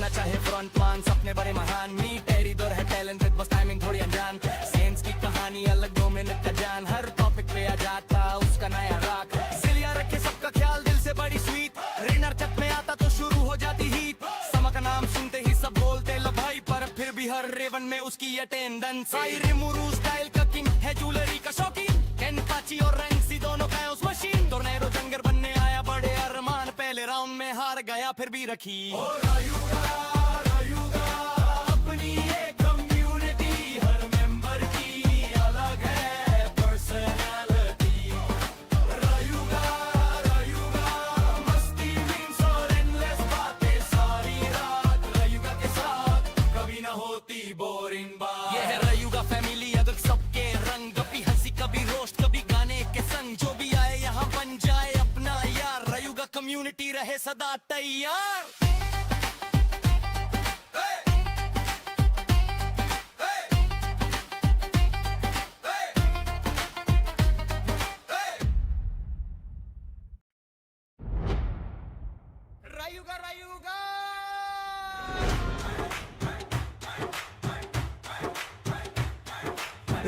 बनना चाहे फ्रंट मान, सपने बड़े महान, मी टेरी दो है टैलेंटेड, बस टाइमिंग थोड़ी अनजान। सेंस की कहानी अलग, 2 मिनट का जान, हर टॉपिक पे आ जाता उसका नया राग। सिलिया रखे सबका ख्याल, दिल से बड़ी स्वीट, रेनर चक में आता तो शुरू हो जाती हीट। समा का नाम सुनते ही सब बोलते लो भाई, पर फिर भी हर रेवन में उसकी अटेंडेंस। रिमुरू स्टाइल का किंग है, ज्वेलरी का शौकीन, केनपाची और रैंक्सी दोनों का उस मशीन। टोर्नेडो जंगर बनने आया, बड़े अरमान, पहले राउंड में हार गया फिर भी रखी। रायुगा अपनी एक कम्युनिटी, हर मेंबर की अलग है पर्सनालिटी। रायुगा मस्ती मीम्स और एंडलेस बातें सारी रात, रायुगा के साथ कभी ना होती बोरिंग बात। ये है रायुगा फैमिली, अगर सबके रंग, कभी हंसी कभी रोस्ट कभी गाने के संग। जो भी आए यहाँ बन जाए अपना यार, रायुगा कम्युनिटी रहे सदा तैयार।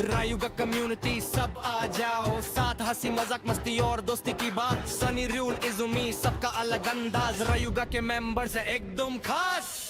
रायुगा कम्युनिटी सब आ जाओ साथ, हंसी मजाक मस्ती और दोस्ती की बात। सनी रूल इजुमी सबका अलग अंदाज, रायुगा के मेंबर्स है एकदम खास।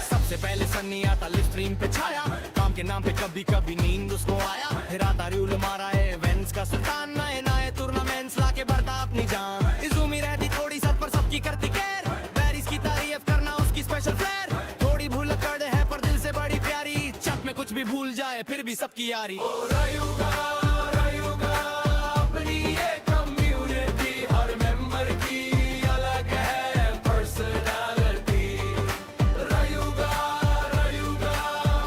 सबसे पहले सनी आता लिव स्ट्रीम पे छाया, काम के नाम पे कभी कभी नींद उसको आया। फिर आता रूल मारा है वेंस का सुल्तान, नए नए टूर्नामेंट्स लाके बढ़ता अपनी जान। इजुमी रहती थोड़ी सर पर सबकी करती केयर, बैरिस की तारीफ करना उसकी स्पेशल फ्लेयर। थोड़ी भूल कर है पर दिल से बड़ी प्यारी, चक में कुछ भी भूल जाए फिर भी सबकी यारी। रायुगा अपनी एक कम्युनिटी, हर मेंबर की अलग है पर्सनालिटी। रायुगा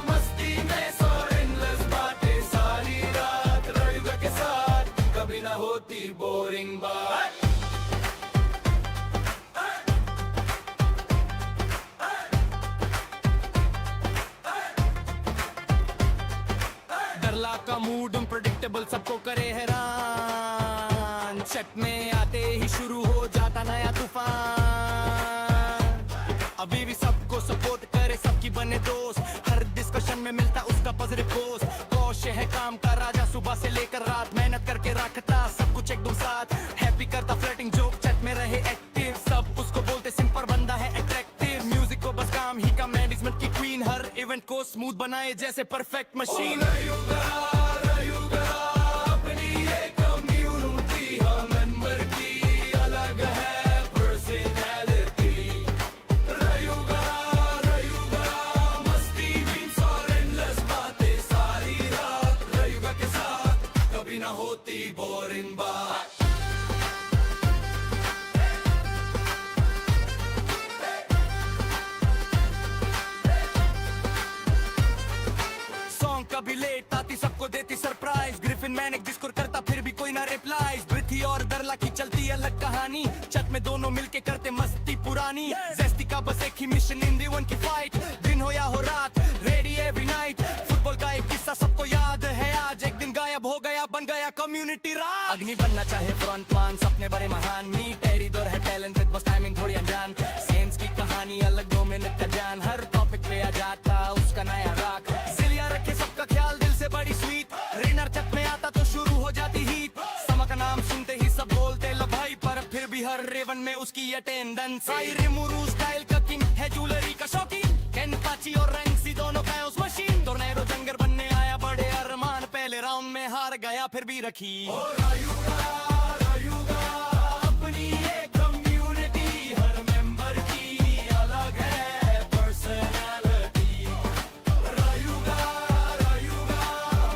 मस्ती में सो एंडलेस बातें सारी रात, रायुगा के साथ कभी ना होती बोरिंग बात। का मूड अनप्रेडिक्टेबल सबको करे हैरान, चट में आते ही शुरू हो जाता नया तूफान। अभी भी सबको सपोर्ट करे, सबकी बने दोस्त, हर डिस्कशन में मिलता उसका पॉजिटिव पोस्ट। कौश है काम का राजा, सुबह से लेकर रात मेहनत करके रखता सब कुछ एकदम साथ। हैप्पी करता फ्लर्टिंग जोक, चैट में रहे एक्टिव, सब उसको बोलते सिंपल बंदा है अट्रैक्टिव। म्यूजिक को बस काम ही का, मैनेजमेंट की क्वीन, हर इवेंट को स्मूथ बनाए जैसे परफेक्ट मशीन। रायुगा अपनी एक कम्युनिटी, हर मेंबर की अलग है पर्सनालिटी। रायुगा मस्ती मीम्स और एंडलेस बातें सारी रात, रायुगा के साथ कभी ना होती बोरिंग बात। कभी लेट आती सबको देती सरप्राइज, ग्रिफिन मैन एक डिस्कोर करता फिर भी कोई ना रिप्लाईज। ब्रिथी और दरला की चलती अलग कहानी, चट में दोनों मिलके करते मस्ती पुरानी। जेस्टी का बस एक ही मिशन, इन वन की फाइट, दिन हो या हो रात, रेडी एवरी नाइट। फुटबॉल का एक किस्सा सबको याद है आज, एक दिन गायब हो गया बन गया कम्युनिटी राज। अग्नि बनना चाहे फ्रंट मान, सपने बड़े महान, मी टेरी दो है टैलेंटेड, बस टाइमिंग थोड़ी अनजान। सेंस की कहानी अलग, 2 मिनट का जान, हर टॉपिक पे आ जाता उसका नया राग। सिलिया रखे सबका ख्याल, दिल से बड़ी स्वीट, रेनर चक में आता तो शुरू हो जाती हीट। समा का नाम सुनते ही सब बोलते लो भाई, पर फिर भी हर रेवन में उसकी अटेंडेंस। रिमुरू स्टाइल का किंग है, ज्वेलरी का शौकीन, केनपाची और रैंक्सी दोनों का उस मशीन। टोर्नेडो जंगर बनने आया, बड़े अरमान, पहले राउंड में हार गया फिर भी रखी। रायुगा अपनी एक कम्युनिटी, हर मेंबर की अलग है पर्सनालिटी। रायुगा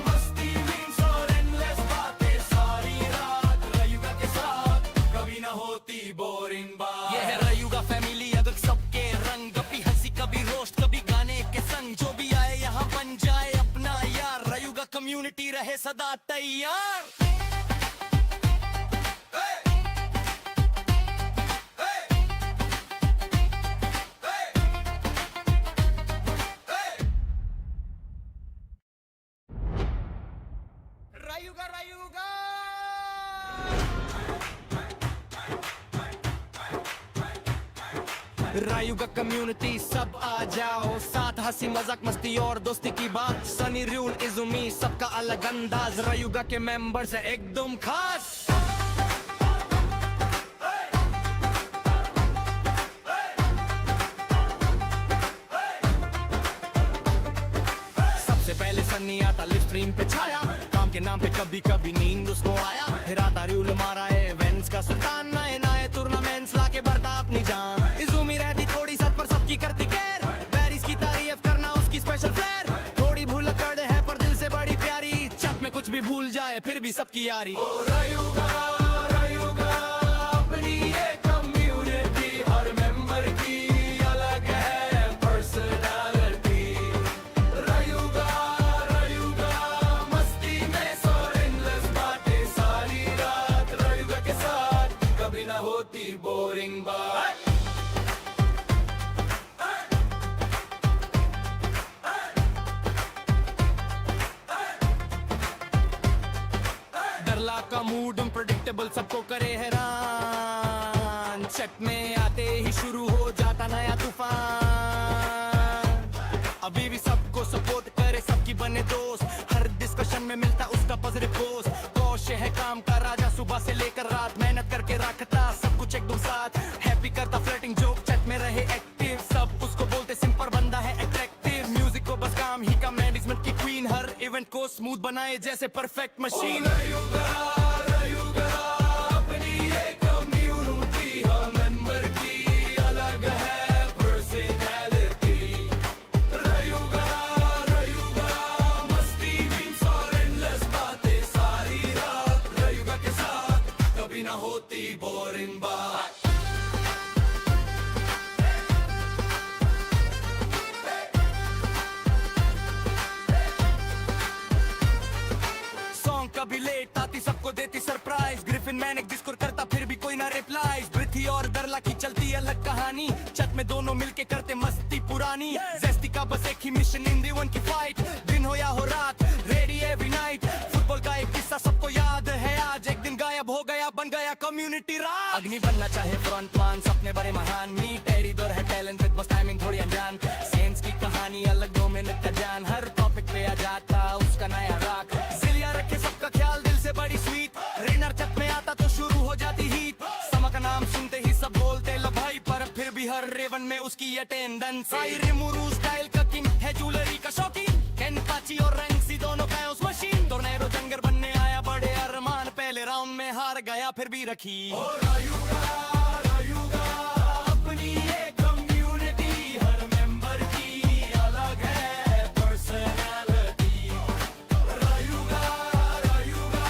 मस्ती मीम्स और एंडलेस बातें सारी रात, रायुगा के साथ कभी ना होती बोरिंग बात। ये है रायुगा फैमिली, अगर सबके रंग, कभी हंसी कभी रोस्ट कभी गाने के संग। जो भी आए यहाँ बन जाए अपना यार, रायुगा कम्युनिटी रहे सदा तैयार। रायुगा कम्युनिटी सब आ जाओ, साथ हंसी मजाक मस्ती और दोस्ती की बात। सनी रूल इजुमी सबका अलग अंदाज, रायुगा के मेंबर्स है एकदम खास। सबसे पहले सनी आता लिव स्ट्रीम पे छाया, काम के नाम पे कभी कभी नींद उसको आया। फिर आता रूल मारा है इवेंट्स का सुल्तान, नए नए टूर्नामेंट्स लाके बढ़ता अपनी जान। इजुमी रहती थोड़ी सच पर सबकी करती केयर, पेरिस की तारीफ करना उसकी स्पेशल फ्लेयर। थोड़ी भूल कर है पर दिल से बड़ी प्यारी, चक में कुछ भी भूल जाए फिर भी सबकी यारी। ओ रायुगा रायुगा अपनी ये कम्युनिटी, हर मेंबर की अलग है पर्सनालिटी। रायुगा रायुगा मस्ती में सोरेनलेस बातें सारी रात, रायुगा के साथ कभी ना होती बोरिंग बात। का मूड अनप्रेडिक्टेबल सबको करे हैरान, चट में आते ही शुरू हो जाता नया तूफान। अभी भी सबको सपोर्ट करे, सबकी बने दोस्त, हर डिस्कशन में मिलता उसका पॉजिटिव पोस्ट। कौश है काम का राजा, सुबह से लेकर रात मेहनत करके रखता सब कुछ एकदम साथ। हैप्पी करता फ्लर्टिंग जोक, चट में रहे एक्टिव, सब उसको बोलते सिंपल बंदा है अट्रैक्टिव। म्यूजिक को बस काम ही का मैनेजमेंट की क्वीन, हर इवेंट को स्मूथ बनाए जैसे परफेक्ट मशीन। कभी लेट आती सबको देती सरप्राइज, ग्रिफिन मैंने डिस्कोर करता फिर भी कोई ना रिप्लाईज। पृथ्वी और दरला की चलती अलग कहानी, छत में दोनों मिलके करते मस्ती पुरानी। जेस्टी का बस एक ही मिशन, इन वन की फाइट, दिन हो या हो रात रेडी एवरी नाइट। फुटबॉल का एक किस्सा सबको याद है, आज एक दिन गायब हो गया बन गया कम्युनिटी राज। अग्नि बनना चाहे फ्रंटमैन, सपने बड़े महान, मीट एडिटर है टैलेंटेड बस टाइमिंग थोड़ी अनजान। सेंस की कहानी अलग 2 मिनट का जान, हर टॉपिक पे आ जाता उसका नया राग। जिलिया रखे सबका ख्याल दिल से बड़ी स्वीट, रेनर छत में आता तो शुरू हो जाती हीट। समा का नाम सुनते ही सब बोलते लो भाई, पर फिर भी हर रेवन में उसकी अटेंडेंस। रिमुरू स्टाइल का किंग है, ज्वेलरी का शौकीन, केनपाची और रंगसी दोनों का उस मशीन। टोर्नेडो जंगर बनने आया बड़े अरमान, पहले राउंड में हार गया फिर भी रखी। रायुगा रायुगा अपनी ये कम्युनिटी, हर मेंबर की अलग है पर्सनालिटी। रायुगा रायुगा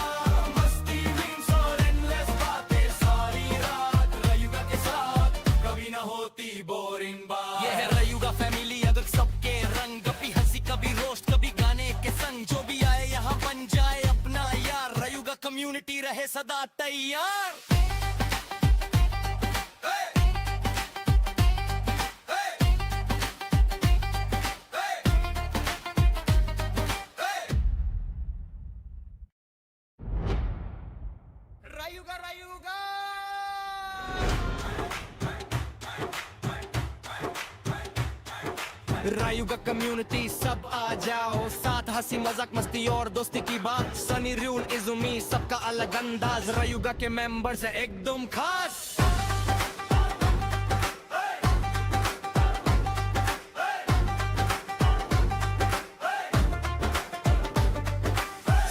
मस्ती मीम्स और एंडलेस बातें सारी रात, रायुगा के साथ कभी ना होती बोरिंग बात। ये है रायुगा फैमिली, अगर सबके रंग, कभी हंसी कभी रोस्ट कभी गाने के संग। जो भी आए यहाँ बन जाए अपना यार, रायुगा कम्युनिटी रहे सदा तैयार। रायुगा रायुगा रायुगा कम्युनिटी सब आ जाओ, साथ हंसी मजाक मस्ती और दोस्ती की बात। सनी रूल इजुमी सबका अलग अंदाज, रायुगा के मेंबर्स है एकदम खास।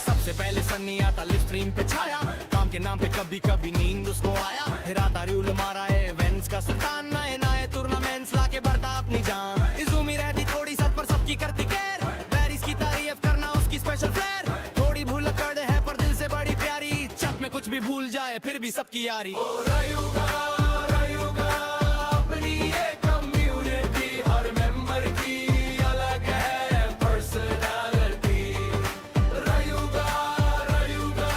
सबसे पहले सनी आता लिव स्ट्रीम पे छाया, काम के नाम पे कभी कभी नींद उसको आया। फिर आता रूल मारा है इवेंट्स का सुल्तान, नए नए टूर्नामेंट्स लाके बढ़ता अपनी जान। इजुमी रहती थोड़ी सच पर सबकी करती केयर, पेरिस की तारीफ करना उसकी स्पेशल फ्लेयर। थोड़ी भूल कर है पर दिल से बड़ी प्यारी, चक में कुछ भी भूल जाए फिर भी सबकी यारी। ओ रायुगा रायुगा अपनी ये कम्युनिटी, हर मेंबर की अलग है पर्सनालिटी। रायुगा रायुगा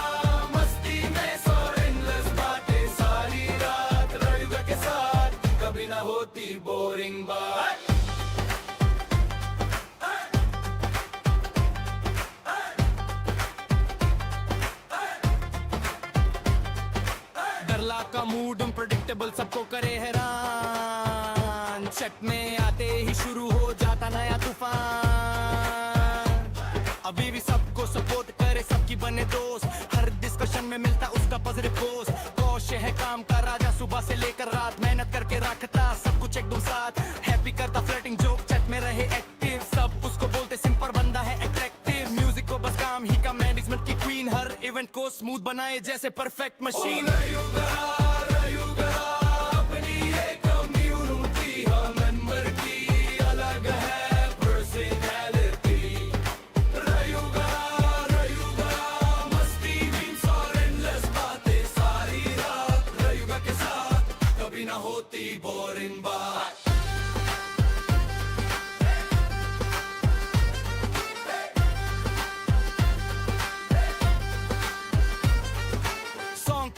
मस्ती में सोरेनलेस बातें सारी रात, रायुगा के साथ कभी ना होती बोरिंग बात। डरला का मूड अनप्रेडिक्टेबल सबको करे हैरान, चट में आते ही शुरू हो जाता नया तूफान। अभी भी सबको सपोर्ट करे, सबकी बने दोस्त, हर डिस्कशन में मिलता उसका पॉजिटिव पोस्ट। कौश है काम का राजा, सुबह से लेकर रात मेहनत करके रखता सब कुछ एकदम साथ। हैप्पी करता फ्लर्टिंग जोक, चैट में रहे एक्टिव, सब उसको बोलते सिंपल बंदा है अट्रैक्टिव। म्यूजिक को बस काम ही का मैनेजमेंट की क्वीन, हर इवेंट को स्मूथ बनाए जैसे परफेक्ट मशीन।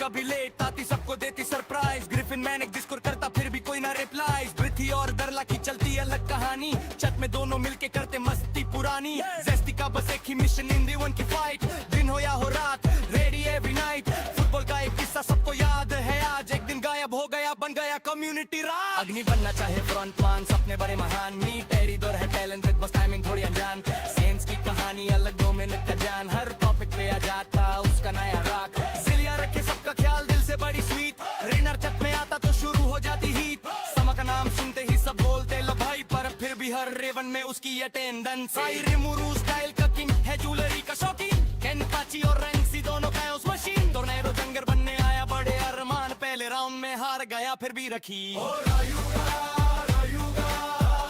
कभी लेट आती सबको देती सरप्राइज, ग्रिफिन मैनेक डिस्कोर करता फिर भी कोई ना रिप्लाईज। ब्रिथी और दरला की चलती अलग कहानी, छत में दोनों मिलके करते मस्ती पुरानी। जेस्टी का बस एक ही मिशन, इन वन की फाइट, दिन हो या हो रात, रेडी एवरी नाइट। फुटबॉल का एक किस्सा सबको याद है आज, एक दिन गायब हो गया बन गया कम्युनिटी राज। अग्नि बनना चाहे फ्रंट मान, सपने बड़े महान, मी टेरी दौर है टैलेंटेड, बस टाइमिंग थोड़ी अनजान। सेंस की कहानी अलग 2 मिनट का जान, हर टॉपिक पे आ जाता उसका नया राग। जिलिया रखे सबका ख्याल, दिल से बड़ी स्वीट, रेनर छत में आता तो शुरू हो जाती हीट। समा का नाम सुनते ही सब बोलते लो भाई, पर फिर भी हर रेवन में उसकी अटेंडेंस। रिमुरू स्टाइल का किंग है, ज्वेलरी का शौकीन, केन पाची और रैंक्सी दोनों का उस मशीन। टोर्नेडो जंगर बनने आया बड़े अरमान, पहले राउंड में हार गया फिर भी रखी।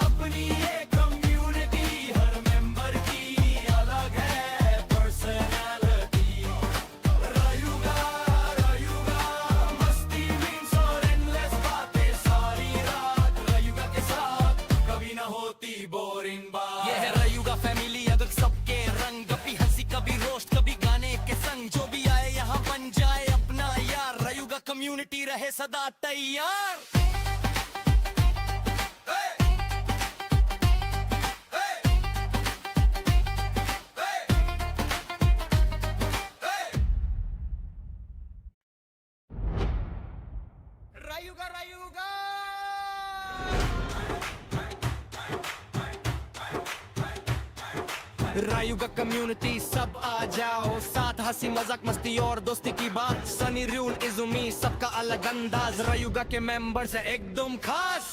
अपनी एक कम्युनिटी, हर मेंबर की अलग है पर्सनालिटी। रायुगा मस्ती मीम्स और एंडलेस बातें सारी रात, रायुगा के साथ कभी ना होती बोरिंग बात। ये है रायुगा फैमिली, अगर सबके रंग, कभी हंसी कभी रोस्ट कभी गाने के संग। जो भी आए यहाँ बन जाए अपना यार, रायुगा कम्युनिटी रहे सदा तैयार। रायुगा कम्युनिटी सब आ जाओ साथ, हंसी मजाक मस्ती और दोस्ती की बात। सनी रूल इजुमी सबका अलग अंदाज, रायुगा के मेंबर्स है एकदम खास।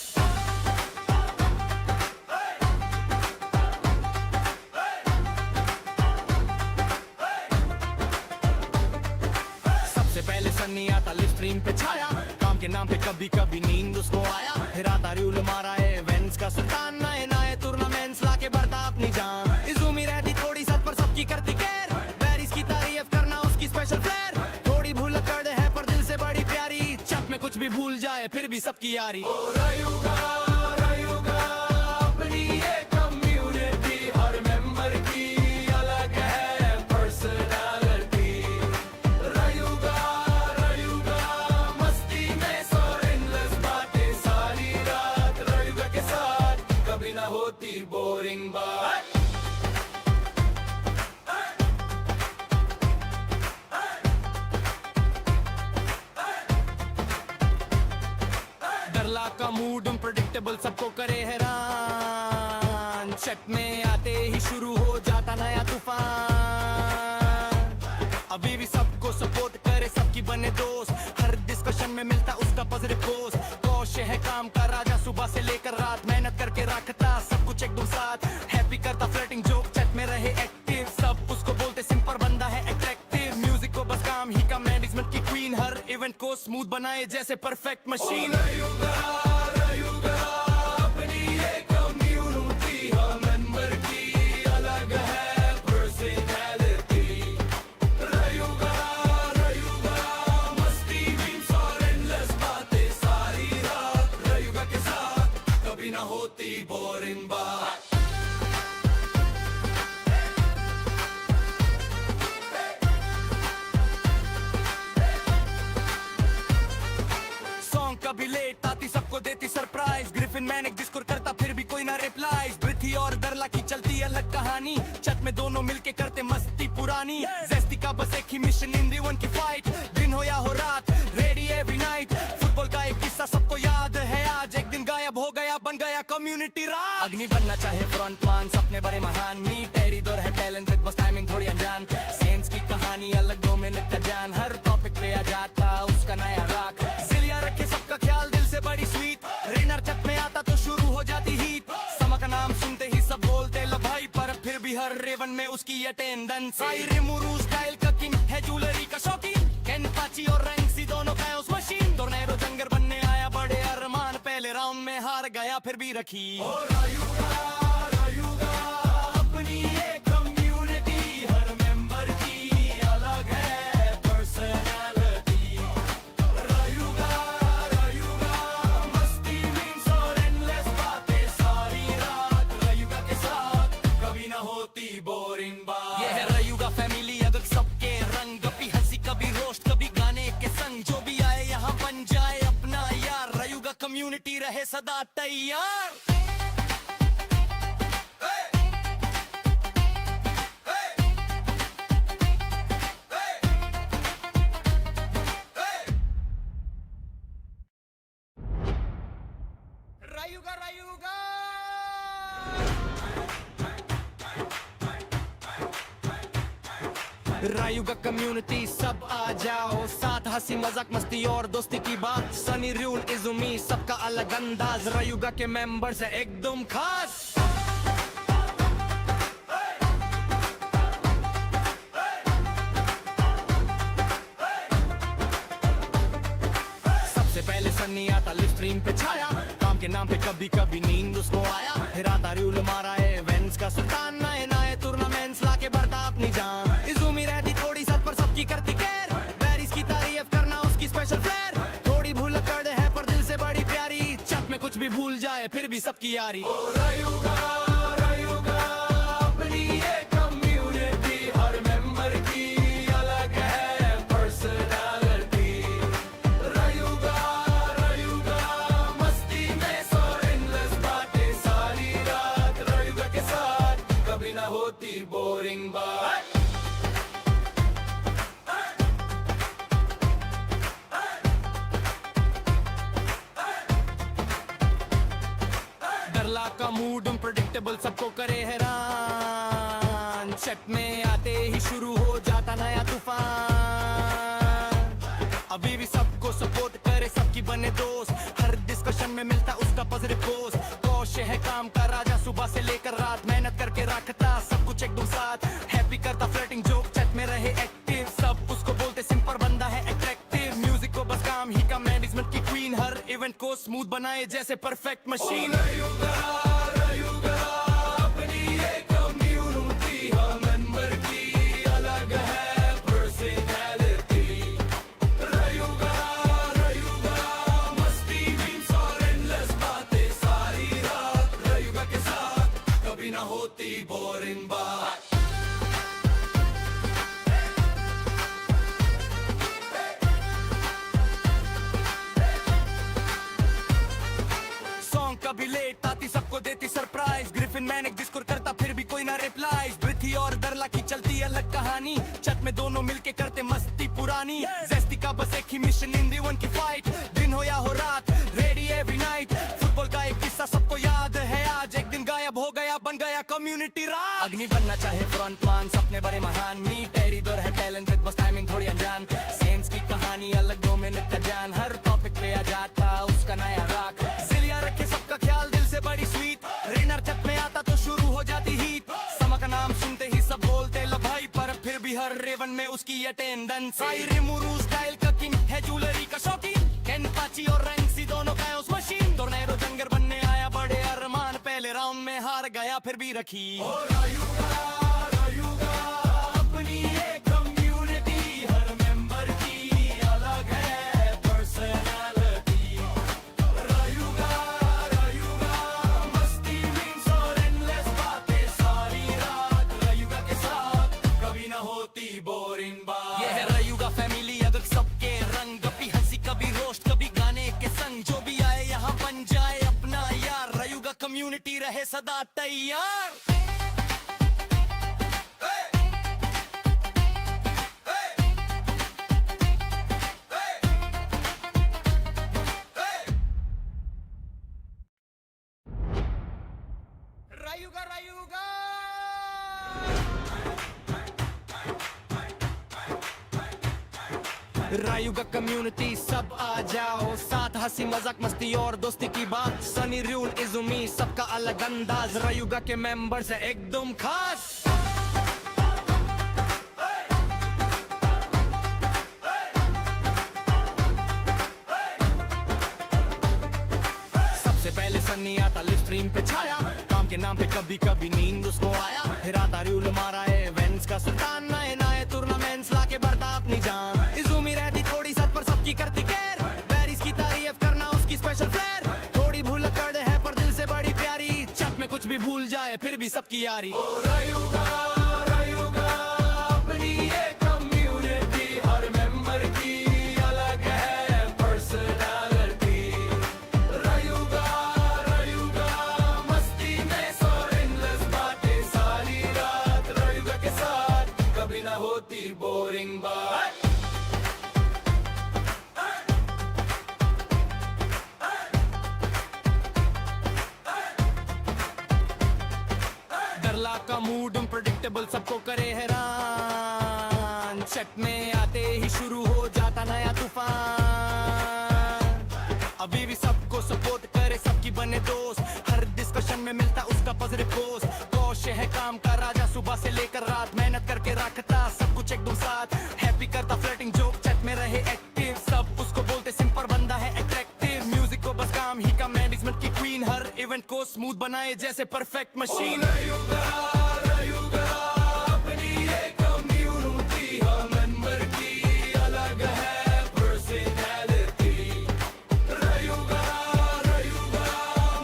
सबसे पहले सनी आता लिव स्ट्रीम पे छाया, काम के नाम पे कभी कभी नींद उसको आया। फिर आता रूल मारा है इवेंट्स का सुल्तान, नए नए टूर्नामेंट्स लाके बढ़ता अपनी जान। इजुमी रहती थोड़ी सच पर सबकी करती केयर, बैरिस की तारीफ करना उसकी स्पेशल फ्लेयर। थोड़ी भूल कर है पर दिल से बड़ी प्यारी, चट में कुछ भी भूल जाए फिर भी सबकी यारी। रायुगा अपनी एक कम्युनिटी, हर मेंबर की अलग है पर्सनालिटी। रायुगा मस्ती में सो एंडलेस बातें सारी रात, रायुगा के साथ कभी ना होती बोरिंग बात। डरला का मूड अनप्रेडिक्टेबल सबको करे हैरान, चट में आते ही शुरू हो जाता नया तूफान। अभी भी सबको सपोर्ट करे, सबकी बने दोस्त, हर डिस्कशन में मिलता उसका पॉजिटिव पोस्ट। कौश है काम का राजा, सुबह से लेकर रात मेहनत करके रखता सब कुछ एकदम साथ। हैप्पी करता फ्लर्टिंग जोक, चैट में रहे एक्टिव, सब उसको बोलते सिंपल बंदा है अट्रैक्टिव। म्यूजिक को बस काम ही का मैनेजमेंट की क्वीन, हर इवेंट को स्मूथ बनाए जैसे परफेक्ट मशीन। रायुगा अपनी एक कम्युनिटी, हर मेंबर की अलग है पर्सनालिटी। रायुगा मस्ती मीम्स और एंडलेस बातें सारी रात, रायुगा के साथ कभी ना होती बोरिंग बात। कभी लेट आती सबको देती सरप्राइज, ग्रिफिन मैनेक डिस्कोर करता फिर भी कोई ना रिप्लाईज। ब्रिथी और दरला की चलती अलग कहानी, छत में दोनों मिलके करते मस्ती पुरानी। जेस्टी का बस एक ही मिशन, इन वन की फाइट, दिन हो या हो रात, रेडी एवरी नाइट। अग्नि बनना चाहे फ्रंटमैन, सपने बड़े महान, मी टेरी दौर है टैलेंट विद बस टाइमिंग थोड़ी अनजान। सेंस की कहानी अलग 2 मिनट का जान, हर टॉपिक पे आ जाता उसका नया राग। जिलिया रखे सबका ख्याल, दिल से बड़ी स्वीट, रेनर छत में आता तो शुरू हो जाती हीट। समा का नाम सुनते ही सब बोलते लो भाई, पर फिर भी हर रेवन में उसकी अटेंडेंस। रिमुरू स्टाइल का किंग है, ज्वेलरी का शौकीन, केन पाची और रैंक्सी दोनों का उस मशीन। टोर्नेडो जंगर बनने आया बड़े अरमान, पहले राउंड में हार गया फिर भी रखी। रायुगा अपनी एक कम्युनिटी, हर मेंबर की अलग है पर्सनालिटी। रायुगा मस्ती मीम्स और एंडलेस बातें सारी रात, रायुगा के साथ कभी ना होती बोरिंग बात। ये है रायुगा फैमिली, अगर सबके रंग, कभी हंसी कभी रोस्ट कभी गाने के संग। जो भी आए यहाँ बन जाए अपना यार, रायुगा कम्युनिटी रहे सदा तैयार। रायुगा रायुगा कम्युनिटी सब आ जाओ, साथ हंसी मजाक मस्ती और दोस्ती की बात। सनी रूल इजुमी सबका अलग अंदाज, रायुगा के मेंबर्स है एकदम खास। सबसे पहले सनी आता लिव स्ट्रीम पे छाया, काम के नाम पे कभी कभी नींद उसको आया। फिर आता रूल मारा है वेंस का सुल्तान, नए नए टूर्नामेंट्स लाके बढ़ता अपनी जान। इजुमी रहती थोड़ी सच पर सबकी करती केयर, बैरिस की तारीफ करना उसकी स्पेशल फ्लेयर। थोड़ी भूल कर है पर दिल से बड़ी प्यारी, चट में कुछ भी भूल जाए फिर भी सबकी यारी। रायुगा अपनी एक कम्युनिटी, हर मेंबर की अलग है पर्सनालिटी। रायुगा मस्ती में सो एंडलेस बातें सारी रात, रायुगा के साथ कभी ना होती बोरिंग बात। डरला का मूड अनप्रेडिक्टेबल सबको करे हैरान, चट में आते ही शुरू हो जाता नया तूफान। अभी भी सबको सपोर्ट करे, सबकी बने दोस्त, हर डिस्कशन में मिलता उसका पॉजिटिव पोस्ट। कौश है काम का राजा, सुबह से लेकर रात मेहनत करके रखता सब कुछ एकदम साथ। हैप्पी करता फ्लर्टिंग जोक, चैट में रहे एक्टिव, सब उसको बोलते सिंपल बंदा है अट्रैक्टिव। म्यूजिक को बस काम ही का, मैनेजमेंट की क्वीन, हर इवेंट को स्मूथ बनाए जैसे परफेक्ट मशीन। रायुगा अपनी एक कम्युनिटी, हर मेंबर की अलग है पर्सनालिटी। रायुगा मस्ती मीम्स और एंडलेस बातें सारी रात, रायुगा के साथ कभी ना होती बोरिंग बात। सॉन्ग कभी लेट आती सबको देती सरप्राइज, ग्रिफिन मैनेक डिस्कोर करता फिर भी कोई ना रिप्लाई। ब्रिथी और दरला की चलती अलग कहानी, चट में दोनों मिलके करते मस्ती पुरानी। जेस्टी का बस एक ही मिशन, इन दी वन की फाइट, दिन हो या हो रात रेडी एवरी नाइट। फुटबॉल का एक किस्सा सबको याद है आज, एक दिन गायब हो गया बन गया कम्युनिटी राज। अग्नि बनना चाहे फ्रंटमैन, सपने बड़े महान, मी टेरी दौर है टैलेंट विद बस टाइमिंग थोड़ी अनजान। सेंस की कहानी अलग 2 मिनट का जान, हर टॉपिक पे आ जाता उसका नया राग। जिलिया रखे सबका ख्याल, दिल से बड़ी स्वीट, रेनर छत में आता तो शुरू हो जाती हीट। समा का नाम सुनते ही सब बोलते लो भाई, पर फिर भी हर रेवन में उसकी अटेंडेंस। रिमुरू स्टाइल का किंग है, ज्वेलरी का शौकीन, केन पाची और रैंक्सी दोनों का उस मशीन। टोर्नेडो जंगर बनने आया बड़े अरमान, पहले राउंड में हार गया फिर भी रखी। रायुगा अपनी एक कम्युनिटी, हर मेंबर की अलग है पर्सनालिटी। रायुगा मस्ती मीम्स और एंडलेस बातें सारी रात, रायुगा के साथ कभी ना होती बोरिंग बात। ये है रायुगा फैमिली, अगर सबके रंग, कभी हंसी कभी रोस्ट कभी गाने के संग। जो भी आए यहाँ बन जाए अपना यार, रायुगा कम्युनिटी रहे सदा तैयार। रायुगा कम्युनिटी सब आ जाओ, साथ हंसी मजाक मस्ती और दोस्ती की बात। सनी रूल इजुमी सबका अलग अंदाज, रायुगा के मेंबर्स है एकदम खास। सबसे पहले सनी आता लिव स्ट्रीम पे छाया, काम के नाम पे कभी कभी नींद उसको आया। फिर आता रूल मारा है इवेंट्स का सुल्तान, नए नए टूर्नामेंट्स लाके बढ़ता अपनी जान। इजुमी रहती थोड़ी सच पर सबकी करती केयर, बैरिस की तारीफ करना उसकी स्पेशल फ्लेयर। थोड़ी भूल कर है पर दिल से बड़ी प्यारी, चट में कुछ भी भूल जाए फिर भी सबकी यारी। ओ रायुगा रायुगा अपनी ये कम्युनिटी, हर मेंबर की अलग है पर्सनालिटी। रायुगा रायुगा मस्ती में सो endless बातें सारी रात, रायुगा के साथ कभी ना होती बोरिंग बात। डरला का मूड अनप्रेडिक्टेबल सबको करे हैरान, चट में आते ही शुरू हो जाता नया तूफान। अभी भी सबको सपोर्ट करे सबकी बने दोस्त, हर डिस्कशन में मिलता उसका पॉजिटिव पोस्ट। कौश है काम का राजा, सुबह से लेकर रात मेहनत करके रखता सब कुछ एकदम साथ। हैप्पी करता फ्लर्टिंग जोक, चट में रहे एक्टिव, सब उसको बोलते सिंपल बंदा है अट्रैक्टिव। म्यूजिक को बस काम ही का मैनेजमेंट की क्वीन, हर इवेंट को स्मूथ बनाए जैसे परफेक्ट मशीन। रायुगा रायुगा अपनी ये कम्युनिटी, हर मेंबर की अलग है पर्सनालिटी। रायुगा रायुगा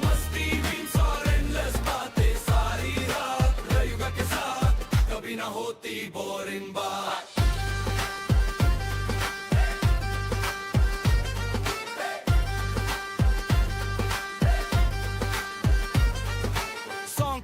मस्ती मीम्स और एंडलेस बातें सारी रात, रायुगा के साथ कभी ना होती बोरिंग बात।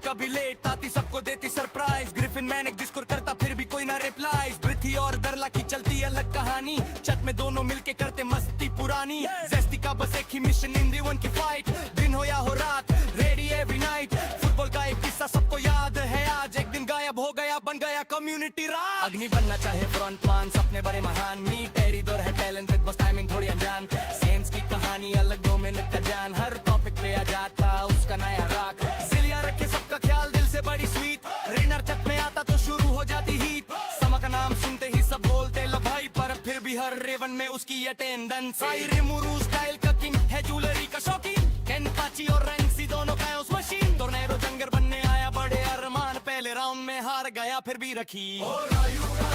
कभी लेट आती सबको देती सरप्राइज, ग्रिफिन मैनेक डिस्कोर करता फिर भी कोई ना रिप्लाई। ब्रिथी और दरला की चलती अलग कहानी, चट में दोनों मिलके करते मस्ती पुरानी। जेस्टी का बस एक ही मिशन इन दी वन की फाइट, दिन हो या हो रात रेडी एवरी नाइट। फुटबॉल का एक किस्सा सबको याद है आज, एक दिन गायब हो गया बन गया कम्युनिटी राज। अग्नि बनना चाहे फ्रंटमैन, सपने बड़े महान, मीट एरिडोर है टैलेंटेड बस टाइमिंग थोड़ी अनजान। सेम्स की कहानी अलग 2 मिनट का जान, हर टॉपिक पे आ जाता उसका नया राग। जिलिया रखे सबका ख्याल दिल से बड़ी स्वीट, रेनर चक में आता तो शुरू हो जाती हीट। समा का नाम सुनते ही सब बोलते लो भाई, पर फिर भी हर रेवन में उसकी अटेंडेंस। रिमुरू स्टाइल का किंग है, ज्वेलरी का शौकीन, केनपाची और रैंक्सी दोनों का उस मशीन। टोर्नेडो जंगर बनने आया बड़े अरमान, पहले राउंड में हार गया फिर भी रखी। ओ रायुगा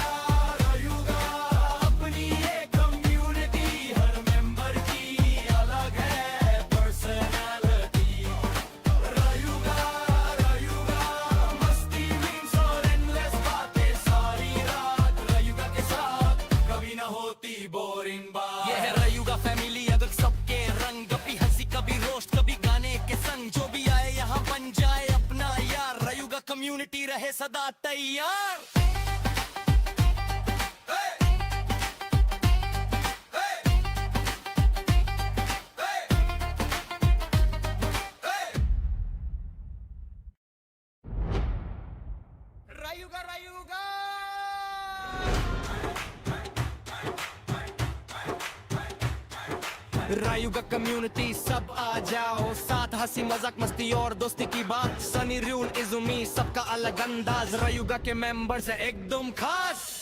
रायुगा अपनी ये कम्युनिटी, हर मेंबर की अलग है पर्सनालिटी। रायुगा रायुगा मस्ती मीम्स और एंडलेस बातें सारी रात, रायुगा के साथ कभी ना होती बोरिंग बात। ये है रायुगा फैमिली, अगर सबके रंग, कभी हंसी कभी रोस्ट कभी गाने के संग। जो भी आए यहाँ बन जाए अपना यार, रायुगा कम्युनिटी रहे सदा तैयार। रायुगा रायुगा रायुगा कम्युनिटी सब आ जाओ, साथ हंसी मजाक मस्ती और दोस्ती की बात। सनी रूल इजुमी सबका अलग अंदाज, रायुगा के मेंबर्स है एकदम खास।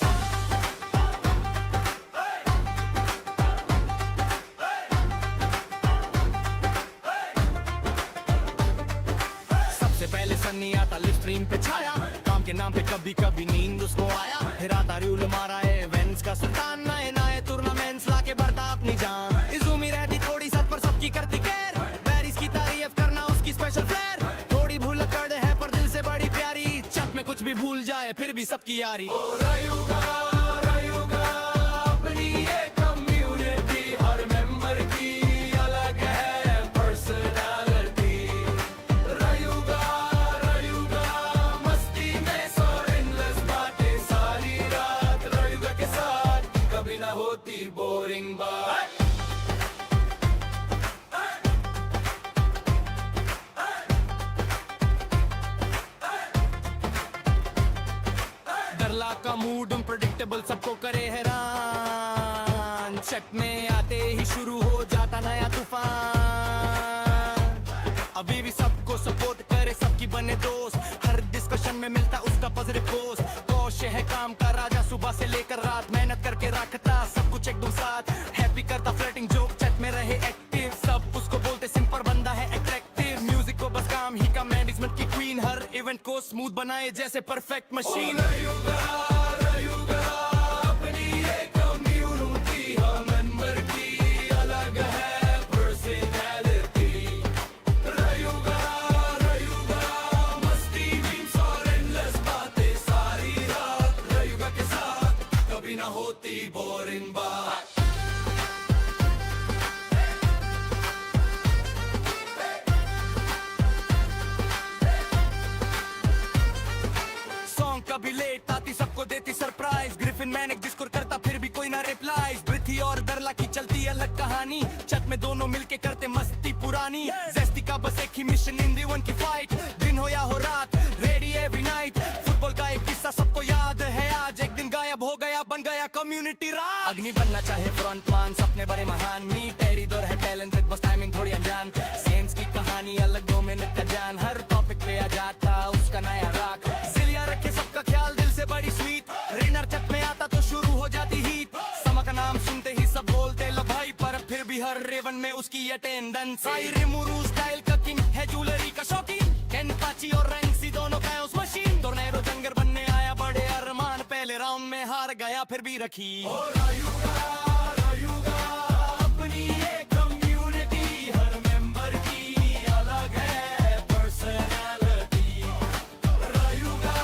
सबसे पहले सनी आता लिव स्ट्रीम पे छाया, काम के नाम पे कभी कभी नींद उसको आया। फिर आता रूल मारा है इवेंट्स का सुल्तान, नए नए टूर्नामेंट्स लाके बढ़ता अपनी जान। इजुमी रहती थोड़ी सच पर सबकी करती केयर, बैरिस की तारीफ करना उसकी स्पेशल फ्लेयर। थोड़ी भूल कर है पर दिल से बड़ी प्यारी, चट में कुछ भी भूल जाए फिर भी सबकी यारी। ओ रायुगा रायुगा अपनी ये कम्युनिटी, हर मेंबर की अलग है पर्सनालिटी। रायुगा रायुगा मस्ती में सो एंडलेस बातें सारी रात, रायुगा के साथ कभी ना होती बोरिंग बात। डरला का मूड अनप्रेडिक्टेबल सबको करे हैरान, मेहनत करके रखता सब कुछ एकदम साथ हैप्पी करता फ्लर्टिंग जोक चैट में रहे एक्टिव सब उसको बोलते सिंपल बंदा है अट्रैक्टिव म्यूजिक को बस काम ही का मैनेजमेंट की क्वीन हर इवेंट को स्मूथ बनाए जैसे परफेक्ट मशीन कभी लेट आती सबको देती सरप्राइज ग्रिफिन मैनेक डिस्कोर करता फिर भी कोई ना रिप्लाई पृथ्वी और दरला की चलती अलग कहानी छत में दोनों मिलके करते मस्ती पुरानी जेस्टी का बस एक ही मिशन इन दी वन की फाइट दिन हो या हो रात रेडी एवरी नाइट फुटबॉल का एक किस्सा सबको याद है आज एक दिन गायब हो गया बन गया कम्युनिटी राज अग्नि बनना चाहे फ्रंटमैन सपने बड़े महान मी टेरी दौर है टैलेंटेड बस टाइमिंग थोड़ी अनजान सेंस की कहानी अलग 2 मिनट का जान हर टॉपिक पे आ जाता उसका नया राग सिलिया रखे सबका ख्याल दिल से बड़ी स्वीट रेनर छत में आता तो शुरू हो जाती हीट समा का नाम सुनते ही सब बोलते लो भाई पर फिर भी हर रेवन में उसकी अटेंडेंस आई रिमुरू स्टाइल का किंग है ज्वेलरी का शौकीन केन पाची और रैंक्सी दोनों का उस मशीन टोर्नेडो जंगर बनने आया बड़े अरमान पहले राउंड में हार गया फिर भी रखी अपनी एक कम्युनिटी हर मेंबर की अलग है पर्सनालिटी रायुगा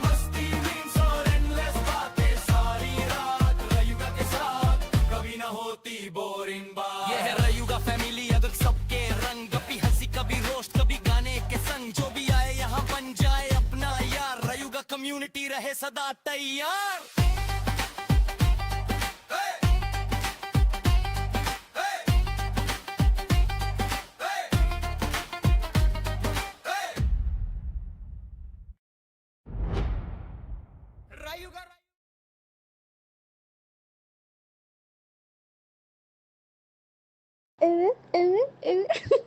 मस्ती मीम्स और एंडलेस बातें सारी रात रायुगा के साथ कभी ना होती बोरिंग बात ये है रायुगा फैमिली अगर सबके रंग कभी हंसी कभी रोस्ट कभी गाने के संग जो भी आए यहाँ बन जाए अपना यार रायुगा कम्युनिटी रहे सदा तैयार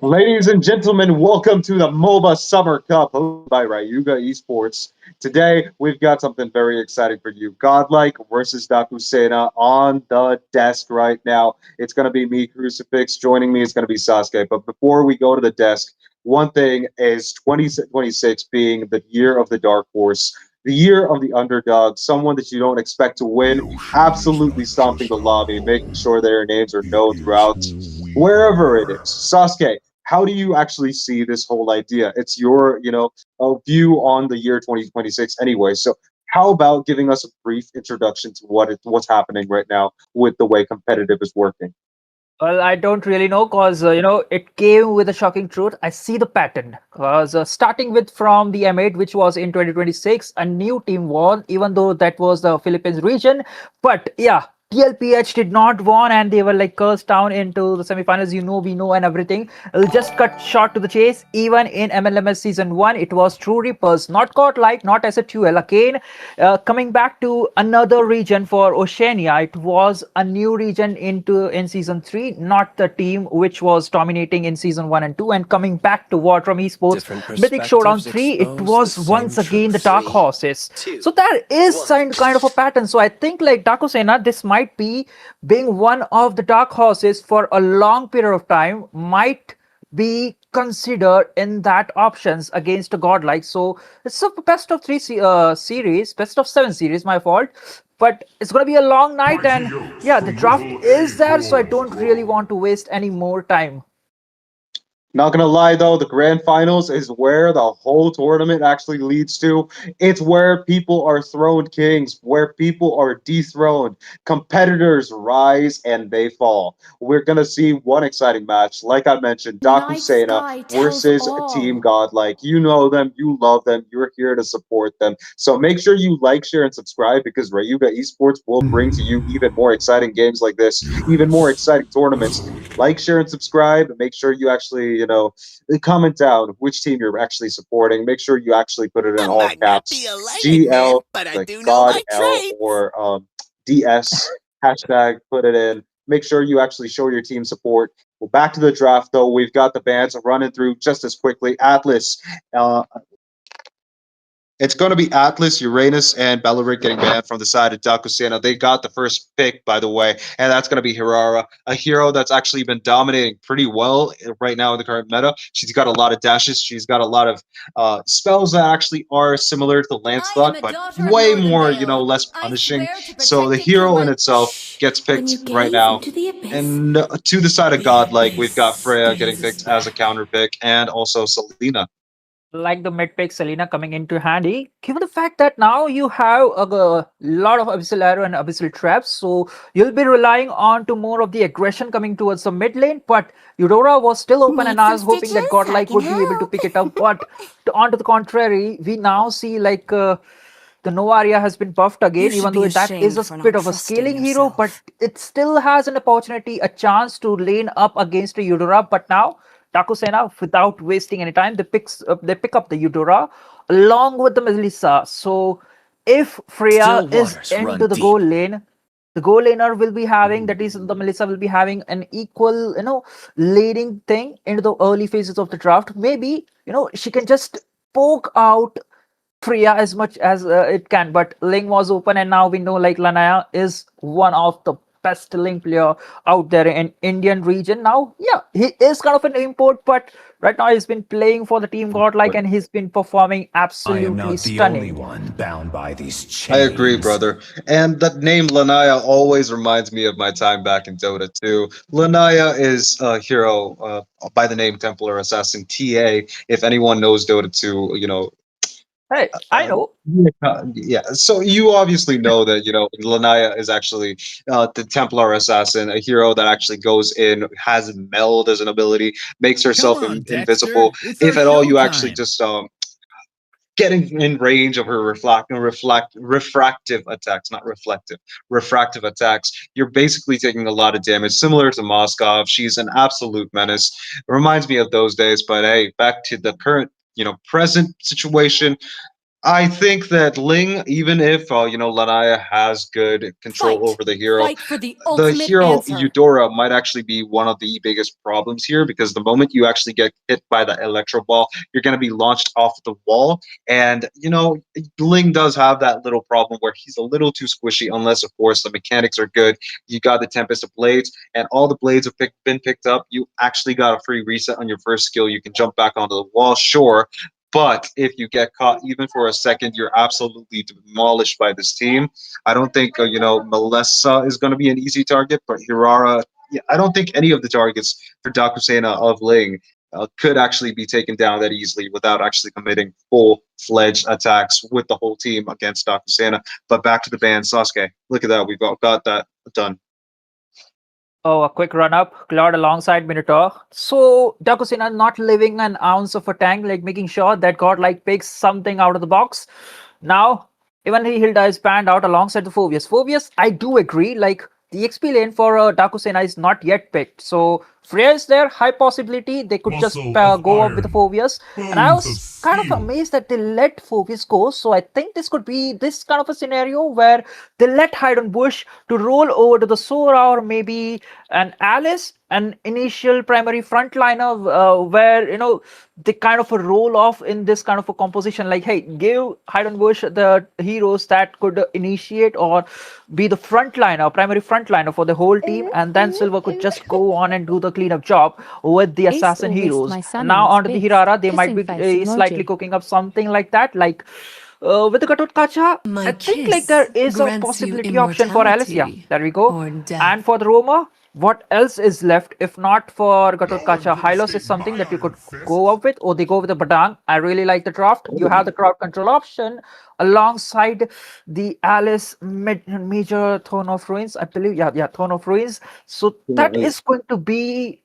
Ladies and gentlemen, welcome to the MOBA Summer Cup hosted by Rayuga Esports. Today, we've got something very exciting for you. Godlike versus Daku Sena on the desk right now. It's going to be me, Crucifix. Joining me is going to be Sasuke. But before we go to the desk, one thing is 2026 being the year of the Dark Horse, the year of the underdog, someone that you don't expect to win, absolutely stomping the lobby, making sure their names are known throughout wherever it is. Sasuke, how do you actually see this whole idea? It's your, view on the year 2026 anyway. So how about giving us a brief introduction to what's happening right now with the way competitive is working? Well, I don't really know because, it came with a shocking truth. I see the pattern because starting with from the M8, which was in 2026, a new team won, even though that was the Philippines region. But yeah, TLPH did not won and they were like cursed down into the semifinals. We know and everything. I'll just cut short to the chase. Even in MLMS season 1, it was true repulse, not Godlike, not SFQL. Again, coming back to another region for Oceania, it was a new region in season 3, not the team which was dominating in season 1 and 2. And coming back to War from Esports, Mythic Showdown 3, it was once again the Dark Horses. So there is kind of a pattern. So I think like Daku Sena, this might be being one of the dark horses for a long period of time, might be considered in that options against a Godlike. So it's a best of 3 series, best of 7 series, my fault. But it's going to be a long night and yeah, the draft is there, so I don't really want to waste any more time. Not gonna lie though, the grand finals is where the whole tournament actually leads to. It's where people are throned kings, where people are dethroned. Competitors rise and they fall. We're gonna see one exciting match. Like I mentioned, Daku Sena versus Team Godlike. You know them, you love them, you're here to support them. So make sure you like, share, and subscribe because Rayuga Esports will bring to you even more exciting games like this, even more exciting tournaments. Like, share, and subscribe. Make sure you actually comment down which team you're actually supporting. Make sure you actually put it in all caps. GL, like God L, or DS hashtag. Put it in. Make sure you actually show your team support. Well, back to the draft though. We've got the bans running through just as quickly. Atlas, It's going to be Atlas, Uranus, and Beleric getting banned from the side of Daku Sena. They got the first pick, by the way, and that's going to be Hirara, a hero that's actually been dominating pretty well right now in the current meta. She's got a lot of dashes. She's got a lot of spells that actually are similar to Lancelot, but way more, less punishing. So the hero in itself gets picked right now. And to the side of Godlike, we've got Freya getting picked as a counter pick, and also Selena. Like the mid pick Selena coming into handy, given the fact that now you have a lot of Abyssal Arrow and Abyssal Traps, so you'll be relying on to more of the aggression coming towards the mid lane, but Eudora was still open and I was hoping that Godlike would be able to pick it up, but on to the contrary, we now see like the Nova area has been buffed again, even though that is a bit of a scaling hero, but it still has an opportunity, a chance to lane up against the Eudora, but now Daku Sena, without wasting any time, they pick up the Eudora along with the Melissa. So if Freya is into the goal lane, the goal laner will be having, that is the Melissa will be having an equal, leading thing into the early phases of the draft. Maybe, she can just poke out Freya as much as it can, but Ling was open, and now we know like Lanaya is one of the best Ling player out there in Indian region. Now, yeah, he is kind of an import, but right now he's been playing for the team Godlike, and he's been performing absolutely stunning. One bound by these chains. I agree, brother. And that name Lanaya always reminds me of my time back in Dota 2. Lanaya is a hero by the name Templar Assassin TA. If anyone knows Dota 2, Hey, I know. Yeah, so you obviously know that Lanaya is actually the Templar assassin, a hero that actually goes in, has meld as an ability, makes herself invisible. If at all, you actually just getting in range of her refractive attacks, not reflective, refractive attacks. You're basically taking a lot of damage, similar to Moskov. She's an absolute menace. It reminds me of those days, but hey, back to the current present situation. I think that Ling, even if Lanaya has good control over the hero, the hero Eudora might actually be one of the biggest problems here, because the moment you actually get hit by the electro ball, you're going to be launched off the wall. And Ling does have that little problem where he's a little too squishy, unless of course the mechanics are good. You got the Tempest of Blades, and all the blades have been picked up. You actually got a free reset on your first skill. You can jump back onto the wall, sure. But if you get caught even for a second, you're absolutely demolished by this team. I don't think Melissa is going to be an easy target, but Hirara, yeah, I don't think any of the targets for Daku Sena of Ling could actually be taken down that easily without actually committing full-fledged attacks with the whole team against Daku Sena. But back to the ban, Sasuke. Look at that, we've got that done. Oh, a quick run up, Claude alongside Minotaur. So Daku Sena not leaving an ounce of a tank, like making sure that Godlike picks something out of the box. Now, even Hilda is panned out alongside the Phoveus. Phoveus, I do agree, like the XP lane for Daku Sena is not yet picked. So Freya is there, high possibility they could just go up with the Phoveus. And I was kind of amazed that they let Phoveus go. So I think this could be this kind of a scenario where they let Hide on Bush to roll over to the Sora, or maybe an Alice, an initial primary frontliner, where they kind of a roll off in this kind of a composition. Like, hey, give Hide on Bush the heroes that could initiate or be the frontliner, primary frontliner for the whole team, and then Silver could just go on and do the cleanup job with the assassin heroes. Now onto the Hirara, they might be slightly cooking up something like that, like with the Gatut Kacha. I think like there is a possibility option for Alice. Yeah, there we go. And for the Roma, what else is left if not for Gatut Kacha? Hylos is something that you could go up with, or they go with the Badang. I really like the draft. You have the crowd control option alongside the Alice major Throne of Ruins, I believe. Yeah, Throne of Ruins. So that is going to be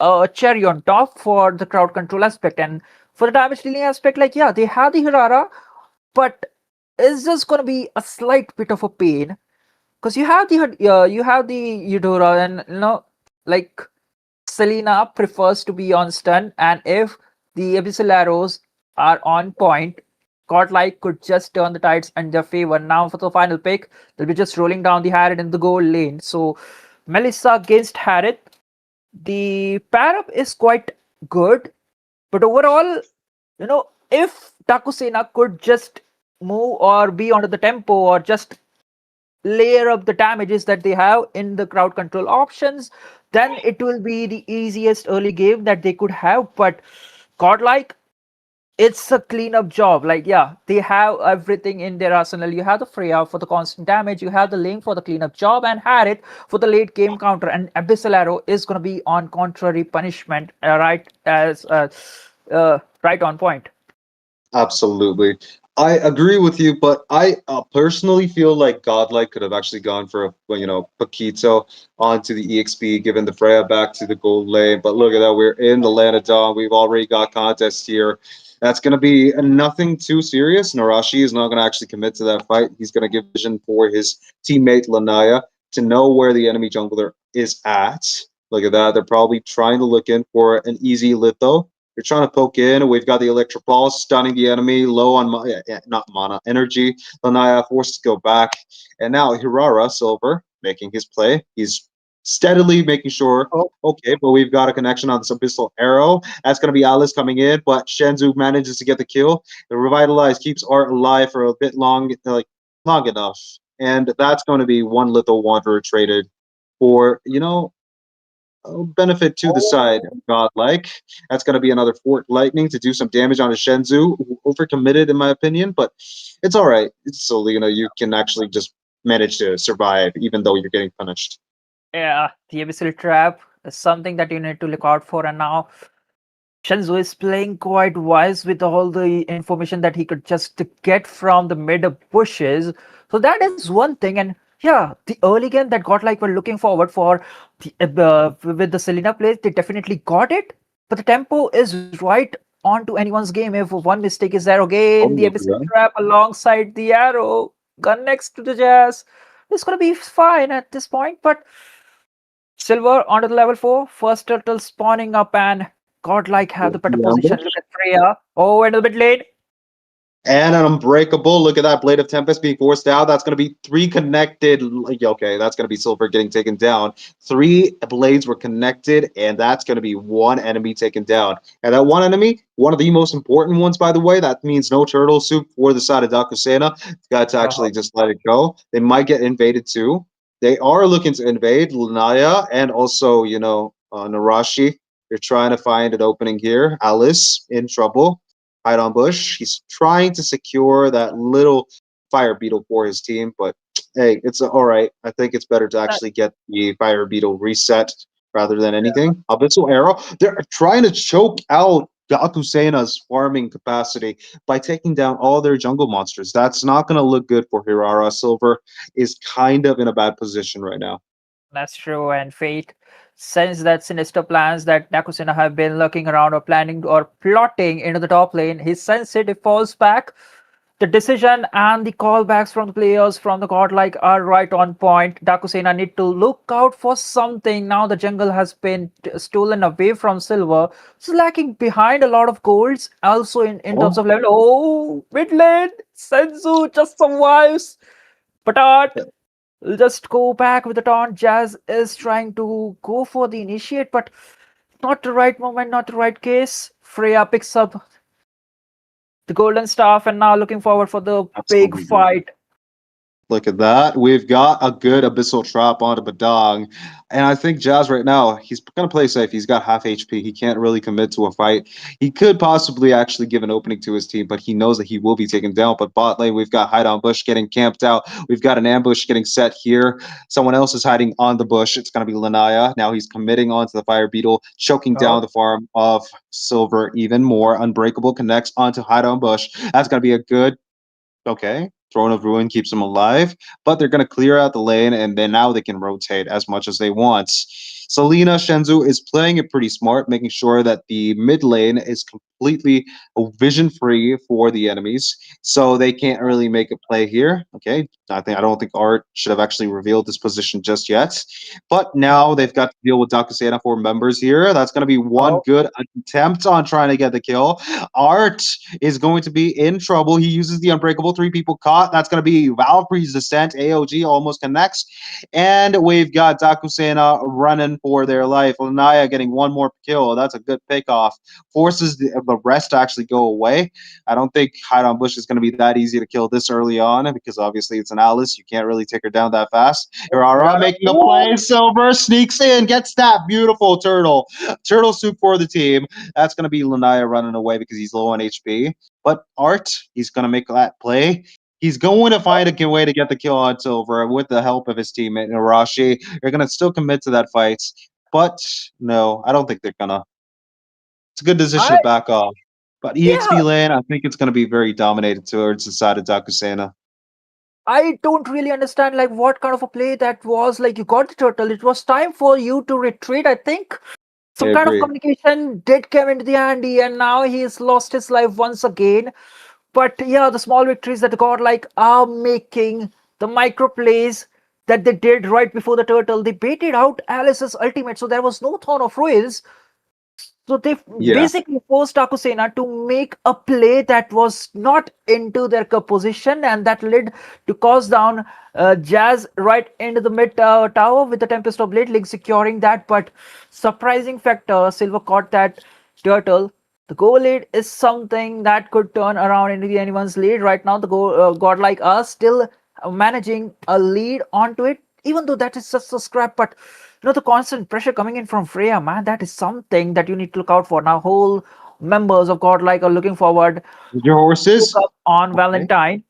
a cherry on top for the crowd control aspect. And for the damage dealing aspect, like, yeah, they have the Hirara, but it's just going to be a slight bit of a pain, because you have the Eudora, and like Selena prefers to be on stun, and if the Abyssal Arrows are on point, Godlike could just turn the tides in their favor. Now for the final pick, they'll be just rolling down the Harriet in the goal lane. So Melissa against Harriet, the pair up is quite good, but overall, if Daku Sena could just move or be under the tempo or just layer up the damages that they have in the crowd control options, then it will be the easiest early game that they could have. But Godlike, it's a cleanup job. Like, yeah, they have everything in their arsenal. You have the Freya for the constant damage, you have the Link for the cleanup job, and Harriet for the late game counter. And Abyssal Arrow is going to be on contrary punishment, right on point. Absolutely. I agree with you, but I personally feel like Godlike could have actually gone for Paquito onto the EXP, given the Freya back to the gold lane. But look at that, we're in the land of Dawn. We've already got contest here. That's going to be nothing too serious. Narashi is not going to actually commit to that fight. He's going to give vision for his teammate Lanaya to know where the enemy jungler is at. Look at that. They're probably trying to look in for an easy litho. You're trying to poke in. We've got the electric ball stunning the enemy, low on not mana energy. Lanaya forced to go back, and now Hirara Silver making his play. He's steadily making sure. Oh, Okay, but we've got a connection on this abyssal arrow. That's going to be Alice coming in, but Shenzhou manages to get the kill. The revitalize keeps Art alive for a bit long enough, and that's going to be one little wanderer traded for benefit to the side oh, of Godlike. That's going to be another Fort Lightning to do some damage on a Shenzhou, who overcommitted in my opinion, but it's all right. It's so you can actually just manage to survive even though you're getting punished. yeah, the abyssal trap is something that you need to look out for. And now Shenzo is playing quite wise with all the information that he could just get from the mid bushes. So that is one thing. And yeah, the early game that Godlike were looking forward for with the Selena plays, they definitely got it. But the tempo is right onto anyone's game. If one mistake is there Oh, again, the look at abyssal that. trap alongside the arrow, gun next to the Jazz. It's gonna be fine at this point, but Silver onto the level 4. First turtle spawning up, and Godlike have the better The position. ambush. Look at Freya. Oh, and a bit late. And an unbreakable. Look at that Blade of Tempest being forced out. That's going to be three connected. Okay, that's going to be Silver getting taken down. Three blades were connected, and that's going to be one enemy taken down. And that one enemy, one of the most important ones, by the way, that means no turtle soup for the side of Daku Sena. Got to Uh-huh. actually just let it go. They might get invaded too. They are looking to invade Lunaya and also, Narashi. They're trying to find an opening here. Alice in trouble. Hide on bush. He's trying to secure that little fire beetle for his team, but hey, it's all right. I think it's better to That, actually get the fire beetle reset rather than yeah, anything. Abyssal arrow. They're trying to choke out Gakusena's farming capacity by taking down all their jungle monsters. That's not going to look good for Hirara. Silver is kind of in a bad position right now. that's true. And Fate, since that sinister plans that Nakusina have been looking around or planning or plotting into the top lane, he senses it, he falls back. The decision and the callbacks from the players from the Godlike are right on point. Dakusena need to look out for something. Now the jungle has been stolen away from Silver. It's lacking behind a lot of golds. Also in terms Oh, of level. Oh, mid lane. Senzu just survives. But Art will just go back with the taunt. Jazz is trying to go for the initiate, but not the right moment, not the right case. Freya picks up the golden staff and now looking forward for the big absolutely. fight. Look at that. We've got a good abyssal trap onto Badang. And I think Jazz right now, he's going to play safe. He's got half HP. He can't really commit to a fight. He could possibly actually give an opening to his team, but he knows that he will be taken down. But bot lane, we've got hide on bush getting camped out. We've got an ambush getting set here. Someone else is hiding on the bush. It's going to be Lanaya. Now he's committing onto the fire beetle, choking down Oh, the farm of Silver even more. Unbreakable connects onto hide on bush. That's going to be a good. Okay. Throne of Ruin keeps them alive, but they're going to clear out the lane, and then now they can rotate as much as they want. Selena Shenzhou is playing it pretty smart, making sure that the mid lane is completely vision free for the enemies, so they can't really make a play here. Okay, I don't think Art should have actually revealed this position just yet, but now they've got to deal with Dakusena for members here. That's going to be one oh, good attempt on trying to get the kill. Art is going to be in trouble. He uses the unbreakable, three people caught. That's going to be Valkyrie's descent. AOG almost connects. And we've got Dakusena running fighting for their life. Lanaya getting one more kill. That's a good pickoff. Forces the rest to actually go away. I don't think Hide on Bush is going to be that easy to kill this early on because obviously it's an Alice. You can't really take her down that fast. Irara making a play. Silver sneaks in, gets that beautiful turtle. Turtle soup for the team. That's going to be Lanaya running away because he's low on HP. But Art, he's going to make that play. He's going to find a way to get the kill on Silver with the help of his teammate Narashi. They're going to still commit to that fight. But no, I don't think they're going to. It's a good decision to back off. But EXP lane, I think it's going to be very dominated towards the side of Daku Sena. I don't really understand like what kind of a play that was. Like, you got the turtle. It was time for you to retreat, I think. Some kind of communication did come into the handy, and now he's lost his life once again. But yeah, the small victories that Godlike are making, the micro plays that they did right before the turtle, they baited out Alice's ultimate, so there was no Thorn of Ruins. So they basically forced Daku Sena to make a play that was not into their position, and that led to cause down Jazz right into the mid tower with the Tempest of Blade Link securing that. But surprising factor, Silver caught that turtle. The goal lead is something that could turn around into anyone's lead. Right now, the Godlike are still managing a lead onto it, even though that is just a scrap. But you know, the constant pressure coming in from Freya, man, that is something that you need to look out for. Now, whole members of Godlike are looking forward. Your horses on Valentine.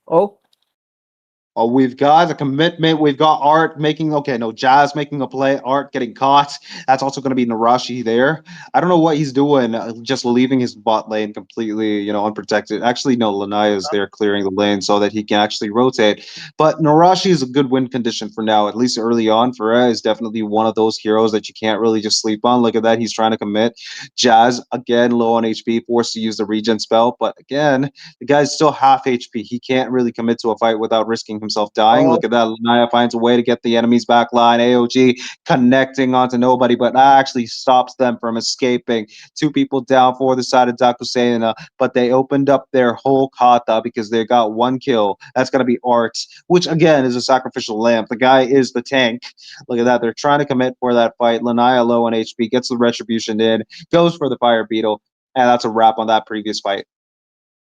Oh, we've got a commitment. We've got Art making, Jazz making a play. Art getting caught. That's also going to be Narashi there. I don't know what he's doing, just leaving his bot lane completely, unprotected. Actually, no, Lanaya is there clearing the lane so that he can actually rotate. But Narashi is a good win condition for now, at least early on. Freya is definitely one of those heroes that you can't really just sleep on. Look at that. He's trying to commit. Jazz, again, low on HP, forced to use the regen spell. But again, the guy's still half HP. He can't really commit to a fight without risking himself dying. Look at that. Lanaya finds a way to get the enemy's back line. AOG connecting onto nobody, but that actually stops them from escaping. Two people down for the side of Daku Sena, but they opened up their whole kata because they got one kill. That's going to be Art, which again is a sacrificial lamp. The guy is the tank. Look at that. They're trying to commit for that fight. Lanaya low on HP, gets the retribution in, goes for the fire beetle, and that's a wrap on that previous fight.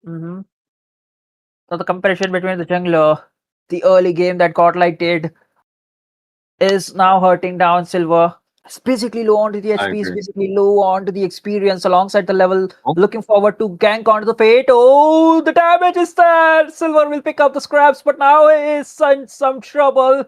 So the comparison between the jungler, the early game that Godlike did, is now hurting down Silver. It's basically low onto the HP, it's basically low onto the experience alongside the level. Looking forward to gank onto the Fate. Oh, the damage is there. Silver will pick up the scraps, but now he is in some trouble.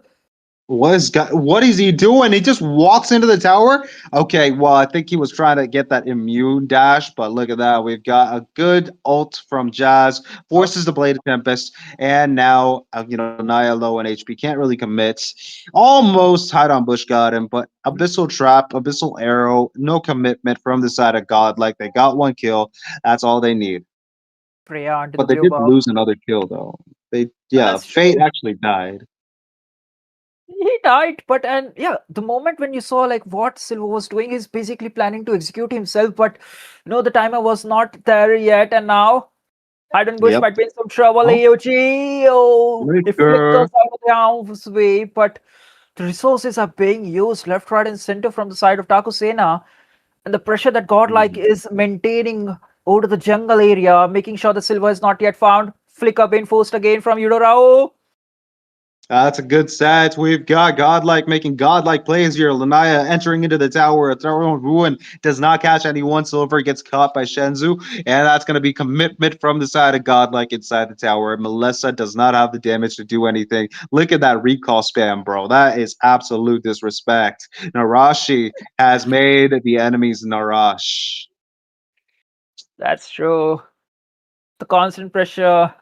What is he doing? He just walks into the tower? Okay, well, I think he was trying to get that immune dash, but look at that. We've got a good ult from Jazz, forces the Blade of Tempest, and now, Naya low on HP, can't really commit. Almost Hide on Bush got him, but Abyssal Trap, Abyssal Arrow, no commitment from the side of Godlike. They got one kill. That's all they need. But they did lose another kill, though. Fate actually died. He died, but the moment when you saw like what Silver was doing, he's basically planning to execute himself, but the timer was not there yet, and now Hide and Bush might be in some trouble. AOG, it flipped us out of the arm's way, but the resources are being used left, right, and center from the side of Daku Sena, and the pressure that Godlike is maintaining over the jungle area, making sure the Silver is not yet found. Flicker being forced again from Yudorao. That's a good set. We've got Godlike making Godlike plays here. Lanaya entering into the tower. A Throne Ruin does not catch anyone. Silver gets caught by Shenzhou. And that's going to be commitment from the side of Godlike inside the tower. Melissa does not have the damage to do anything. Look at that recall spam, bro. That is absolute disrespect. Narashi has made the enemies Narash. That's true. The constant pressure.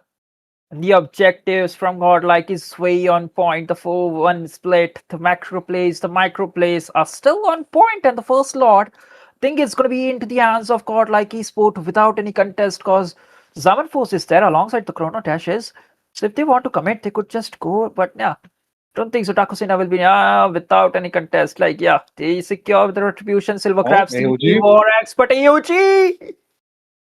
The objectives from Godlike is way on point. The 4-1 split, the macro plays, the micro plays are still on point, and the first lot, I think it's going to be into the hands of Godlike Esports without any contest, because Zaman Force is there alongside the Chrono Dashes. So if they want to commit, they could just go, but don't think so. Daku Sena will be without any contest. They secure the retribution, Silver Crabs, the War Axe, but AOG!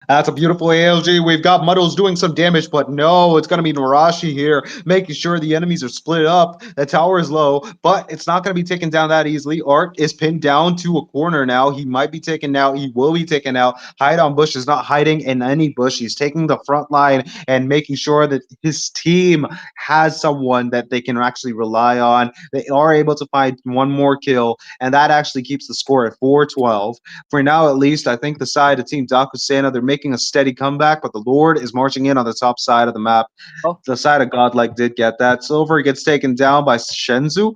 That's a beautiful ALG. We've got Muddles doing some damage, but no, it's going to be Narashi here, making sure the enemies are split up. The tower is low, but it's not going to be taken down that easily. Art is pinned down to a corner now. He might be taken out. He will be taken out. Hide on Bush is not hiding in any bush. He's taking the front line and making sure that his team has someone that they can actually rely on. They are able to find one more kill, and that actually keeps the score at 4-12. For now, at least, I think the side of Team Daku Sena, they're making a steady comeback, but the Lord is marching in on the top side of the map. Oh, The side of Godlike did get that. Silver gets taken down by Shenzu.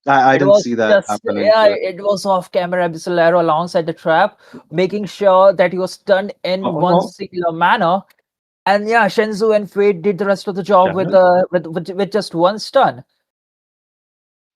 I it didn't was see that just, happening. yeah, But it was off camera. Abyssal alongside the trap, making sure that he was done in one oh, singular manner. And yeah, Shenzu and Fate did the rest of the job with Jazz? with just one stun.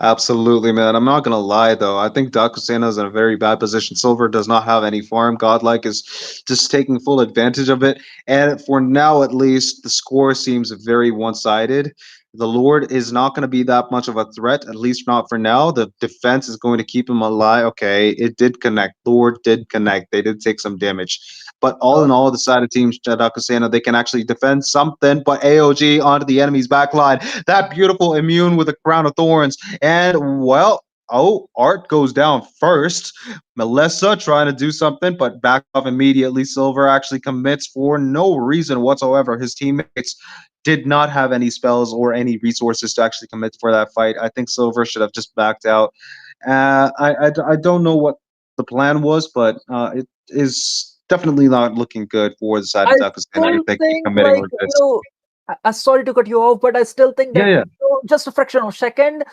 Absolutely, man. I'm not gonna lie though. I think Dakusena is in a very bad position. Silver does not have any farm. Godlike is just taking full advantage of it. And for now, at least, the score seems very one-sided. The Lord is not going to be that much of a threat, at least not for now. The defense is going to keep him alive. Okay, it did connect. Lord did connect. They did take some damage. But all in Oh, all, the side of Team Dakusena, they can actually defend something. But AOG onto the enemy's backline. That beautiful immune with a crown of thorns. And well, Art goes down first. Melissa trying to do something, but back off immediately. Silver actually commits for no reason whatsoever. His teammates did not have any spells or any resources to actually commit for that fight. I think Silver should have just backed out. I don't know what the plan was, but it is definitely not looking good for the side I of Dakusena if still they keep think, committing like, like this. sorry to cut you off, but I still think Yeah, that, yeah. just a fraction of a second,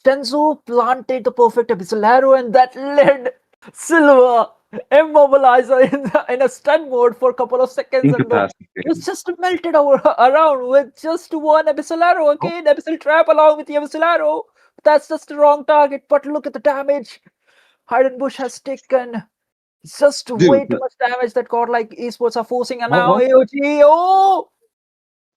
Shenzu planted the perfect abyssal arrow, and that led Silver immobilizer in a stun mode for a couple of seconds, and the Incapacitated. was just melted around with just one abyssal arrow. Oh, Again, abyssal trap along with the abyssal arrow. That's just the wrong target. But look at the damage Hayden Bush has taken. Just dude. way too much damage that Godlike Esports are forcing, and now What? AOG. Oh!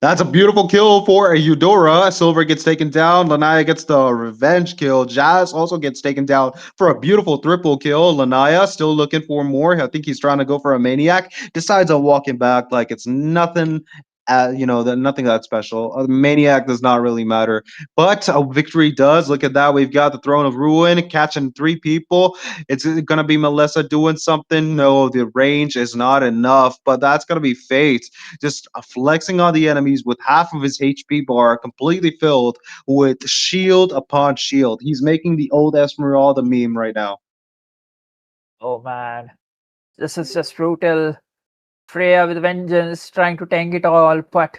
That's a beautiful kill for a Eudora. Silver gets taken down. Lanaya gets the revenge kill. Jazz also gets taken down for a beautiful triple kill. Lanaya still looking for more. I think he's trying to go for a maniac. Decides on walking back like it's nothing. Nothing that special. A maniac does not really matter, but a victory does. Look at that. We've got the Throne of Ruin catching 3 people. It's gonna be Melissa doing something. No, the range is not enough, but that's gonna be Fate just flexing on the enemies with half of his HP bar completely filled with shield upon shield. He's making the old Esmeralda meme right now. Oh man, this is just brutal. Freya with vengeance, trying to tank it all, but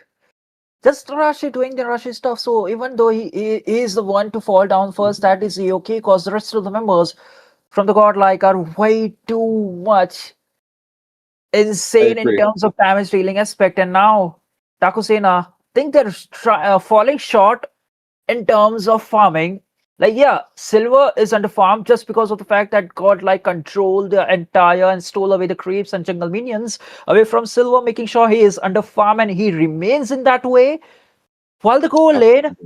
just Rashi doing the Rashi stuff. So even though he is the one to fall down first, that is okay, because the rest of the members from the Godlike are way too much I insane in agree. terms of damage dealing aspect. And now Takusena think they're falling short in terms of farming. Like, yeah, Silver is under farm just because of the fact that Godlike controlled the entire and stole away the creeps and jungle minions away from Silver, making sure he is under farm and he remains in that way. While the goal lane,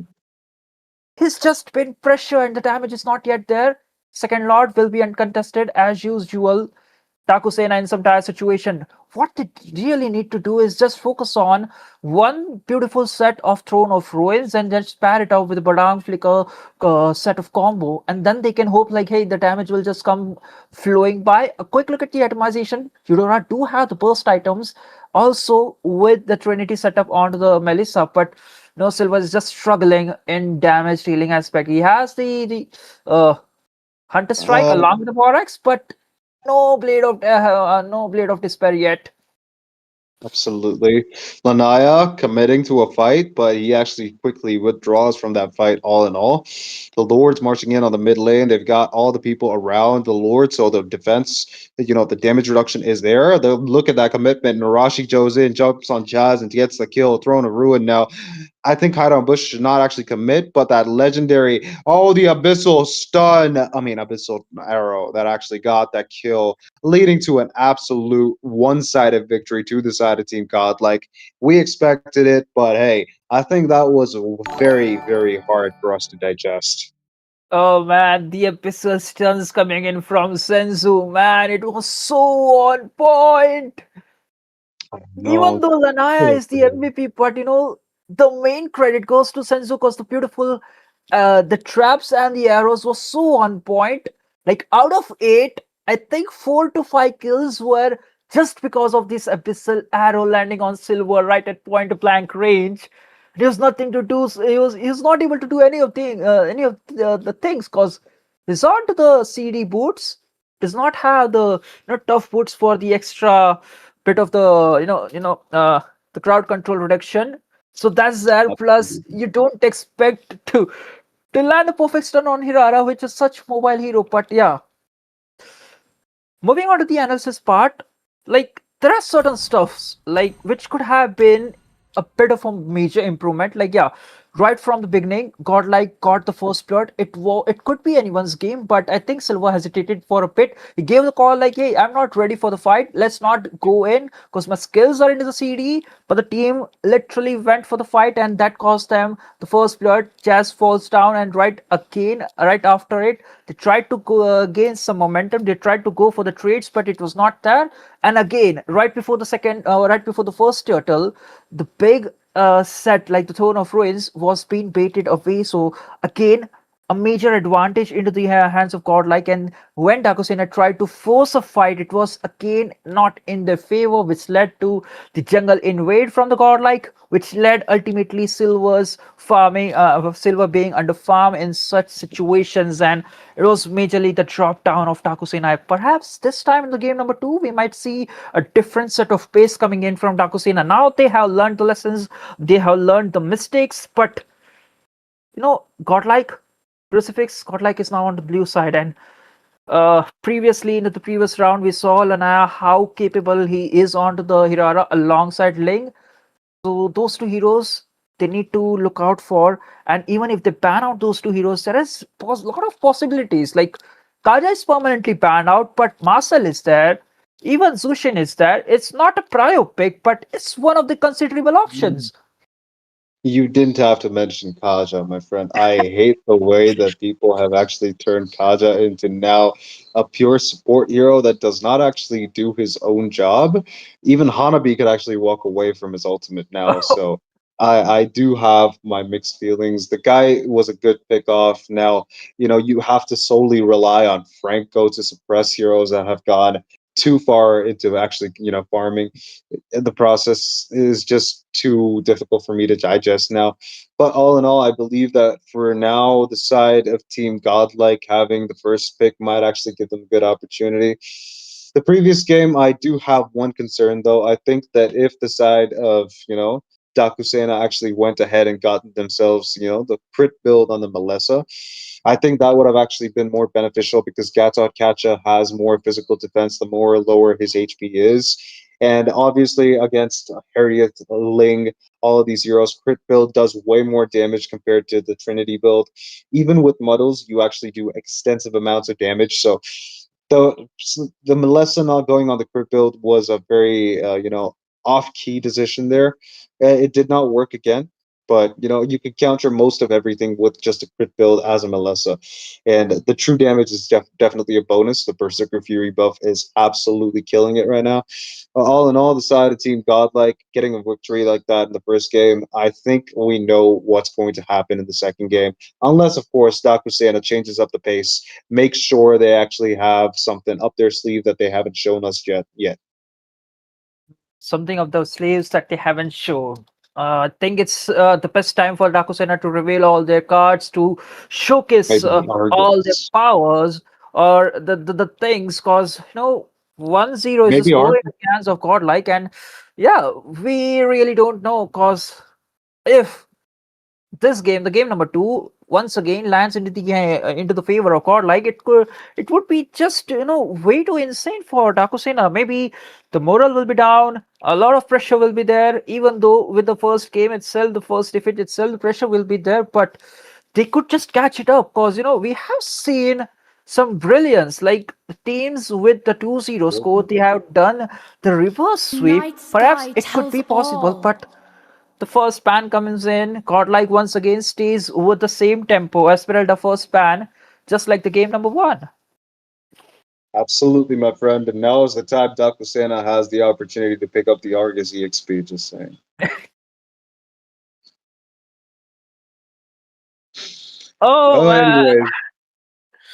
he's just been pressure and the damage is not yet there. Second Lord will be uncontested as usual. Takusena in some dire situation. What they really need to do is just focus on one beautiful set of Throne of Ruins and just pair it out with a Badang Flicker set of combo, and then they can hope like, hey, the damage will just come flowing by. A quick look at the itemization. Eudora do have the burst items also with the Trinity setup onto the Melissa, but no, Silver is just struggling in damage dealing aspect. He has the Hunter Strike Um, along with the Borax, but no blade of despair yet. Absolutely. Lanaya committing to a fight, but he actually quickly withdraws from that fight all in all. The Lord's marching in on the mid lane. They've got all the people around the Lord, so the defense, the damage reduction is there. They'll look at that commitment. Narashi goes in, jumps on Jazz, and gets the kill. Throne of Ruin now. I think Hideout Bush should not actually commit, but that legendary, the Abyssal arrow that actually got that kill, leading to an absolute one-sided victory to the side of Team Godlike. We expected it, but hey, I think that was very, very hard for us to digest. Oh man, the abyssal stuns coming in from Senzu, man, it was so on point. Even No. though Lanaya is the MVP, but the main credit goes to Senzu because the traps and the arrows were so on point. Like out of eight, I think 4 to 5 kills were just because of this abyssal arrow landing on Silver right at point blank range. There was nothing to do. He was not able to do any of the things because resort to the CD boots does not have the tough boots for the extra bit of the crowd control reduction. So that's there. Plus, you don't expect to land a perfect stun on Hirara, which is such mobile hero. But yeah, moving on to the analysis part, like there are certain stuffs like which could have been a bit of a major improvement. Like yeah, right from the beginning, Godlike got the first blood. It could be anyone's game, but I think Silva hesitated for a bit. He gave the call like, "Hey, I'm not ready for the fight. Let's not go in because my skills are into the CD." But the team literally went for the fight, and that cost them the first blood. Jazz falls down, and right after it, they tried to gain some momentum. They tried to go for the trades, but it was not there. And again, right before the first turtle, the big set like the Throne of Ruins was being baited away. So again, a major advantage into the hands of Godlike. And when Dakusena tried to force a fight, it was again not in their favor, which led to the jungle invade from the Godlike, which led ultimately Silver being under farm in such situations. And it was majorly the drop down of Dakusena. Perhaps this time in the game number 2, we might see a different set of pace coming in from Dakusena. Now they have learned the lessons, they have learned the mistakes, but Godlike Godlike is now on the blue side, and previously in the previous round we saw Lanaya how capable he is onto the Hirara alongside Ling. So those two heroes they need to look out for, and even if they ban out those two heroes, there is a lot of possibilities. Like Kaja is permanently banned out, but Marcel is there. Even Zushin is there. It's not a prio pick, but it's one of the considerable options. You didn't have to mention Kaja, my friend. I hate the way that people have actually turned Kaja into now a pure support hero that does not actually do his own job. Even Hanabi could actually walk away from his ultimate now. So I do have my mixed feelings. The guy was a good pick off. Now, you have to solely rely on Franco to suppress heroes that have gone too far into actually, farming. The process is just too difficult for me to digest now. But all in all, I believe that for now, the side of Team Godlike having the first pick might actually give them a good opportunity. The previous game, I do have one concern though. I think that if the side of, Dakusena actually went ahead and got themselves, the crit build on the Melissa, I think that would have actually been more beneficial because Gatot Kacha has more physical defense the more lower his HP is. And obviously, against Harriet, Ling, all of these heroes, crit build does way more damage compared to the Trinity build. Even with Muddles, you actually do extensive amounts of damage. So the the Melissa not going on the crit build was a very off key decision there. It did not work again, but you could counter most of everything with just a crit build as a Melissa, and the true damage is definitely a bonus. The Berserker Fury buff is absolutely killing it right now. All in all, the side of Team Godlike getting a victory like that in the first game, I think we know what's going to happen in the second game, unless of course Dakusena changes up the pace, makes sure they actually have something up their sleeve that they haven't shown us yet. Something of those slaves that they haven't shown. I think it's the best time for Dakusena to reveal all their cards, to showcase Maybe all their Argus. powers or the things, because 1-0 is the Maybe score in Argus. the hands of Godlike, and yeah, we really don't know because if this game, the game number 2, once again lands into the favor of God, like it would be just way too insane for Dakusena. Maybe the morale will be down, a lot of pressure will be there. Even though with the first game itself, the first defeat itself, the pressure will be there, but they could just catch it up because we have seen some brilliance like the teams with the 2-0 score. They have done the reverse sweep. Night Perhaps sky it could tells be possible, all. but the first pan comes in. Godlike once again stays with the same tempo as per the first pan, just like the game number 1. Absolutely, my friend. And now is the time Daku Sena has the opportunity to pick up the Argus EXP, just saying. Oh Oh, man,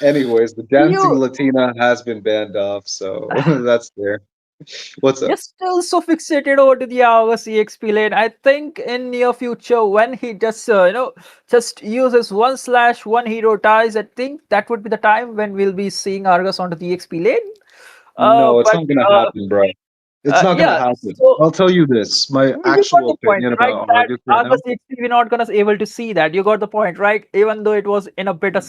anyways, the dancing you Latina has been banned off, so that's there. What's you're up? still so fixated over to the Argus EXP lane. I think in near future when he just just uses 1/1 hero ties, I think that would be the time when we'll be seeing Argus onto the EXP lane. No, it's But not gonna happen, bro. It's not gonna yeah, happen. so I'll tell you this. My you got actual the point, opinion right? about That Argus right now. Argus EXP we're not gonna able to see that. You got the point, right? Even though it was in a bit of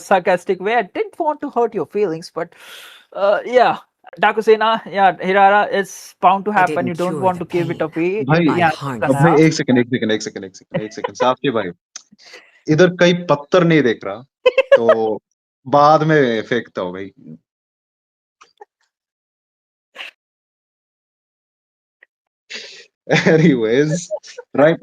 sarcastic way, I didn't want to hurt your feelings, but yeah. Dakusena, yeah, Hirara, it's bound to I happen. You didn't don't cure want the to give it pain. away. भाई Yeah, I it's gonna अब मैं harnessed happen. it. एक second एक second एक second एक second एक second साफ के भाई इधर कहीं पत्थर नहीं देख रहा तो बाद में फेंकता हूँ भाई. Anyways, right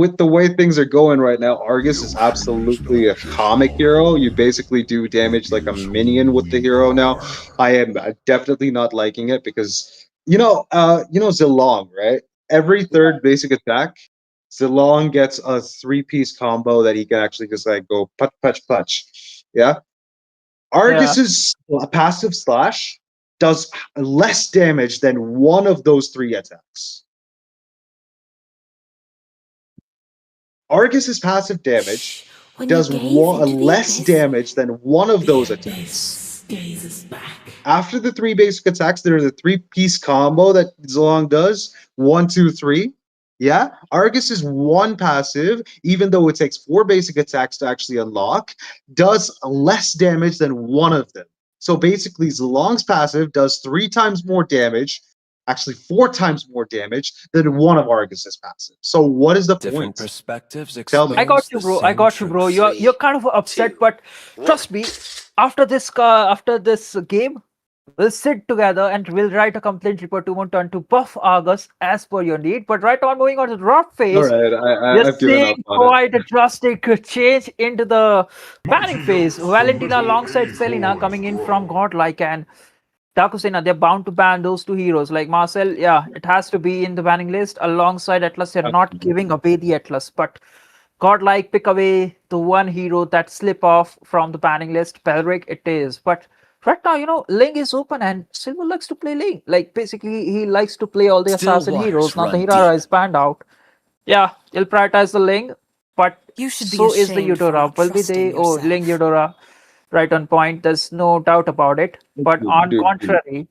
with the way things are going right now, Argus is absolutely a comic hero. You basically do damage like a minion with the hero now. I am definitely not liking it because Zilong, right? Every third basic attack, Zilong gets a three-piece combo that he can actually just like go punch, punch, punch. Yeah. Yeah, Argus's passive slash does less damage than one of those three attacks. Argus's passive damage When you does gaze into the less abyss, damage than one of the those attacks. abyss gazes back. After the three basic attacks, there's a three-piece combo that Zilong does. 1, 2, 3. Yeah, Argus's one passive, even though it takes four basic attacks to actually unlock, does less damage than one of them. So basically, Zilong's passive does 3 times more damage, actually 4 times more damage than one of Argus's passive. So what is the Different point? perspectives Tell me. I got expose you, the bro. I same got you, bro. truth. You're kind of upset, but trust me. After this game, we'll sit together and we'll write a complaint report to Monton to buff Argus as per your need. But right on, moving on to the draft All phase, right, we're I've given up seeing on it. quite a drastic change into the banning phase. Valentina alongside Selena coming in from Godlike and Dakusena, they're bound to ban those two heroes. Like Marcel, yeah, it has to be in the banning list alongside Atlas. They're not giving away the Atlas, but Godlike pick away the one hero that slip off from the banning list. Pelric it is. But right now, Ling is open and Silver likes to play Ling. Like basically he likes to play all the Still assassin heroes. waters Now the run Hirara deep. is banned out. Yeah, he'll prioritize the Ling, but You should be so is the ashamed for Eudora. not Will be trusting they oh Ling yourself. Eudora right on point. There's no doubt about it. But on Dude, contrary,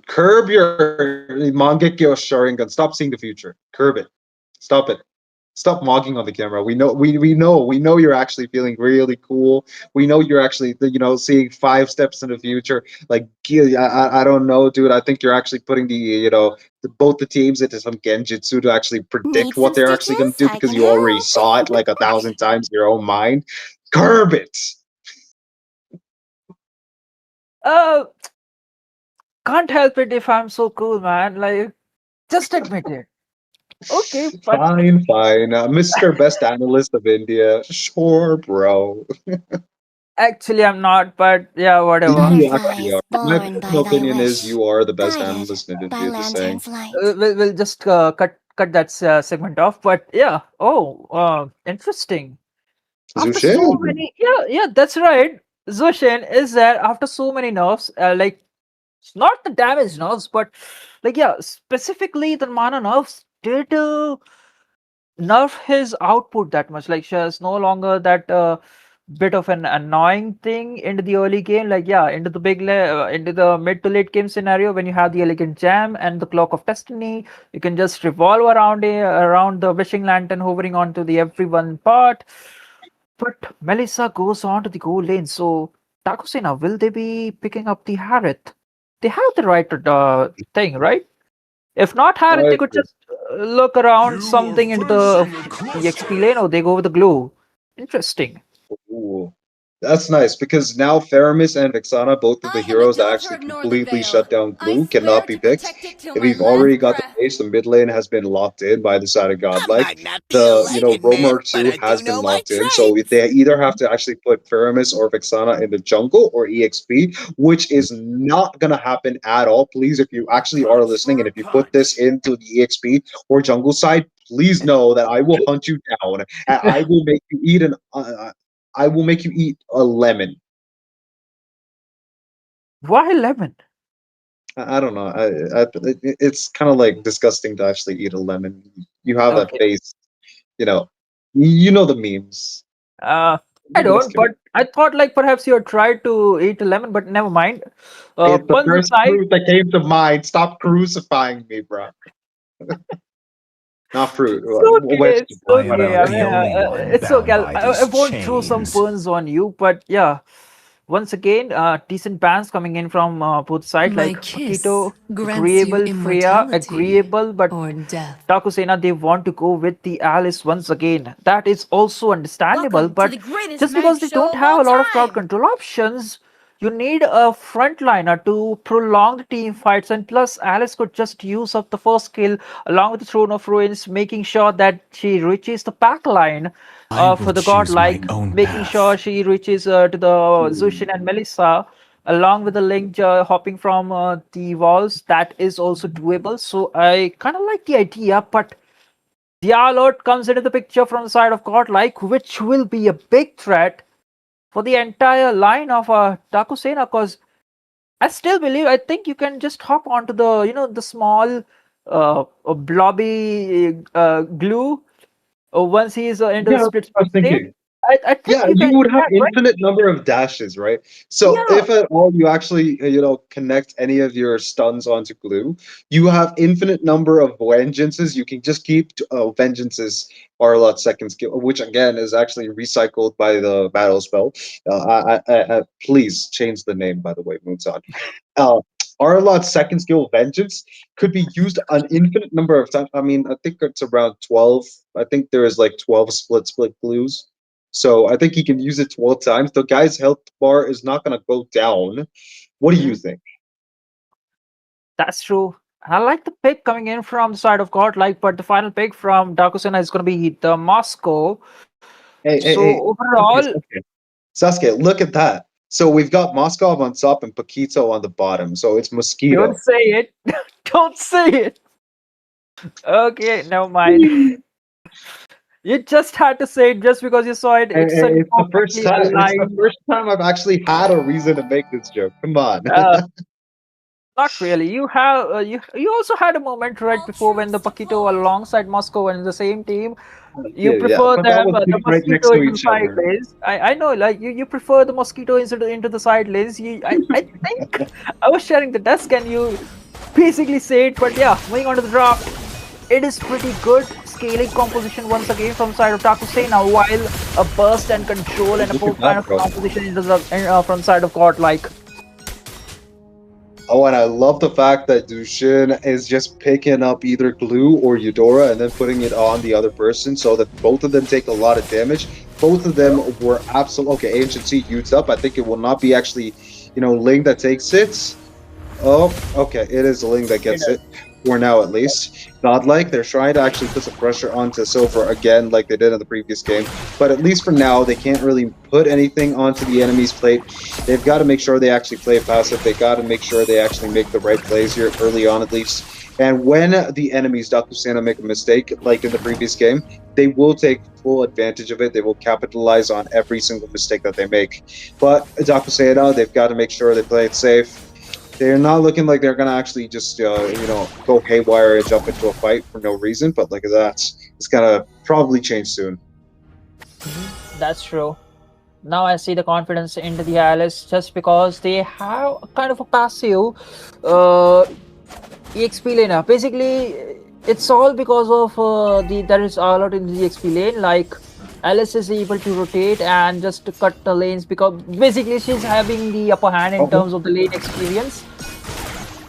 curb your Mangekyo Sharingan. Stop seeing the future. Curb it. Stop it. Stop mogging on the camera. We know you're actually feeling really cool. We know you're actually seeing 5 steps in the future. Like I don't know, dude. I think you're actually putting both the teams into some genjutsu to actually Need predict some what they're actually going to stitches? do I because can you already help. saw it like 1,000 times in your own mind. Curb it. uh can't help it if I'm so cool, man. Like just admit it. Okay, but Fine. Mr. Best Analyst of India. Sure, bro. actually I'm not, but yeah, whatever. You actually Butterflies are. My born by personal thy opinion is wish, you are the best guided analyst in by India, just saying. lantern's light. We'll just cut that segment off. But yeah, interesting. After so Zushin. many, yeah, that's right. Zushin is there after so many nerfs, like not the damage nerfs, but like yeah, specifically the mana nerfs did nerf his output that much. Like she is no longer that bit of an annoying thing into the early game. Like yeah, into the into the mid to late game scenario when you have the elegant jam and the clock of destiny, you can just revolve around the wishing lantern, hovering onto the everyone part. But Melissa goes on to the goal lane. So Takusina, will they be picking up the Harith? They have the right thing, right? If not Harith, they Right. could just look around something into the EXP lane or they go with the glue. Interesting. Ooh. That's nice because now Faramis and Vexana, both of I the am a heroes that daughter actually of Northern completely Vale. shut down I Glue, swear cannot be to picked. protect it till If my we've already last got the breath. base, the mid lane has been locked in by the side of I Godlike. might not be a The lighted man, Roamer but 2 I has do been know my locked in. So trades. they either have to actually put Faramis or Vexana in the jungle or EXP, which is not gonna happen at all. Please, if you actually are listening and if you put this into the EXP or jungle side, please know that I will hunt you down and I will make you eat I will make you eat a lemon. Why lemon? I don't know. It's kind of like disgusting to actually eat a lemon. You have that Okay. face, you know. You know the memes. I I'm just don't, kidding. but I thought like perhaps you had tried to eat a lemon, but never mind. It's the Puns first aside, fruit that came to mind. Stop crucifying me, bro. Not fruit. it's okay. It's I am okay. Whatever. I not mean, the only one it's okay. bound by I these won't throw some chains. puns on you, but yeah. Once again, decent bans coming in from both sides, My like kiss Pakito, grants you agreeable, Freya, immortality agreeable, but or death. Daku Sena, they want to go with the Alice once again. That is also understandable, Welcome to but the greatest just because magic they show don't of all have a lot of crowd time. control options, you need a frontliner to prolong the team fights, and plus Alice could just use up the first kill along with the Throne of Ruins, making sure that she reaches the back line I for will the choose my Godlike, own making sure path. she reaches to the Zushin and Melissa along with the link hopping from the walls. That is also doable, so I kind of like the idea, but the alert comes into the picture from the side of Godlike, which will be a big threat for the entire line of Takusena, because I still believe, I think you can just hop onto the, the small blobby glue once he's into the Yeah, that's split what I was state. thinking. I Yeah, think you you can would do have that, right? infinite number of dashes, right? So Yeah, if at all you actually, connect any of your stuns onto glue, you have infinite number of vengeances. You can just keep vengeances are a lot second skill, which again is actually recycled by the battle spell. Please change the name, by the way, Moonson. uh, Arlot's second skill, Vengeance, could be used an infinite number of times. I mean, I think it's around 12. I think there is like 12 split glues. So I think he can use it 12 times. The guy's health bar is not going to go down. What do you mhm, think? that's true. I like the pick coming in from the side of Godlike, but the final pick from Dakusena is going to be the Moscow. Hey, hey, So hey. Okay, overall, Sasuke. Sasuke, look at that. So we've got Moskov on top and Paquito on the bottom. So it's don't Mosquito. say it. Don't say it. Okay, never mind. You just had to say it just because you saw it. It's a It's the first perfectly time. It's the aligned. first time I've actually had a reason to make this joke. Come on. Uh, Not really. You also had a moment right All before when the truths Paquito deployed. alongside Moscow and in the same team. You Yeah, prefer but that them, was the right next mosquito to into the each side other. lanes. I know, like you prefer the mosquito into the side lanes. I think I was sharing the desk and you basically say it, but yeah, moving on to the draft. It is pretty good scaling composition once again from side of Takusena, while a burst and control and a Look at poke kind that, of bro. composition into the from side of Godlike. Oh, and I love the fact that Dushin is just picking up either glue or Eudora and then putting it on the other person so that both of them take a lot of damage. Both of them were absolute. Okay, Ancient Sea used up. I think it will not be actually, Ling that takes it. Oh, okay. It is Ling that gets it for now, at least. Godlike, they're trying to actually put some pressure onto Silver again, like they did in the previous game. But at least for now, they can't really put anything onto the enemy's plate. They've got to make sure they actually play passive. They got to make sure they actually make the right plays here early on, at least. And when the enemies, Dakusena, make a mistake, like in the previous game, they will take full advantage of it. They will capitalize on every single mistake that they make. But Dakusena, they've got to make sure they play it safe. They're not looking like they're gonna actually just go haywire and jump into a fight for no reason. But look at that, it's gonna probably change soon. That's true. Now I see the confidence into the Alice just because they have a kind of a passive uh, EXP lane. Basically, it's all because of there is a lot in the EXP lane. Like Alice is able to rotate and just to cut the lanes because basically she's having the upper hand in Okay. terms of the lane experience.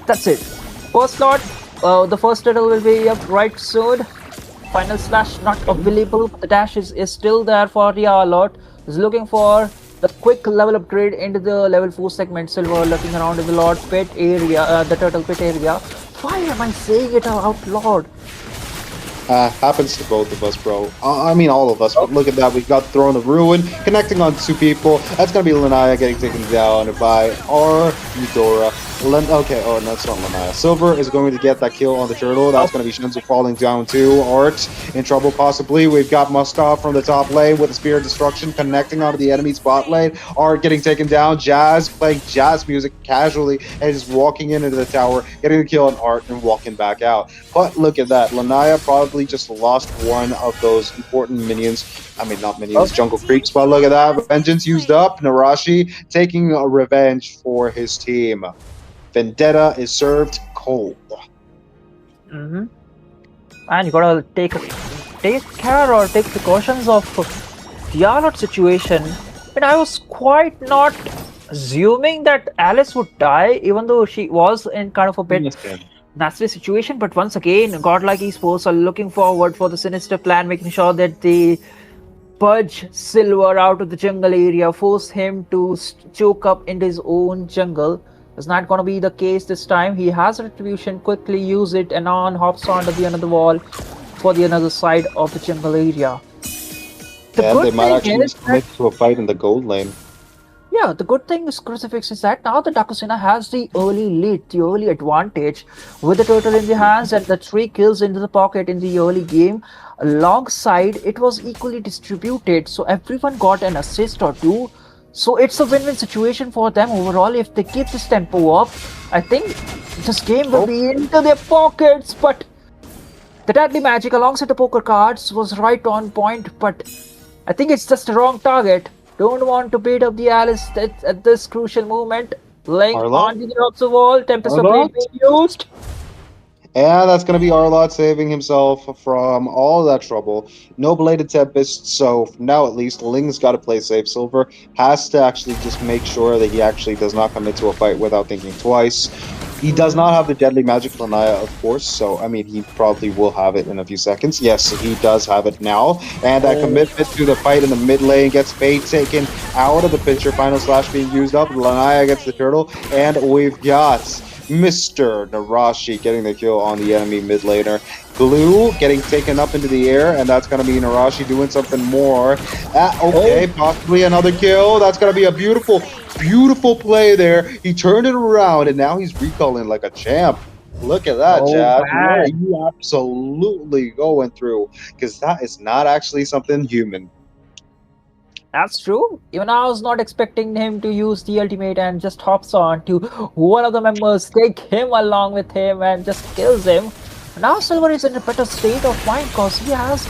That's it. First slot, the first turtle will be up right soon. Final slash not available, but the dash is still there for the alert. Is looking for The quick level upgrade into the level 4 segment. Silver looking around in the Lord Pit area, the Turtle Pit area. Why am I saying it out loud? Happens to both of us, bro. I mean, all of us. But look at that. We got Throne of Ruin connecting on 2 people. That's going to be Lanaya getting taken down by our Eudora. Okay, oh, no, that's not Lanaya. Silver is going to get that kill on the turtle. That's going to be Shenzo falling down too. Art in trouble possibly. We've got Mustaf from the top lane with the Spear of Destruction connecting onto the enemy's bot lane. Art getting taken down. Jazz playing jazz music casually and just walking into the tower, getting the kill on Art and walking back out. But look at that. Lanaya probably just lost one of those important minions. I mean, not minions, jungle creeps, but look at that. Vengeance used up. Narashi taking a revenge for his team. Vendetta is served cold. And you gotta take care or take precautions of the Arlott situation. And I was quite not assuming that Alice would die, even though she was in kind of a bit nasty situation. But once again, Godlike Esports are looking forward for the sinister plan, making sure that they purge Silver out of the jungle area, force him to choke up into his own jungle. It's not going to be the case this time. He has Retribution, quickly use it, and hops onto the another wall for the another side of the jungle area. They might actually commit to a fight in the gold lane. Yeah, the good thing is Crucifix is that now the Daku Sena has the early lead, the early advantage with the turtle in the hands and the 3 kills into the pocket in the early game. Alongside, it was equally distributed, so everyone got an assist or 2. So it's a win-win situation for them overall. If they keep this tempo up, I think this game will be into their pockets. But the Deadly Magic alongside the poker cards was right on point, but I think it's just the wrong target. Don't want to beat up the Alice at this crucial moment. Laying on the rocks of wall, Tempest of Blade being used. And that's going to be Arlott saving himself from all that trouble. No Bladed Tempest, so now at least Ling's got to play safe. Silver has to actually just make sure that he actually does not come into a fight without thinking twice. He does not have the Deadly Magic Lanaya, of course, so I mean, he probably will have it in a few seconds. Yes, he does have it now. And that commitment to the fight in the mid lane gets Fate taken out of the picture. Final Slash being used up. Lanaya gets the turtle. And we've got Mr. Narashi getting the kill on the enemy mid laner. Glue getting taken up into the air, and that's going to be Narashi doing something more. Okay, possibly another kill. That's going to be a beautiful, beautiful play there. He turned it around, and now he's recalling like a champ. Look at that, Chad. Yeah, you absolutely going through, because that is not actually something human. That's true. Even I was not expecting him to use the ultimate and just hops on to one of the members, take him along with him and just kills him. Now Silver is in a better state of mind because he has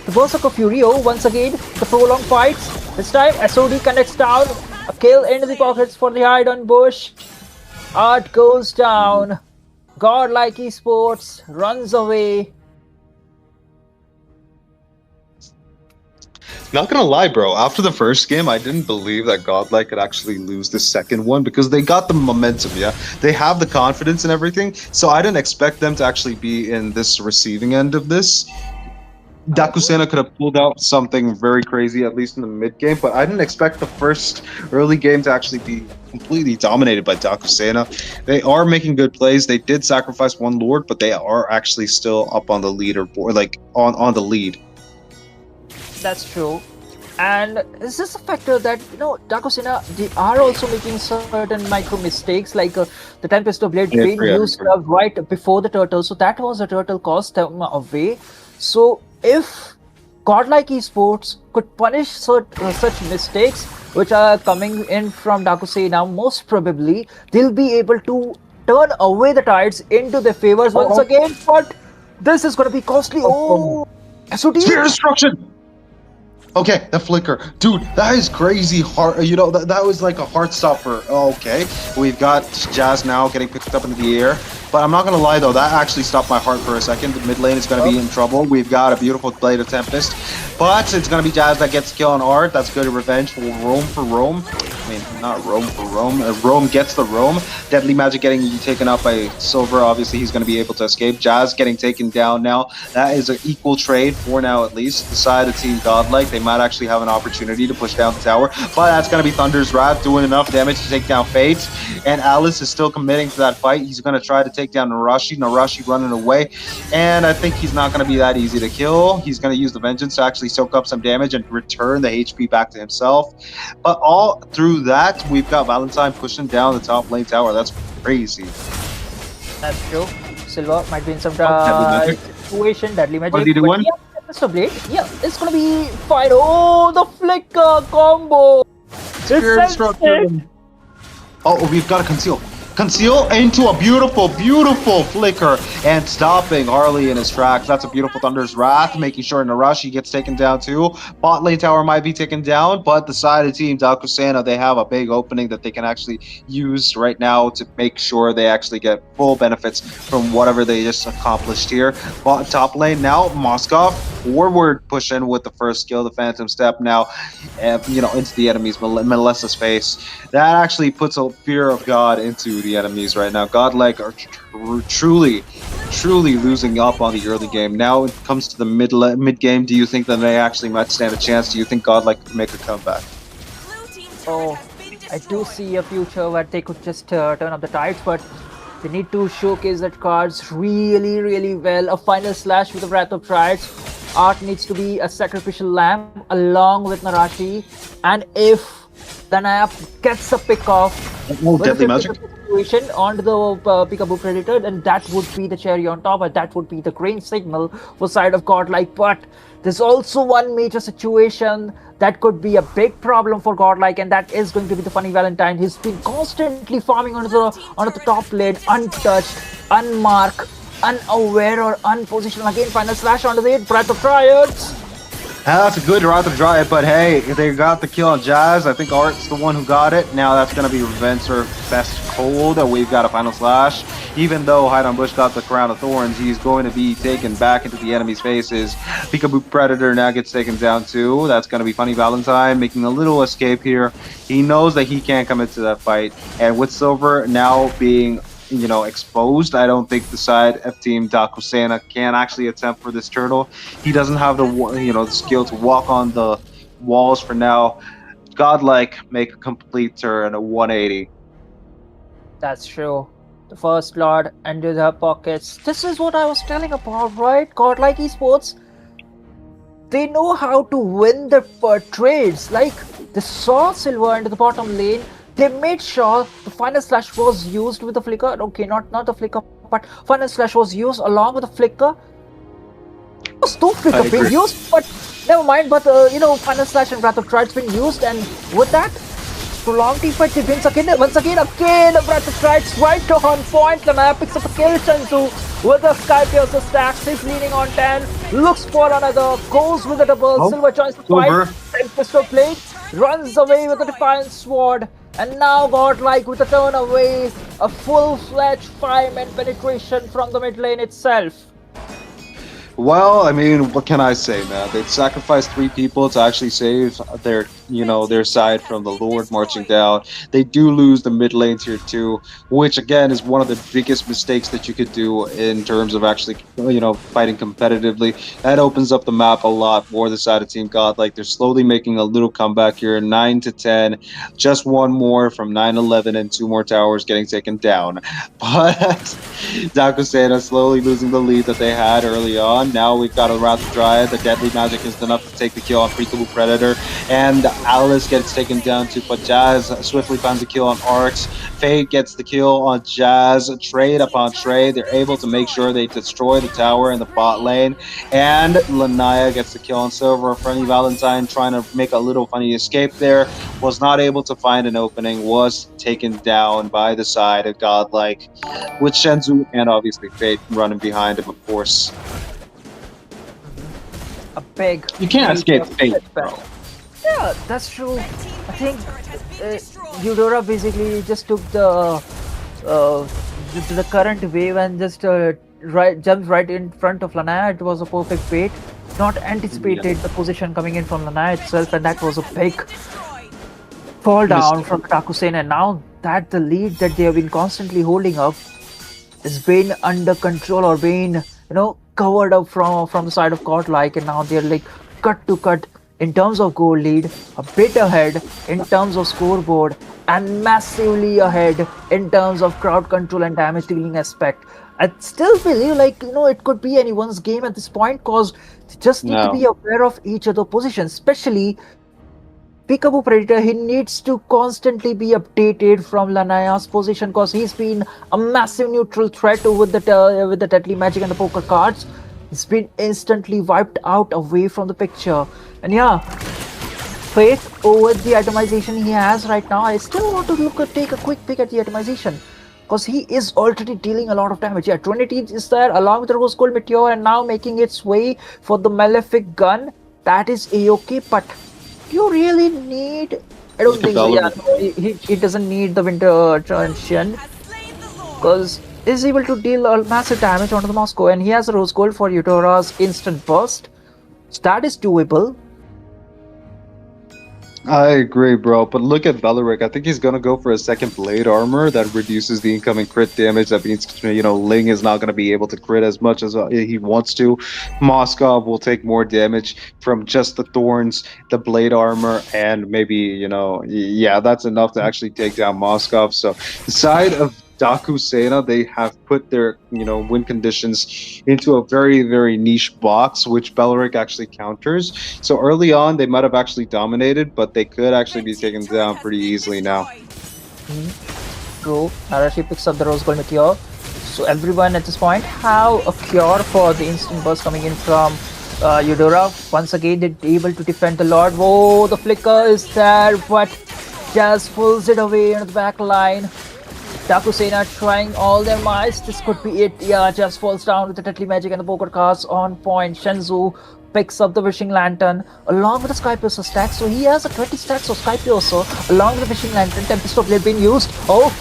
the Berserker Furio. Once again, the prolonged fights. This time SOD connects down. A kill into the pockets for the hide on bush. Art goes down. Godlike Esports runs away. Not gonna lie, bro. After the first game, I didn't believe that Godlike could actually lose the second one because they got the momentum, yeah? They have the confidence and everything, so I didn't expect them to actually be in this receiving end of this. Daku Sena could have pulled out something very crazy, at least in the mid game, but I didn't expect the first early game to actually be completely dominated by Daku Sena. They are making good plays. They did sacrifice one Lord, but they are actually still up on the leaderboard, like on the lead. That's true. And is this a factor that, you know, Daku Sena, they are also making certain micro mistakes, like the Tempest of Blade being used right before the turtle. So that was a turtle cost them away. So if Godlike Esports could punish such mistakes, which are coming in from Daku Sena, most probably they'll be able to turn away the tides into their favors once again. But this is going to be costly. SOD! Spear Destruction! Okay, the flicker. Dude, that is crazy hard. You know, that was like a heart stopper. Okay, we've got Jazz now getting picked up into the air. But I'm not going to lie, though, that actually stopped my heart for a second. The mid lane is going to be in trouble. We've got a beautiful Blade of Tempest. But it's going to be Jazz that gets the kill on Art. That's good revenge for Rome. I mean, not Rome for Rome. Rome gets the Rome. Deadly Magic getting taken up by Silver. Obviously, he's going to be able to escape. Jazz getting taken down now. That is an equal trade for now, at least. The side of Team Godlike, they might actually have an opportunity to push down the tower. But that's going to be Thunder's Wrath doing enough damage to take down Fate. And Alice is still committing to that fight. He's going to try to take down Narashi. Narashi running away. And I think he's not going to be that easy to kill. He's going to use the Vengeance to actually soak up some damage and return the HP back to himself. But all through that, we've got Valentine pushing down the top lane tower. That's crazy. That's true. Silver might be in some Deadly situation. Deadly Magic. What did he do one? Yeah, Mr. Blade. Yeah, it's gonna be fine. Oh, the flicker combo. Oh, we've got to conceal. Conceal into a beautiful, beautiful flicker and stopping Harley in his tracks. That's a beautiful Thunder's Wrath, making sure Narashi gets taken down too. Bot lane tower might be taken down, but the side of team Daku Sena, they have a big opening that they can actually use right now to make sure they actually get full benefits from whatever they just accomplished here. Bot top lane now, Moskov forward pushing with the first skill, the Phantom Step now, into the enemy's Melissa's face. That actually puts a fear of God into the enemies right now. Godlike are truly losing up on the early game. Now it comes to the mid game. Do you think that they actually might stand a chance? Do you think Godlike could make a comeback? Oh, I do see a future where they could just turn up the tides, but they need to showcase that cards really well. A final slash with the Wrath of Triads. Art needs to be a sacrificial lamb along with Narashi, and if Danaya gets a pick off Deadly Magic situation onto the Peekaboo Predator, and that would be the cherry on top, and that would be the green signal for side of Godlike. But there's also one major situation that could be a big problem for Godlike, and that is going to be the Funny Valentine. He's been constantly farming onto the top lane, untouched, unmarked, unaware or unpositioned. Again, final slash onto the Breath of Triads. That's a good Wrath of Dryad, but hey, they got the kill on Jazz. I think Art's the one who got it. Now that's going to be Revenser best cold. We've got a final slash. Even though Hide on Bush got the Crown of Thorns, he's going to be taken back into the enemy's faces. Peekaboo Predator now gets taken down too. That's going to be Funny Valentine making a little escape here. He knows that he can't come into that fight. And with Silver now being exposed, I don't think the side of Team Daku Sena can actually attempt for this turtle. He doesn't have the skill to walk on the walls for now. Godlike make a complete turn, a 180. That's true. The first Lord into their pockets. This is what I was telling about, right? Godlike Esports, they know how to win their trades. Like, they saw Silver into the bottom lane. They made sure the final slash was used with the flicker. Okay, not the flicker, but final slash was used along with the flicker. There was no flicker being used, but never mind. But final slash and Wrath of Triads been used, and with that, prolonged team fight begins again. Once again, Wrath of Triads right on point. Lanaya picks up a kill. Shenzu with the Sky Piercer stacks. He's leaning on 10. Looks for another. Goes with a double. Silver joins the fight. Pistol Blade runs away with a Defiant Sword. And now Godlike with a turn away, a full-fledged 5-man penetration from the mid lane itself. Well, I mean, what can I say, man? They've sacrificed 3 people to actually save their side from the Lord marching down. They do lose the mid lane tier 2, which again is one of the biggest mistakes that you could do in terms of actually, fighting competitively. That opens up the map a lot for the side of Team Godlike. They're slowly making a little comeback here, 9-10, just one more from 9-11, and 2 more towers getting taken down. But Daku Sena slowly losing the lead that they had early on. Now we've got a Wrath of Dryad. The Deadly Magic is enough to take the kill on Peekaboo Predator, and Alice gets taken down too, but Jazz swiftly finds the kill on Arx. Fade gets the kill on Jazz. Trade upon trade, they're able to make sure they destroy the tower in the bot lane, and Lanaya gets the kill on Silver. Funny Valentine trying to make a little funny escape there, was not able to find an opening, was taken down by the side of Godlike, with Shenzu and obviously Fade running behind him, of course. A big... You can't escape Fate, bro. Yeah, that's true. I think Eudora basically just took the the current wave and just jumps right in front of Lana. It was a perfect bait. Not anticipated the position coming in from Lana itself, and that was a big fall down from Daku Sena. And now that the lead that they have been constantly holding up has been under control or been covered up from the side of Godlike, and now they're like cut to cut in terms of goal lead, a bit ahead in terms of scoreboard, and massively ahead in terms of crowd control and damage dealing aspect. I still believe it could be anyone's game at this point, because they just need to be aware of each other positions, especially Peekaboo Predator. He needs to constantly be updated from Lanaya's position, because he's been a massive neutral threat with the deadly magic and the poker cards. He's been instantly wiped out away from the picture. And yeah, Faith over the itemization he has right now. I still want to take a quick peek at the itemization, because he is already dealing a lot of damage. Yeah, Trinity is there along with the Rose Gold Meteor and now making its way for the Malefic gun. That is a-okay, but you really need... I don't think so. Yeah, he doesn't need the Winter Transient, because he's able to deal a massive damage onto the Moscow, and he has a Rose Gold for Eudora's instant burst. So that is doable. I agree, bro. But look at Beleric. I think he's gonna go for a second blade armor that reduces the incoming crit damage. That means Ling is not gonna be able to crit as much as he wants to. Moskov will take more damage from just the thorns, the blade armor, and maybe yeah, that's enough to actually take down Moskov. So the side of Daku Sena, they have put their win conditions into a very, very niche box, which Beleric actually counters. So early on, they might have actually dominated, but they could actually be taken down pretty easily now. True. Arashi picks up the Rose Gold Meteor. So everyone at this point have a cure for the instant burst coming in from Eudora. Once again, they're able to defend the Lord. Whoa, the flicker is there, but just pulls it away into the back line. Daku Sena trying all their might. This could be it. Yeah, just falls down with the deadly magic and the poker cards on point. Shenzu picks up the Wishing Lantern along with the Sky Piercer stack. So he has a 20 stacks of Sky Piercer along with the Wishing Lantern. Tempest of Blade being used. Oh!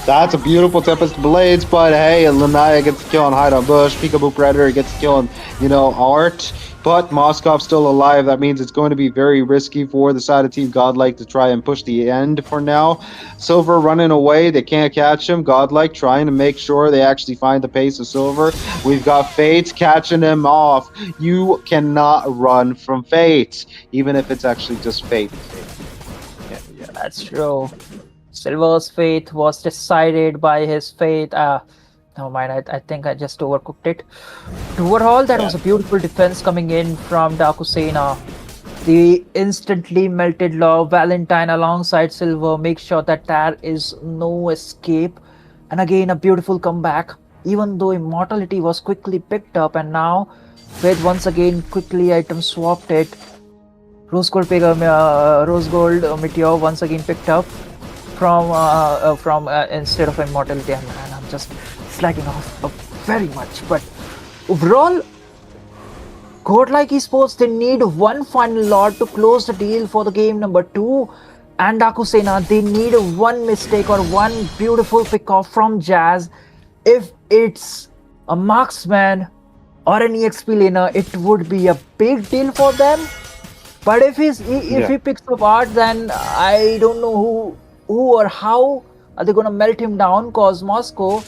That's a beautiful Tempest Blades, but hey, Lanaya gets the kill on Hide on Bush. Peekaboo Predator gets the kill on, Art. But Moskov's still alive. That means it's going to be very risky for the side of Team Godlike to try and push the end for now. Silver running away. They can't catch him. Godlike trying to make sure they actually find the pace of Silver. We've got Fate catching him off. You cannot run from Fate, even if it's actually just Fate. Yeah, that's true. Silver's fate was decided by his fate. Never mind, I think I just overcooked it. Overall, that was a beautiful defense coming in from Daku Sena. The instantly melted law, Valentine alongside Silver, make sure that there is no escape. And again, a beautiful comeback. Even though Immortality was quickly picked up, and now Fate once again quickly item swapped it. Rose Gold Meteor once again picked up from instead of Immortality, and man, I'm just slacking off very much. But overall, Godlike Esports, they need one final lot to close the deal for the game number 2, and Daku Sena, they need one mistake or one beautiful pick off from Jazz. If it's a marksman or an EXP laner, it would be a big deal for them. But if he picks up Art, then I don't know who or how are they going to melt him down, because Moscow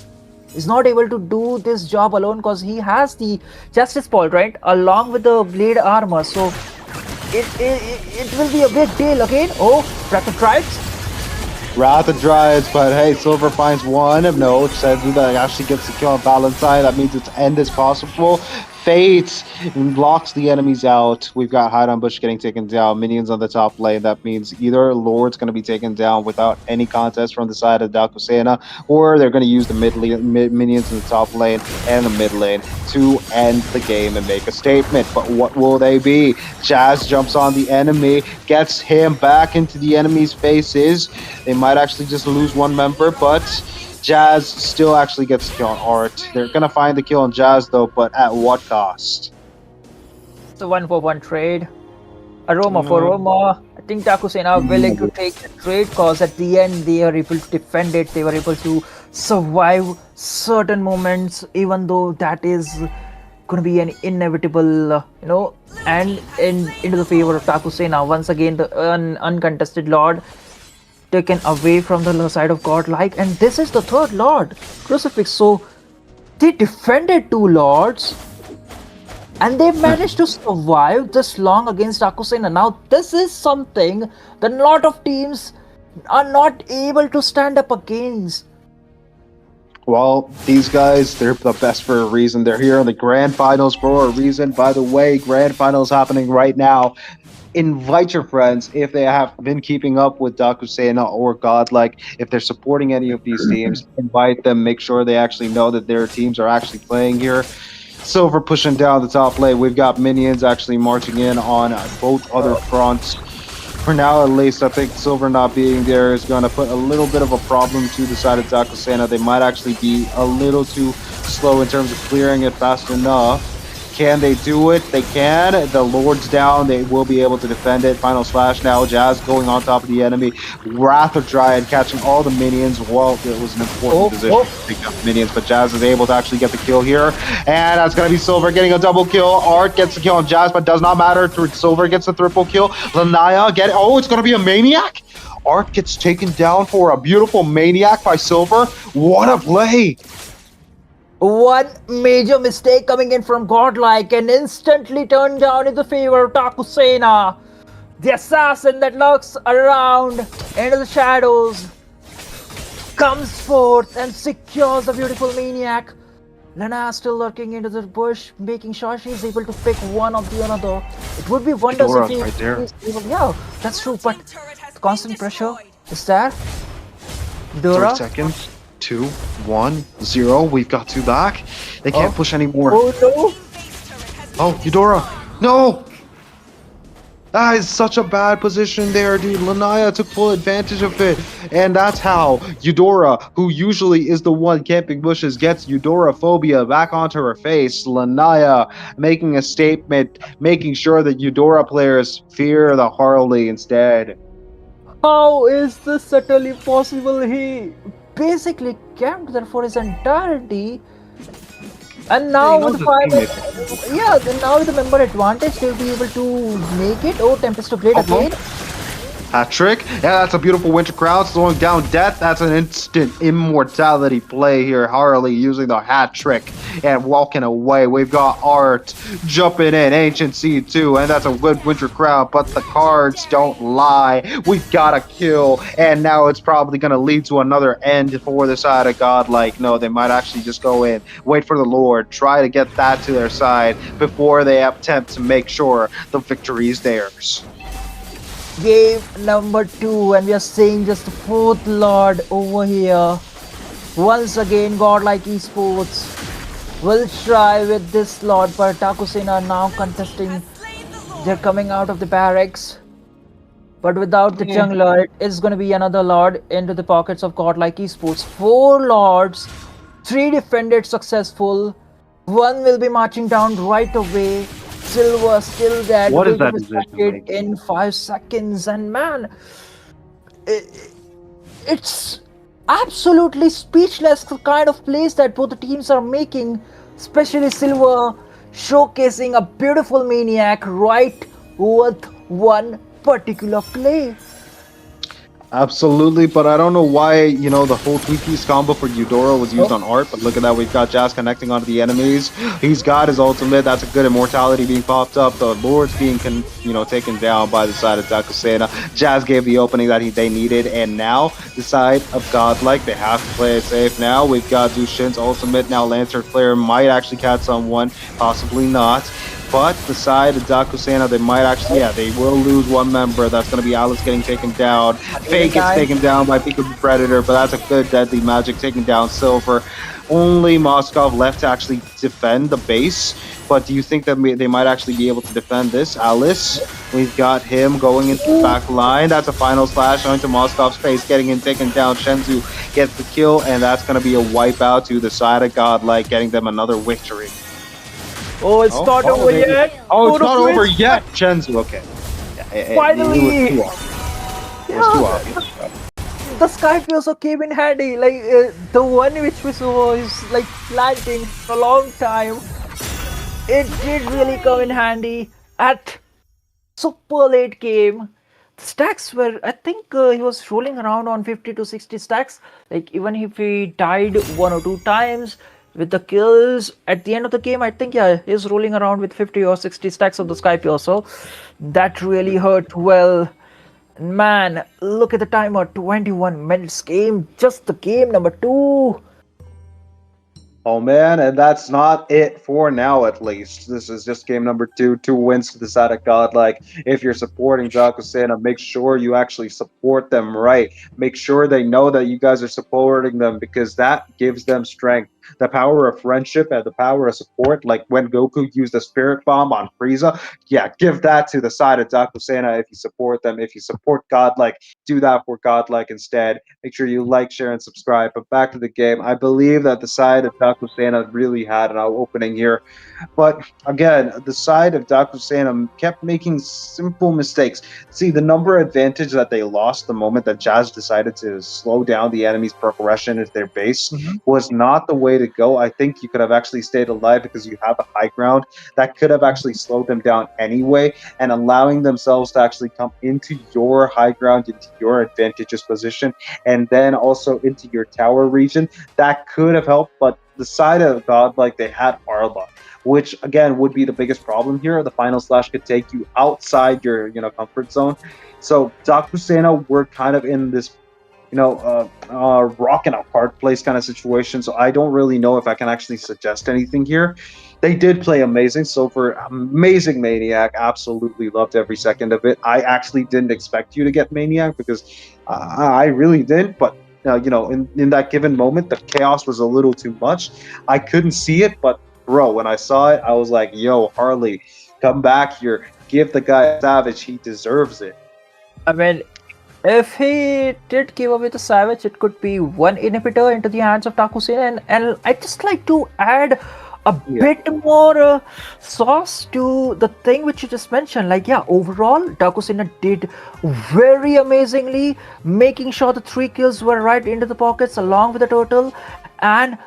is not able to do this job alone, because he has the Justice Ball, right, along with the blade armor. So it will be a big deal again. Oh, Wrath of Tribes. Wrath of Dryads, but hey, Silver finds one. No, Senzu that actually gets the kill on Valentine. That means its end is possible. Fate blocks the enemies out. We've got Hide on Bush getting taken down. Minions on the top lane. That means either Lord's going to be taken down without any contest from the side of Daku Sena, or they're going to use the minions in the top lane and the mid lane to end the game and make a statement. But what will they be? Jazz jumps on the enemy, gets him back into the enemy's faces. They might actually just lose one member, but Jazz still actually gets the kill on Art. They're gonna find the kill on Jazz though, but at what cost? It's a 1-for-1 trade. Aroma for Aroma. I think Daku Sena are willing to take the trade cause at the end they are able to defend it. They were able to survive certain moments, even though that is going to be an inevitable, and into the favor of Daku Sena. Once again, the uncontested Lord taken away from the side of Godlike, and this is the third Lord, Crucifix. So they defended 2 Lords. And they managed to survive this long against Daku Sena. Now, this is something that a lot of teams are not able to stand up against. Well, these guys, they're the best for a reason. They're here in the Grand Finals for a reason. By the way, Grand Finals happening right now. Invite your friends if they have been keeping up with Daku Sena or Godlike. If they're supporting any of these teams, invite them. Make sure they actually know that their teams are actually playing here. Silver pushing down the top lane. We've got minions actually marching in on both other fronts. For now, at least, I think Silver not being there is going to put a little bit of a problem to the side of Daku Sena. They might actually be a little too slow in terms of clearing it fast enough. Can they do it? They can. The Lord's down. They will be able to defend it. Final slash now. Jazz going on top of the enemy. Wrath of Dryad catching all the minions. Well, it was an important position to pick up minions, but Jazz is able to actually get the kill here. And that's going to be Silver getting a double kill. Art gets the kill on Jazz, but does not matter. Silver gets the triple kill. Lanaya get it. Oh, it's going to be a Maniac. Art gets taken down for a beautiful Maniac by Silver. What a play. One major mistake coming in from Godlike and instantly turned down in the favor of Daku Sena. The assassin that lurks around into the shadows comes forth and secures the beautiful Maniac. Lana still lurking into the bush, making sure she's able to pick one of the another. It would be wonders if he right there. is able. Yeah, that's true, but the constant pressure is there. 3 seconds. 2, 1, 0. We've got 2 back. They can't push anymore. Oh no! Oh, Eudora! No! That is such a bad position there, dude. Lanaya took full advantage of it. And that's how Eudora, who usually is the one camping bushes, gets Eudora phobia back onto her face. Lanaya making a statement, making sure that Eudora players fear the Harley instead. How is this utterly possible? He basically camped there for his entirety, and now with now with the member advantage, they'll be able to make it. Oh, Tempest to Blade again. Hat trick. Yeah, that's a beautiful Winter Crown slowing down death. That's an instant immortality play here. Harley using the hat trick and walking away. We've got Art jumping in, Ancient Seed too, and that's a good Winter Crown, but the cards don't lie. We've got a kill, and now it's probably going to lead to another end for the side of Godlike. No, they might actually just go in, wait for the Lord, try to get that to their side before they attempt to make sure the victory is theirs. Game number 2, and we are seeing just the 4th Lord over here. Once again, Godlike Esports will try with this Lord, but Daku Sena now contesting. They're coming out of the barracks, but without the jungler, it is going to be another Lord into the pockets of Godlike Esports. 4 Lords, 3 defended successful. 1 will be marching down right away. Silver still dead. What is that position in 5 seconds, and man, it's absolutely speechless the kind of plays that both the teams are making, especially Silver showcasing a beautiful Maniac right with one particular play. Absolutely, but I don't know why, the whole 3-piece combo for Eudora was used on Art, but look at that, we've got Jazz connecting onto the enemies. He's got his ultimate, that's a good immortality being popped up, the Lord's being, taken down by the side of Daku Sena. Jazz gave the opening that they needed, and now the side of Godlike, they have to play it safe now. We've got Dushin's ultimate, now Lancer Flare might actually catch someone, possibly not. But the side of Daku Sena, they might actually, they will lose one member. That's going to be Alice getting taken down. Fake gets taken down by Peekaboo Predator, but that's a good Deadly Magic taking down Silver. Only Moskov left to actually defend the base. But do you think that they might actually be able to defend this? Alice, we've got him going into the back line. That's a final slash onto Moskov's face, getting him taken down. Shenzu gets the kill, and that's going to be a wipeout to the side of Godlike, getting them another victory. Oh, it's not over yet. Oh, it's not over yet. Shenzu, okay. Yeah, It was Finally! too obvious. It was too Yeah, obvious. the Skype also came in handy. Like the one which we saw is like planting for a long time. It did really come in handy at super late game. The stacks were, I think he was rolling around on 50 to 60 stacks. Like even if he died one or two times with the kills at the end of the game, I think yeah, he's rolling around with 50 or 60 stacks of the Skype also. That really hurt well. Man, look at the timer, 21 minutes game, just the game number 2. Oh man, and that's not it for now at least. This is just game number 2, 2 wins to the side of Godlike. If you're supporting Daku Sena, make sure you actually support them right. Make sure they know that you guys are supporting them because that gives them strength. The power of friendship and the power of support, like when Goku used the Spirit Bomb on Frieza, yeah, give that to the side of Daku Sena if you support them. If you support Godlike, do that for Godlike instead. Make sure you like, share, and subscribe. But back to the game. I believe that the side of Daku Sena really had an opening here. But again, the side of Daku Sena kept making simple mistakes. See, the number advantage that they lost the moment that Jazz decided to slow down the enemy's progression into their base was not the way to go. I think you could have actually stayed alive because you have a high ground that could have actually slowed them down anyway, and allowing themselves to actually come into your high ground, into your advantageous position, and then also into your tower region. That could have helped, but the side of God, like they had Arla, which again would be the biggest problem here. The final slash could take you outside your comfort zone. So Dakusena were kind of in this rock and a hard place kind of situation. So I don't really know if I can actually suggest anything here. They did play amazing. Silver, amazing Maniac. Absolutely loved every second of it. I actually didn't expect you to get Maniac because I really didn't. But in that given moment, the chaos was a little too much. I couldn't see it, but bro, when I saw it, I was like, "Yo, Harley, come back here. Give the guy Savage. He deserves it." I mean, if he did give away the Savage, it could be one inhibitor into the hands of Takusena, and I'd just like to add a bit more sauce to the thing which you just mentioned. Like, yeah, overall, Takusena did very amazingly, making sure the 3 kills were right into the pockets along with the total. And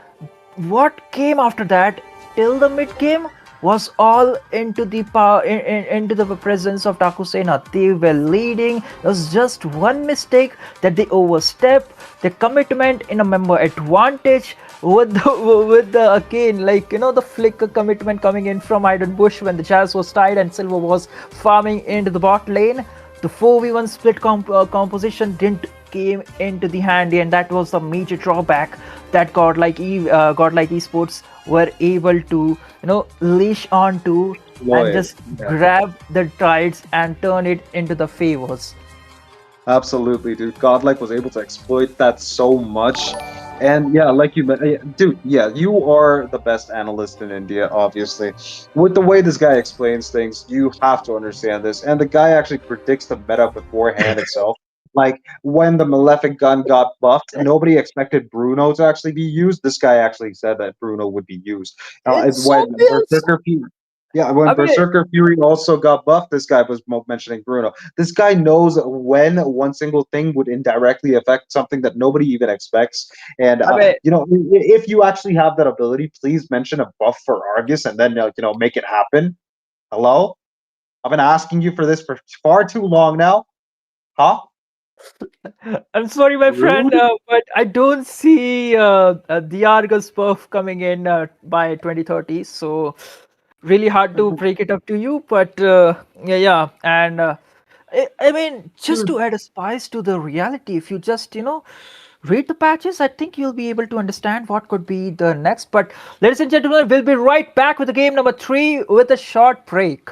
what came after that till the mid game was all into the power into the presence of Takusena. They were leading. There was just one mistake that they overstepped the commitment in a member advantage with the again, like the flicker commitment coming in from Iden Bush when the Jazz was tied and Silver was farming into the bot lane. The 4v1 split composition didn't came into the handy, and that was the major drawback that Godlike Esports were able to leash onto and just grab the tides and turn it into the favors. Absolutely, dude. Godlike was able to exploit that so much. And yeah, like you meant, dude, yeah, you are the best analyst in India, obviously. With the way this guy explains things, you have to understand this. And the guy actually predicts the meta beforehand itself. Like when the Malefic gun got buffed, nobody expected Bruno to actually be used. This guy actually said that Bruno would be used. It's When obvious. when I mean, Berserker Fury also got buffed, this guy was mentioning Bruno. This guy knows when one single thing would indirectly affect something that nobody even expects. And I mean, if you actually have that ability, please mention a buff for Argus and then make it happen. Hello, I've been asking you for this for far too long now, huh? I'm sorry, my friend, Rude. but I don't see the Argus buff coming in by 2030. So really hard to break it up to you. But yeah, and I mean, just to add a spice to the reality, if you just read the patches, I think you'll be able to understand what could be the next. But ladies and gentlemen, we'll be right back with the game number 3 with a short break.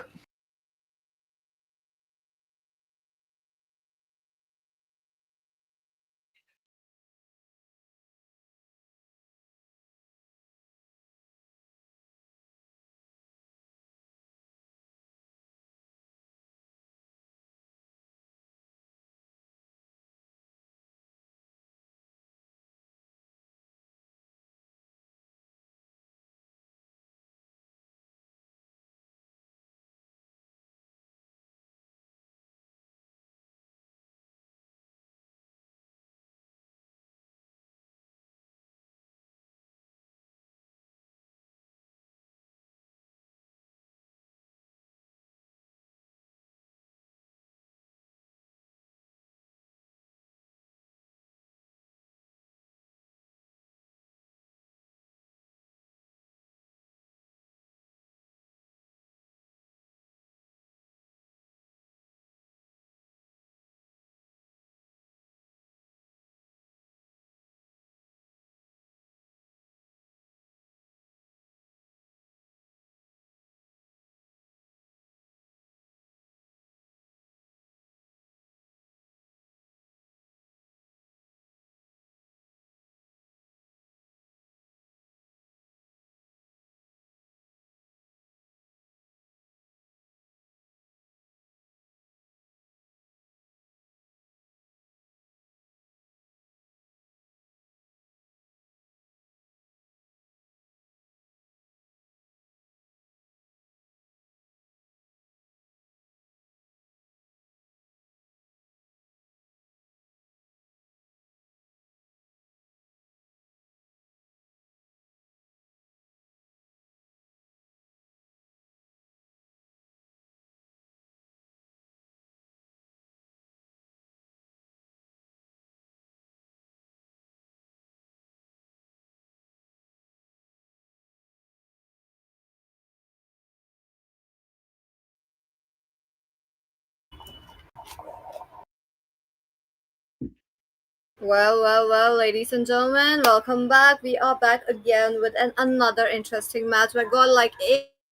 Well, ladies and gentlemen, welcome back. We are back again with another interesting match where Godlike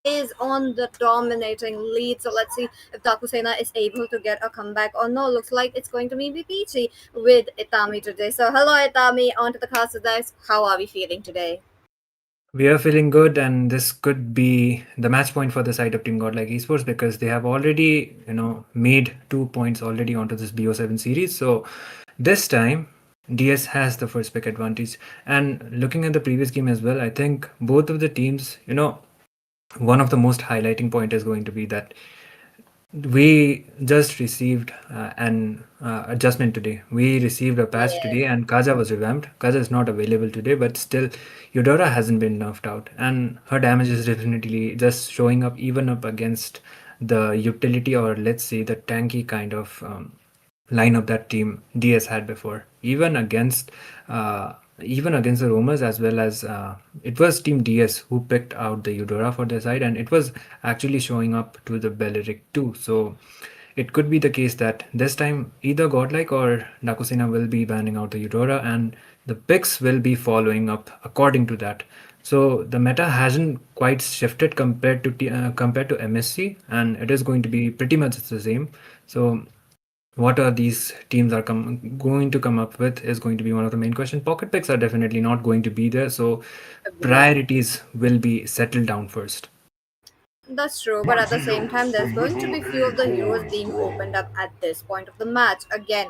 is on the dominating lead. So let's see if Daku Sena is able to get a comeback or no. Looks like it's going to be peachy with Itami today. So hello, Itami, onto the cast desk. How are we feeling today? We are feeling good, and this could be the match point for the side of Team Godlike Esports because they have already, made 2 points already onto this BO7 series. So this time, DS has the first pick advantage. And looking at the previous game as well, I think both of the teams, one of the most highlighting point is going to be that we just received an adjustment today. We received a patch today, and Kaja was revamped. Kaja is not available today, but still, Eudora hasn't been nerfed out, and her damage is definitely just showing up even up against the utility, or let's say the tanky kind of lineup that Team DS had before. Even against the Romers, as well as it was Team DS who picked out the Eudora for their side, and it was actually showing up to the Belleric too. So it could be the case that this time either Godlike or Dakusina will be banning out the Eudora, and the picks will be following up according to that. So the meta hasn't quite shifted compared to MSC, and it is going to be pretty much the same. So what are these teams are going to come up with is going to be one of the main questions. Pocket picks are definitely not going to be there, so priorities will be settled down first. That's true, but at the same time, there's going to be few of the heroes being opened up at this point of the match. Again,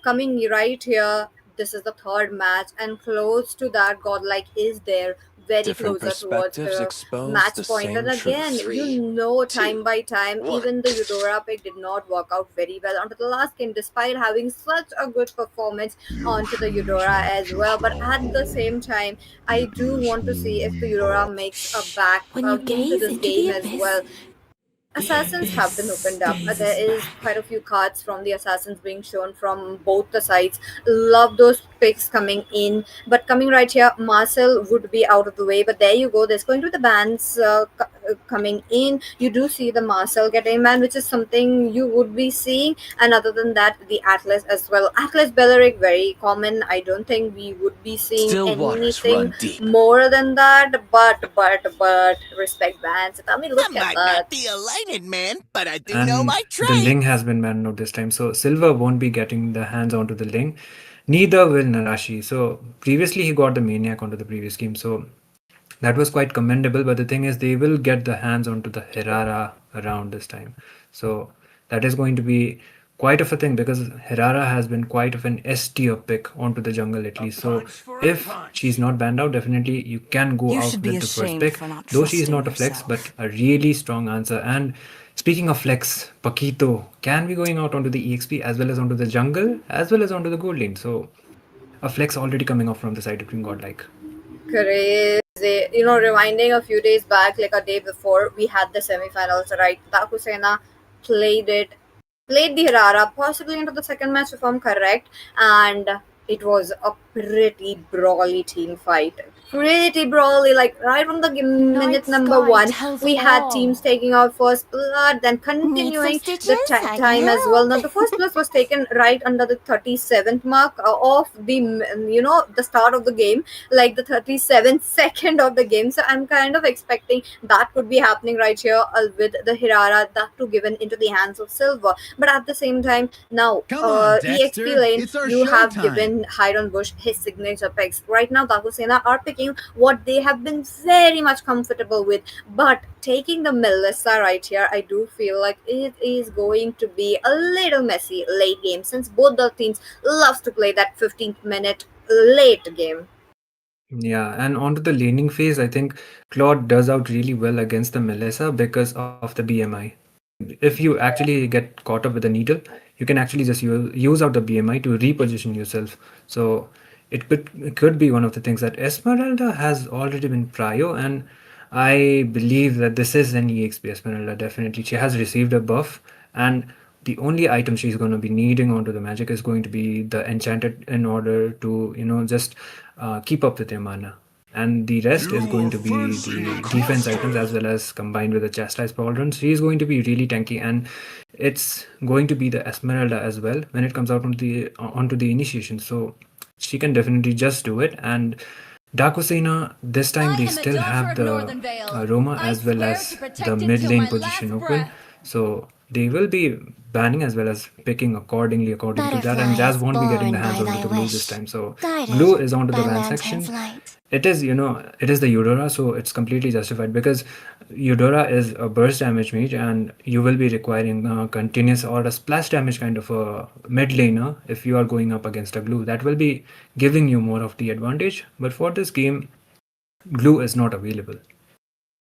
coming right here, this is the third match, and close to that, Godlike is there, very Different closer towards perspectives the expose match the point. And same again, truth. you know, time by time, even the Eudora pick did not work out very well onto the last game, despite having such a good performance onto the Eudora as well. But at the same time, I do want to see if the Eudora makes a back When you into gaze this into game the as abyss, well. Assassins have been this opened up. There gazes is back. quite a few cards from the assassins being shown from both the sides. Love those picks coming in, but coming right here, Marcel would be out of the way. But there you go. There's going to be the bans coming in. You do see the Marcel getting banned, which is something you would be seeing. And other than that, the Atlas as well. Atlas Belleric, very common. I don't think we would be seeing Still waters anything run deep. more than that. But respect bans. I mean, look I at might that. not be a lightning man, but I do know And my the trade. Ling has been banned out this time, so Silver won't be getting the hands onto the Ling. Neither will Narashi. So previously he got the Maniac onto the previous game, so that was quite commendable. But the thing is, they will get the hands onto the Herrera around this time. So that is going to be quite of a thing because Herrera has been quite of an S tier pick onto the jungle at least. So if she's not banned out, definitely you can go You out should be with the first ashamed pick. for not Though she is trusting not a flex, yourself. but a really strong answer. And speaking of flex, Paquito can be going out onto the EXP as well as onto the jungle as well as onto the gold lane. So a flex already coming off from the side of Team Godlike. Crazy. You know, rewinding a few days back, like a day before, we had the semifinals, right? Daku Sena played played the Hirara, possibly into the second match if I'm correct, and it was a pretty brawly team fight. Pretty brawly, like right from the minute number sky 1, tells we had all. teams taking out first blood, then continuing stitches? the I time as can well. Now help. the first blood was taken right under the 37th mark of the the start of the game, like the 37th second of the game. So I'm kind of expecting that could be happening right here with the Hirara, that to given into the hands of Silver. But at the same time, now Come on, EXP Dexter. lane, It's our you have showtime. given Hiron Bush his signature picks. Right now, Dakusena are picking what they have been very much comfortable with. But taking the Melissa right here, I do feel like it is going to be a little messy late game, since both the teams loves to play that 15th minute late game. Yeah, and onto the laning phase, I think Claude does out really well against the Melissa because of the BMI. If you actually get caught up with the needle, you can actually just use out the BMI to reposition yourself. So it could be one of the things that Esmeralda has already been prio, and I believe that this is an EXP Esmeralda. Definitely, she has received a buff, and the only item she's going to be needing onto the magic is going to be the enchanted in order to just keep up with your mana. and the rest is going to be the defense items as well as combined with the chastise pauldrons. She is going to be really tanky, and it's going to be the Esmeralda as well when it comes out onto the initiation. So she can definitely just do it. And Daku Sena, this time they still have the Roma as well as the mid lane position open. So they will be banning as well as picking according to that, and Jazz won't be getting the hands onto the blue this time. So blue is onto the ban section. It is, it is the Eudora, so it's completely justified because Eudora is a burst damage mage, and you will be requiring a continuous or a splash damage kind of a mid laner if you are going up against a glue. That will be giving you more of the advantage, but for this game, glue is not available.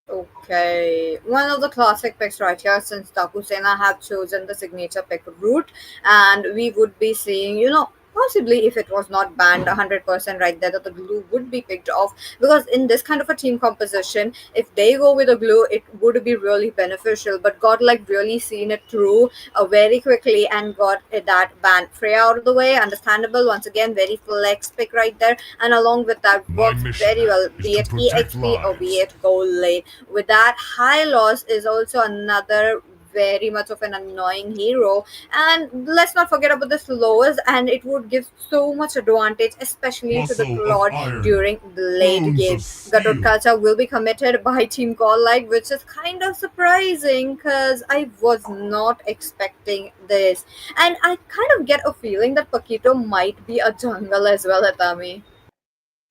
Okay, one of the classic picks right here, since Daku Sena have chosen the signature pick route, and we would be seeing, possibly if it was not banned 100% right there, that the glue would be picked off, because in this kind of a team composition, if they go with a glue, it would be really beneficial. But Godlike really seen it through very quickly and got that ban Freya out of the way. Understandable. Once again, very flex pick right there, and along with that works very well, be it EXP or be it gold lane. With that, high loss is also another very much of an annoying hero, and let's not forget about the slows, and it would give so much advantage, especially to the Claude during the late game. Gatot Kacha will be committed by Team Godlike, which is kind of surprising because I was not expecting this, and I kind of get a feeling that Paquito might be a jungle as well, Atami.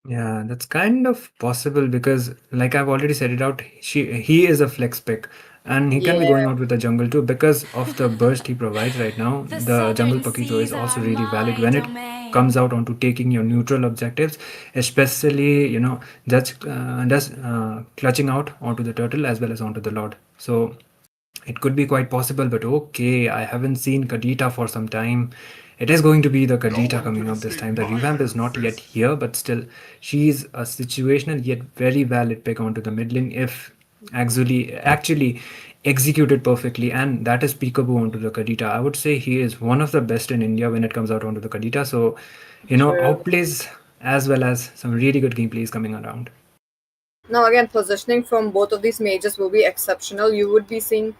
Yeah, that's kind of possible because, like I've already said it out, he is a flex pick, and he can be going out with the jungle too because of the burst he provides right now. The jungle Paquito is also really valid when it comes out onto taking your neutral objectives, especially just clutching out onto the turtle as well as onto the lord. So it could be quite possible, but okay, I haven't seen Kadita for some time. It is going to be the Kadita coming up this time. The revamp is not yet here, but still, she's a situational yet very valid pick onto the mid lane if actually executed perfectly, and that is peekaboo onto the Kadita. I would say he is one of the best in India when it comes out onto the Kadita. So, outplays as well as some really good gameplays coming around. Now again, positioning from both of these mages will be exceptional. You would be seeing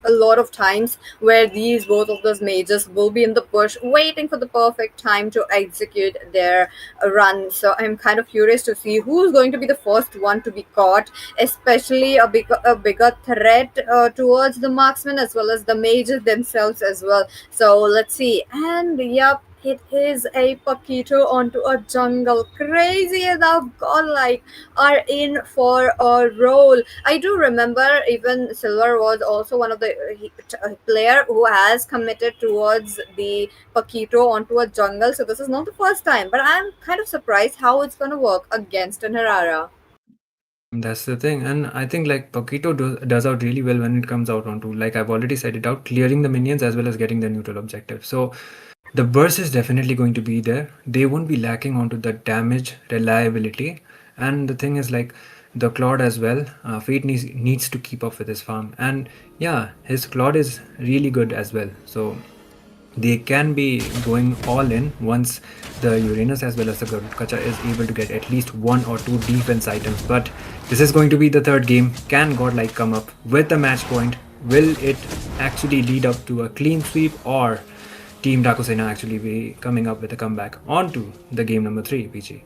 a lot of times where both of those mages will be in the push waiting for the perfect time to execute their run. So I'm kind of curious to see who's going to be the first one to be caught, especially a bigger threat towards the marksmen as well as the mages themselves as well. So let's see. And yep, it is a Paquito onto a jungle. Crazy enough, Godlike are in for a role. I do remember even Silver was also one of the player who has committed towards the Paquito onto a jungle. So this is not the first time, but I'm kind of surprised how it's going to work against an Herrera. That's the thing, and I think like Paquito does out really well when it comes out onto, like I've already said it out, clearing the minions as well as getting the neutral objective. So the burst is definitely going to be there. They won't be lacking onto the damage reliability, and the thing is like the Claude as well. Fate needs to keep up with his farm, and yeah, his Claude is really good as well. So they can be going all in once the Uranus as well as the Kacha is able to get at least 1 or 2 defense items. But this is going to be the third game. Can Godlike come up with the match point? Will it actually lead up to a clean sweep, or Team Daku Sena actually be coming up with a comeback onto the game number 3, PG?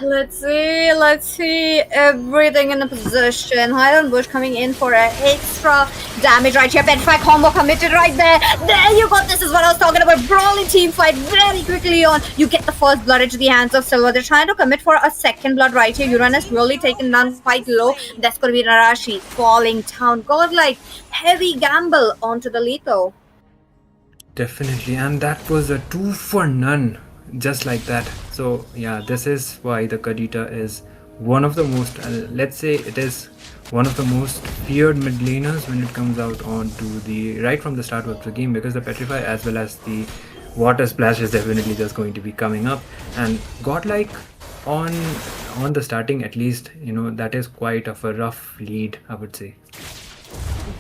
Let's see everything in the position. Highland Bush coming in for an extra damage right here. Petrify combo committed right there. There you go. This is what I was talking about. Brawling team fight very quickly on. You get the first blood into the hands of Silver. They're trying to commit for a second blood right here. Uranus really taken down quite low. That's going to be Narashi falling down. Godlike heavy gamble onto the lethal. Definitely, and that was a 2 for none. Just like that. So yeah, this is why the Kadita is one of the most, let's say it is one of the most feared mid laners when it comes out onto the right from the start of the game, because the Petrify as well as the water splash is definitely just going to be coming up, and Godlike on the starting at least, that is quite of a rough lead, I would say.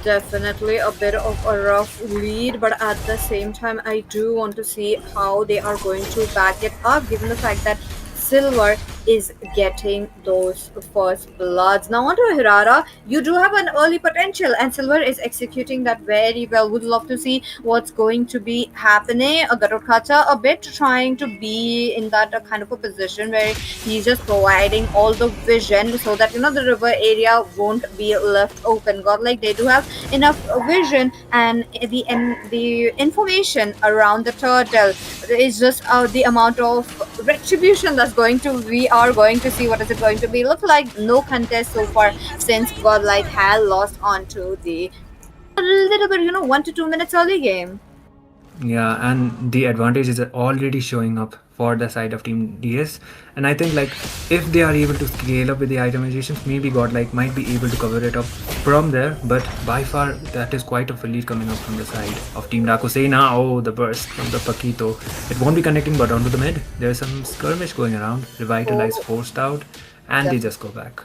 Definitely a bit of a rough lead, but at the same time I do want to see how they are going to back it up, given the fact that Silver is getting those first bloods. Now onto Hirara, you do have an early potential, and Silver is executing that very well. Would love to see what's going to be happening. Garutkata a bit trying to be in that kind of a position where he's just providing all the vision so that the river area won't be left open. Godlike, they do have enough vision, and the information around the turtle is just the amount of retribution that's we are going to see. What is it going to be? Look like no contest so far since Godlike had lost onto the a little bit 1 to 2 minutes early game. Yeah, and the advantage is already showing up for the side of Team DS. And I think if they are able to scale up with the itemizations, maybe Godlike might be able to cover it up from there. But by far, that is quite a lead coming up from the side of Team Daku. Sena, oh, the burst from the Paquito. It won't be connecting, but onto the mid. There's some skirmish going around. Revitalize forced out, and they just go back.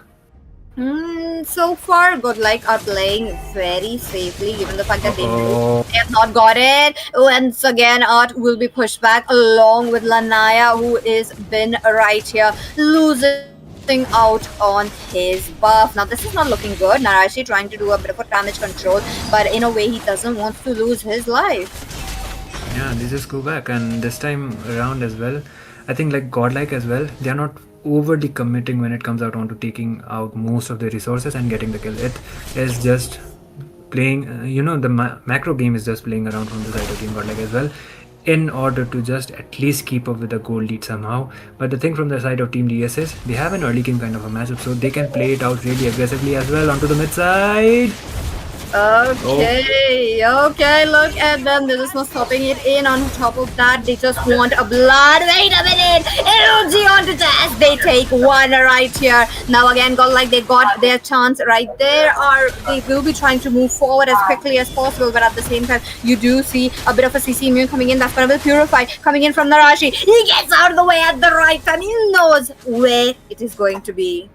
So far, Godlike are playing very safely, given the fact that they have not got it. Once again, Art will be pushed back along with Lanaya, who is been right here, losing out on his buff. Now, this is not looking good. Narashi trying to do a bit of a damage control, but in a way, he doesn't want to lose his life. Yeah, they just go back, and this time around as well, I think Godlike as well, they are not overly committing when it comes out onto taking out most of the resources and getting the kill. It is just playing, the macro game is just playing around from the side of Team Godlike as well, in order to just at least keep up with the gold lead somehow. But the thing from the side of Team DS is they have an early game kind of a matchup, so they can play it out really aggressively as well onto the mid side. Okay, look at them. They're just not stopping it in. On top of that, they just want a blood. Wait a minute. LG onto Jazz. They take one right here. Now again, Godlike, they got their chance right there. Or they will be trying to move forward as quickly as possible. But at the same time, you do see a bit of a CC immune coming in. That's going to be purified. Coming in from Narashi. He gets out of the way at the right time. He knows where it is going to be.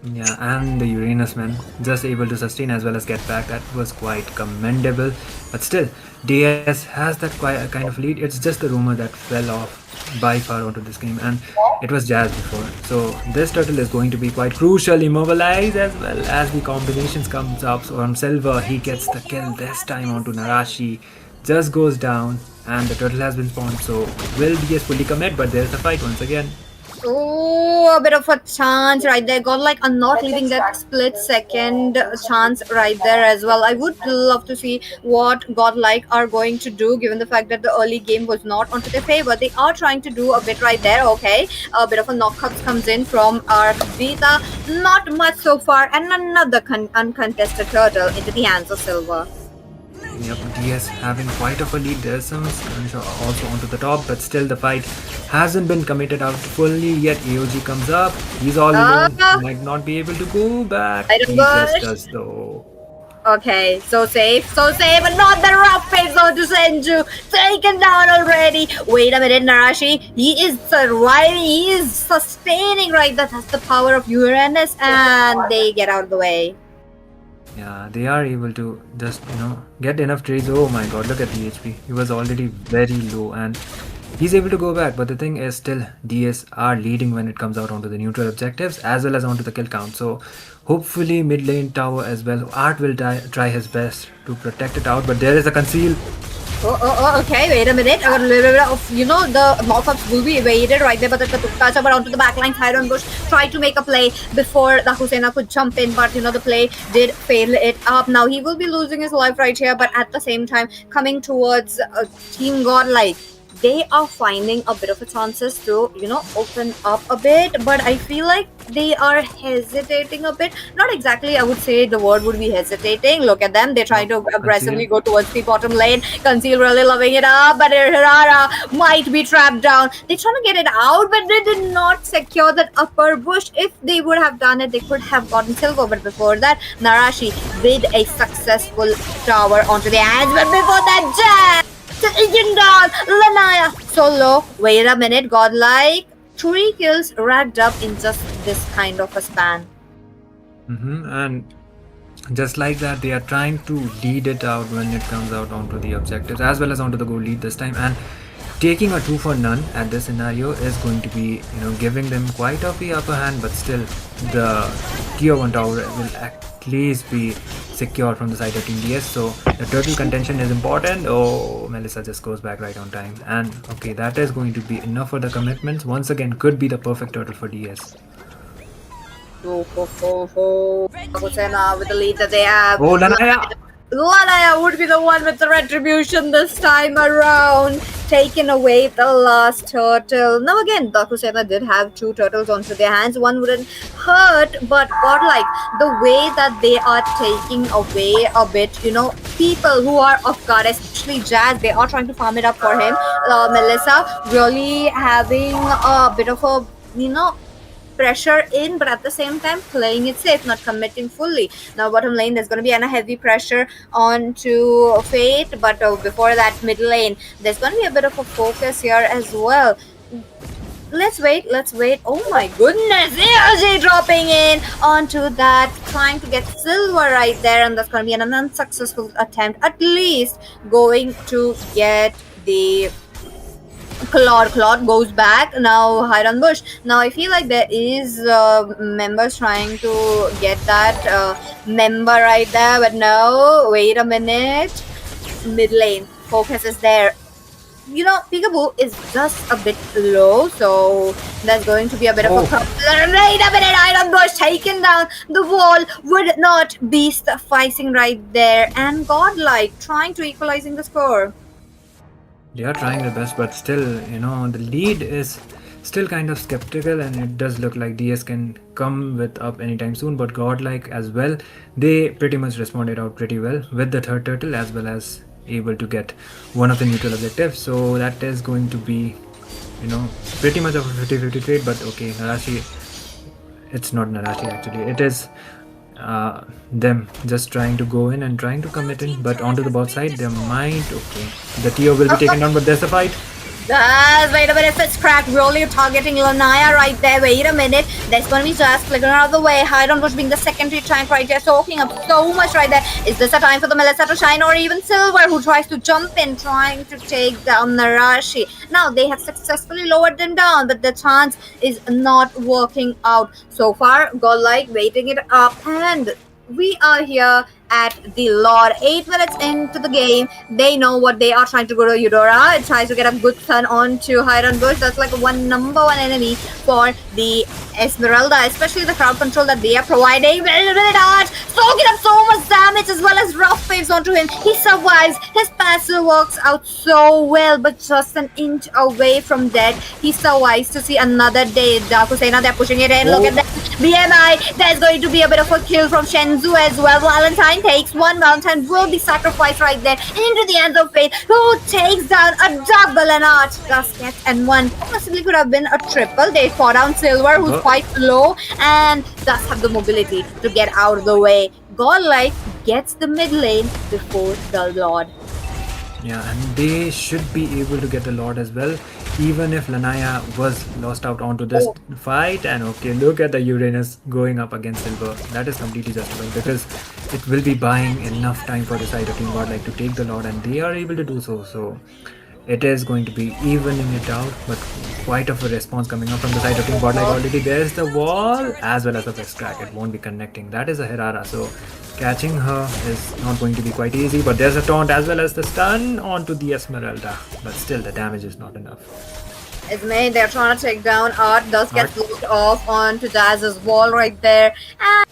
Yeah, and the Uranus man just able to sustain as well as get back. That was quite commendable. But still, DS has that kind of lead. It's just the rumor that fell off by far onto this game, and it was Jazz before. So this turtle is going to be quite crucial. Immobilize as well as the combinations comes up. So on Silver, he gets the kill this time onto Narashi. Just goes down, and the turtle has been spawned. So will DS fully commit? But there's the fight once again. Oh, a bit of a chance right there. Godlike are not leaving that split second chance right there as well. I would love to see what Godlike are going to do, given the fact that the early game was not onto their favor. They are trying to do a bit right there. Okay, a bit of a knockups comes in from our Vita. Not much so far, and another uncontested turtle into the hands of Silver. Yep, DS having quite of a lead. There's some skirmish also onto the top, but still the fight hasn't been committed out fully yet. AOG comes up. He's all alone. Might not be able to go back. He just does though. Okay, so safe, but not the rough face onto Senju. Taken down already. Wait a minute, Narashi. He is surviving. He is sustaining right there. That's the power of Uranus, and they get out of the way. Yeah, they are able to just, get enough trades. Oh my god, look at the HP. He was already very low and he's able to go back. But the thing is still, DS are leading when it comes out onto the neutral objectives as well as onto the kill count. So hopefully mid lane tower as well. Art will try his best to protect it out, but there is a conceal. Okay, wait a minute. A little bit of, the mock-ups will be evaded right there, but the Tukkacha but onto the backline side on Bush tried to make a play before the Sena could jump in, but the play did fail it up. Now he will be losing his life right here, but at the same time coming towards Team Godlike. They are finding a bit of a chances to, open up a bit, but I feel like they are hesitating a bit. Not exactly, I would say the word would be hesitating. Look at them. They're trying to aggressively go towards the bottom lane. Conceal really loving it up, but Hirara might be trapped down. They're trying to get it out, but they did not secure that upper bush. If they would have done it, they could have gotten Silver, but before that, Narashi with a successful tower onto the hands, but before that, Jazz! Taking down Lanaya solo. Wait a minute, Godlike 3 kills racked up in just this kind of a span. And just like that, they are trying to lead it out when it comes out onto the objectives as well as onto the goal lead this time. And taking a 2 for none at this scenario is going to be, giving them quite of the upper hand, but still the tier 1 tower will at least be secure from the side of Team DS. So the turtle contention is important. Oh, Melissa just goes back right on time, and okay, that is going to be enough for the commitments. Once again, could be the perfect turtle for DS. Sena with the lead that they have. Oh, Lanaya! Lanaya would be the one with the retribution this time around, taking away the last turtle. Now again, Daku Sena did have 2 turtles onto their hands. One wouldn't hurt, but Godlike, the way that they are taking away a bit, people who are off guard, especially Jazz, they are trying to farm it up for him. Melissa really having a bit of a, pressure in, but at the same time playing it safe, not committing fully. Now bottom lane, there's going to be a heavy pressure onto Fate, but before that mid lane, there's going to be a bit of a focus here as well. Let's wait. Oh my goodness, ARJ dropping in onto that, trying to get silver right there, and that's going to be an unsuccessful attempt, at least going to get the Claude goes back. Now hide on bush. Now I feel like there is members trying to get that member right there, but no, wait a minute. Mid lane focus is there. Peekaboo is just a bit low, so there's going to be a bit of a problem. Wait a minute, hide on bush taking down the wall would not be sufficing right there, and Godlike trying to equalizing the score. They are trying their best, but still, the lead is still kind of skeptical, and it does look like DS can come with up anytime soon. But Godlike as well, they pretty much responded out pretty well with the 3rd turtle, as well as able to get one of the neutral objectives. So that is going to be, pretty much of a 50-50 trade. But okay, Narashi, it's not Narashi actually, it is them just trying to go in and trying to commit in, but onto the bot side they might. Okay, the TO will be taken down, but there's the fight. Wait a minute, it's cracked. Really targeting Lanaya right there. Wait a minute. There's going to be just clicking out of the way. Hide on bush being the secondary tank right there, soaking up so much right there. Is this a time for the Melissa to shine, or even Silver, who tries to jump in, trying to take down Narashi? Now they have successfully lowered them down, but the chance is not working out so far. Godlike waiting it up, and we are here at the Lord. 8 minutes into the game, they know what they are trying to go to Eudora. It tries to get a good stun onto Hiron Bush. That's like number one enemy for the Esmeralda, especially the crowd control that they are providing. Soaking up so much damage as well as rough waves onto him. He survives. His passive works out so well, but just an inch away from dead. He survives to see another day. Daku Sena, they're pushing it in. Look at that. BMI, there's going to be a bit of a kill from Shenzhou as well. Valentine takes one. Valentine will be sacrificed right there into the hands of Fate, who takes down a double and arch. Gasket and one. Possibly could have been a triple. They fought down Silver, who's quite low and does have the mobility to get out of the way. Godlike gets the mid lane before the Lord. Yeah, and they should be able to get the Lord as well, even if Lanaya was lost out onto this fight. And okay, look at the Uranus going up against Silver. That is completely justified because it will be buying enough time for the side of Team Godlike to take the Lord, and they are able to do so. So it is going to be evening it out, but quite of a response coming up from the side of Team Godlike already. There's the wall as well as the best crack. It won't be connecting. That is a Hirara, so catching her is not going to be quite easy. But there's a taunt as well as the stun onto the Esmeralda. But still, the damage is not enough. Ismay, they're trying to take down Art. Does get blocked off onto Jazz's wall right there. And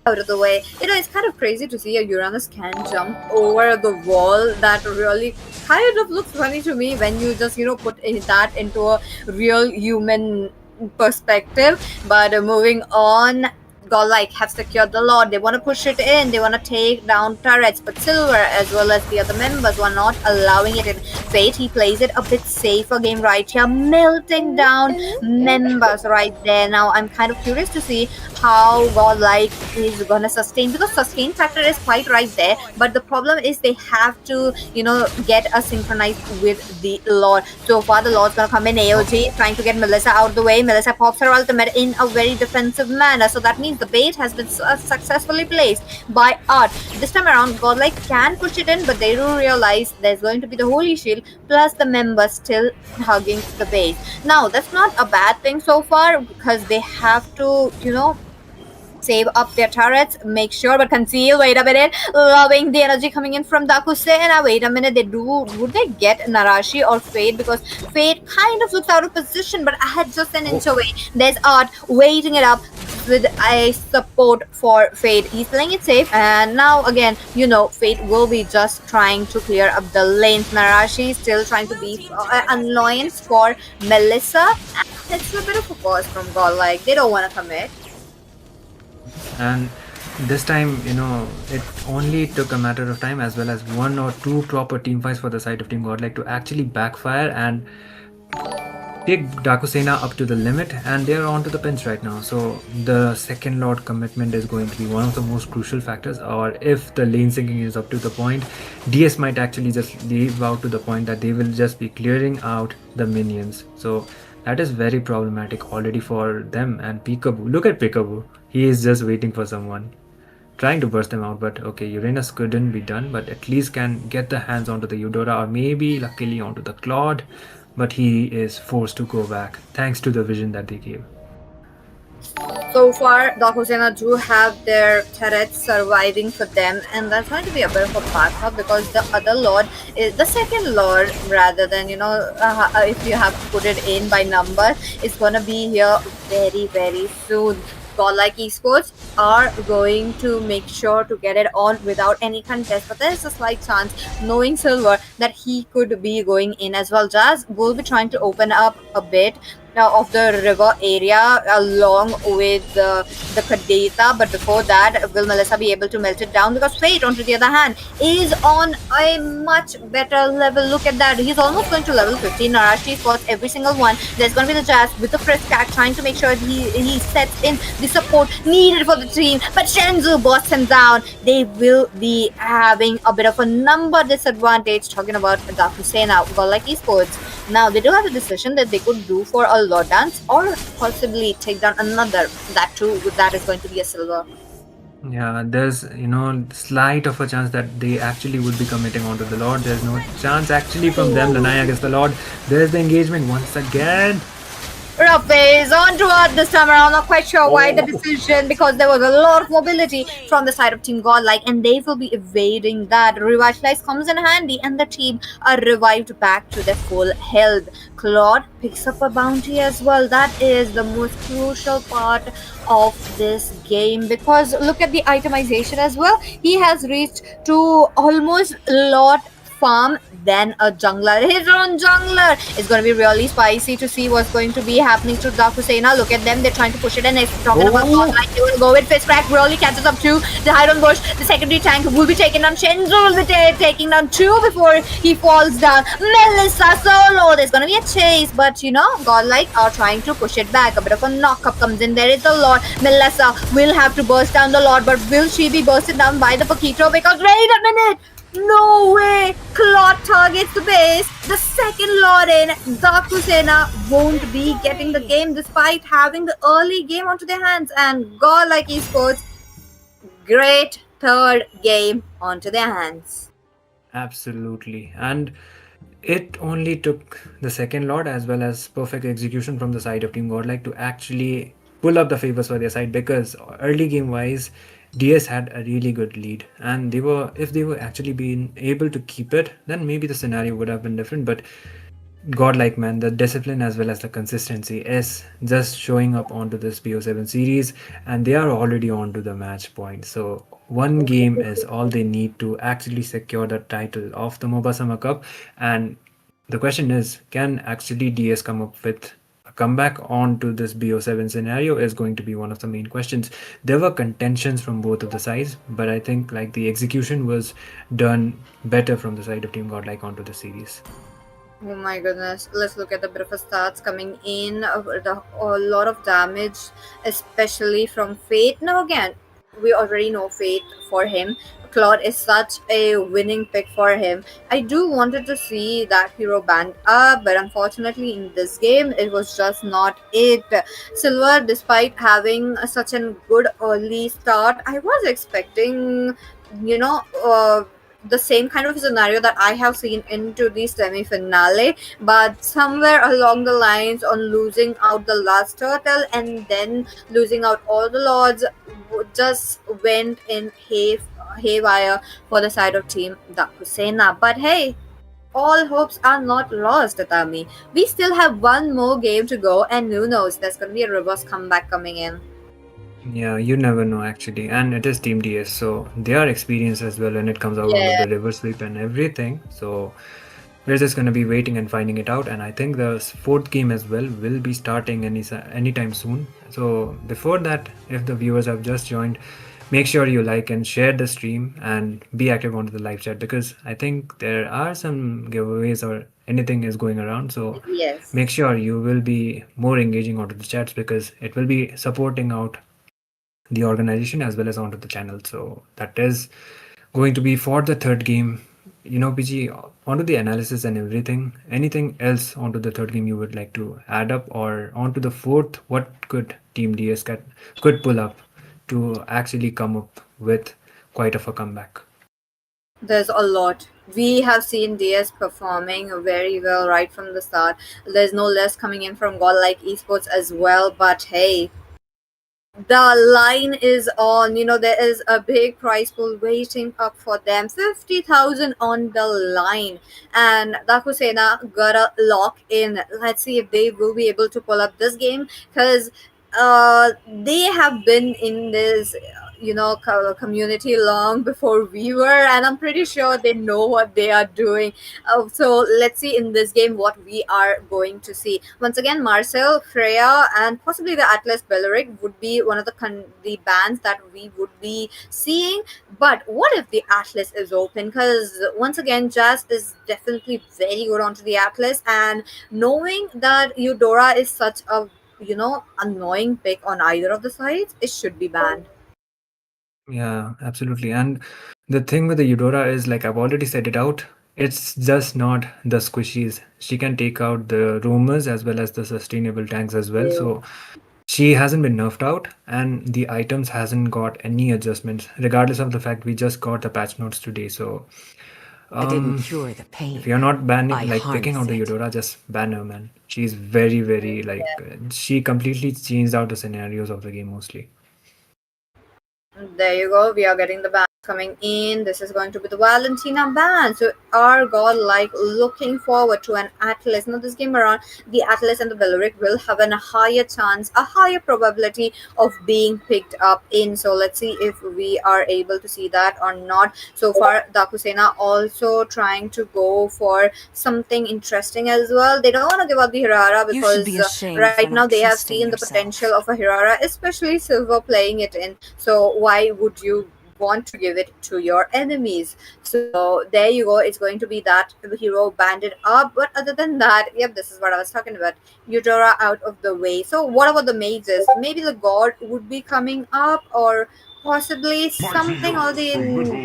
out of the way. It's kind of crazy to see a Uranus can jump over the wall. That really kind of looks funny to me when you just, put that into a real human perspective. But moving on, Godlike have secured the Lord. They want to push it in. They want to take down turrets, but Silver as well as the other members were not allowing it in. Fate, he plays it a bit safer game right here, melting down members right there. Now I'm kind of curious to see how Godlike is gonna sustain, because sustain factor is quite right there, but the problem is they have to get a synchronized with the Lord. So far the Lord's gonna come in. AOG trying to get Melissa out of the way. Melissa pops her ultimate in a very defensive manner, so that means the bait has been successfully placed by Art. This time around, Godlike can push it in, but they do realize there's going to be the Holy Shield plus the members still hugging the base. Now, that's not a bad thing so far because they have to, save up their turrets, make sure, but conceal. Wait a minute, loving the energy coming in from Daku. Sena. Wait a minute, would they get Narashi or Fate? Because Fate kind of looks out of position, but I had just an inch away. There's Art waiting it up with a support for Fate. He's playing it safe, and now again, Fate will be just trying to clear up the lanes. Narashi still trying to be an annoyance for Melissa. It's a bit of a pause from Godlike. They don't want to commit. And this time, it only took a matter of time, as well as one or two proper team fights for the side of Team Godlike to actually backfire and take Daku Sena up to the limit, and they're on to the pinch right now. So the second Lord commitment is going to be one of the most crucial factors, or if the lane syncing is up to the point, DS might actually just leave out to the point that they will just be clearing out the minions. So that is very problematic already for them. And Peekaboo, look at Peekaboo. He is just waiting for someone, trying to burst them out. But okay, Uranus couldn't be done, but at least can get the hands onto the Eudora, or maybe luckily onto the Claude. But he is forced to go back thanks to the vision that they gave. So far, Daku Sena do have their turrets surviving for them, and that's going to be a bit of a backup because the other Lord is the second Lord, rather than if you have to put it in by number, is going to be here very, very soon. Godlike Esports are going to make sure to get it on without any contest, but there is a slight chance, knowing Silver, that he could be going in as well. Jazz will be trying to open up a bit of the river area along with the Kadeta, but before that, will Melissa be able to melt it down? Because Fate, on the other hand, is on a much better level. Look at that, he's almost going to level 15. Narashi spots every single one. There's going to be the Jazz with the Frisk Cat trying to make sure he sets in the support needed for the team, but Shenzu bursts him down. They will be having a bit of a number disadvantage, talking about Daku Sena. Godlike Esports, now they do have a decision that they could do for a Lord Dance or possibly take down another. That too, that is going to be a silver. Yeah, there's slight of a chance that they actually would be committing onto the Lord. There's no chance actually from them. Lanaya against the Lord. There's the engagement once again. Rough is on to Earth this time around. Not quite sure why the decision, because there was a lot of mobility from the side of Team Godlike, and they will be evading that. Revitalize comes in handy, and the team are revived back to their full health. Claude picks up a bounty as well. That is the most crucial part of this game, because look at the itemization as well. He has reached to almost Lord farm, then a jungler. His own jungler. It's going to be really spicy to see what's going to be happening to Daku Sena. Look at them, they're trying to push it, and it's talking about Godlike. They will go with Fistcrack. Really catches up to the Hydron Bush. The secondary tank will be taken down. Shenzu will be taking down 2 before he falls down. Melissa solo. There's going to be a chase, but Godlike are trying to push it back. A bit of a knock-up comes in. There is the Lord. Melissa will have to burst down the Lord, but will she be bursted down by the Paquito? Because wait a minute! No way! Claude targets the base. The second Lord in. Daku Sena won't be getting the game despite having the early game onto their hands. And Godlike Esports, great third game onto their hands. Absolutely. And it only took the second Lord as well as perfect execution from the side of Team Godlike to actually pull up the favors for their side, because early game wise, DS had a really good lead, and if they were actually being able to keep it, then maybe the scenario would have been different. But Godlike, man, the discipline as well as the consistency is just showing up onto this BO7 series, and they are already on to the match point. So one game is all they need to actually secure the title of the MOBA Summer Cup. And the question is, can actually DS come up with comeback onto this BO7 scenario is going to be one of the main questions. There were contentions from both of the sides, but I think the execution was done better from the side of Team Godlike onto the series. Oh my goodness, let's look at the bit of a stats coming in. A lot of damage, especially from Fate. Now again, we already know fate for him. Claude is such a winning pick for him. I do wanted to see that hero band up, but unfortunately in this game it was just not it. Silver, despite having such a good early start, I was expecting, you know, the same kind of scenario that I have seen into the semi finale, but somewhere along the lines on losing out the last turtle and then losing out all the lords just went in haywire for the side of team Daku Sena. But hey, all hopes are not lost, Tatami. We still have one more game to go, and who knows, there's going to be a reverse comeback coming in. Yeah, you never know actually. And it is Team DS, so they are experienced as well when it comes out Yeah. of the river sweep and everything. So we're just gonna be waiting and finding it out. And I think the fourth game as well will be starting anytime soon. So before that, if the viewers have just joined, make sure you like and share the stream and be active onto the live chat, because I think there are some giveaways or anything is going around. So Yes. make sure you will be more engaging onto the chats, because it will be supporting out the organization as well as onto the channel. So that is going to be for the third game. PG, onto the analysis and everything. Anything else onto the third game you would like to add up, or onto the fourth, what could Team DS could pull up to actually come up with quite of a comeback? There's a lot. We have seen DS performing very well right from the start. There's no less coming in from Godlike Esports as well, but hey, the line is on. There is a big prize pool waiting up for them, 50,000 on the line, and Daku Sena gotta lock in. Let's see if they will be able to pull up this game, because they have been in this community long before we were, and I'm pretty sure they know what they are doing. So let's see in this game what we are going to see. Once again, Marcel, Freya, and possibly the Atlas Belleric would be one of the bands that we would be seeing. But what if the Atlas is open? Because once again, Jazz is definitely very good onto the Atlas, and knowing that Eudora is such a annoying pick on either of the sides, it should be banned. Yeah, absolutely. And the thing with the Eudora is, like I've already said it out, it's just not the squishies. She can take out the roamers as well as the sustainable tanks as well. So she hasn't been nerfed out, and the items hasn't got any adjustments, regardless of the fact we just got the patch notes today. So I didn't cure the pain. if you're not banning, I like picking out the harness it. Eudora, just ban her, man. She's very, very she completely changed out the scenarios of the game mostly. There you go. We are getting the band coming in. This is going to be the Valentina band. So our Godlike looking forward to an Atlas. Now this game around, the Atlas and the Belleric will have a higher chance, a higher probability of being picked up in. So let's see if we are able to see that or not. So far, Daku Sena also trying to go for something interesting as well. They don't want to give up the Hirara You should be because ashamed right for now not they have trusting seen the yourself. potential of a Hirara, especially Silver playing it in. So why would you want to give it to your enemies? So there you go. It's going to be that hero banded up. But other than that, yep, this is what I was talking about. Eudora out of the way. So what about the mages? Maybe the god would be coming up, or possibly something or the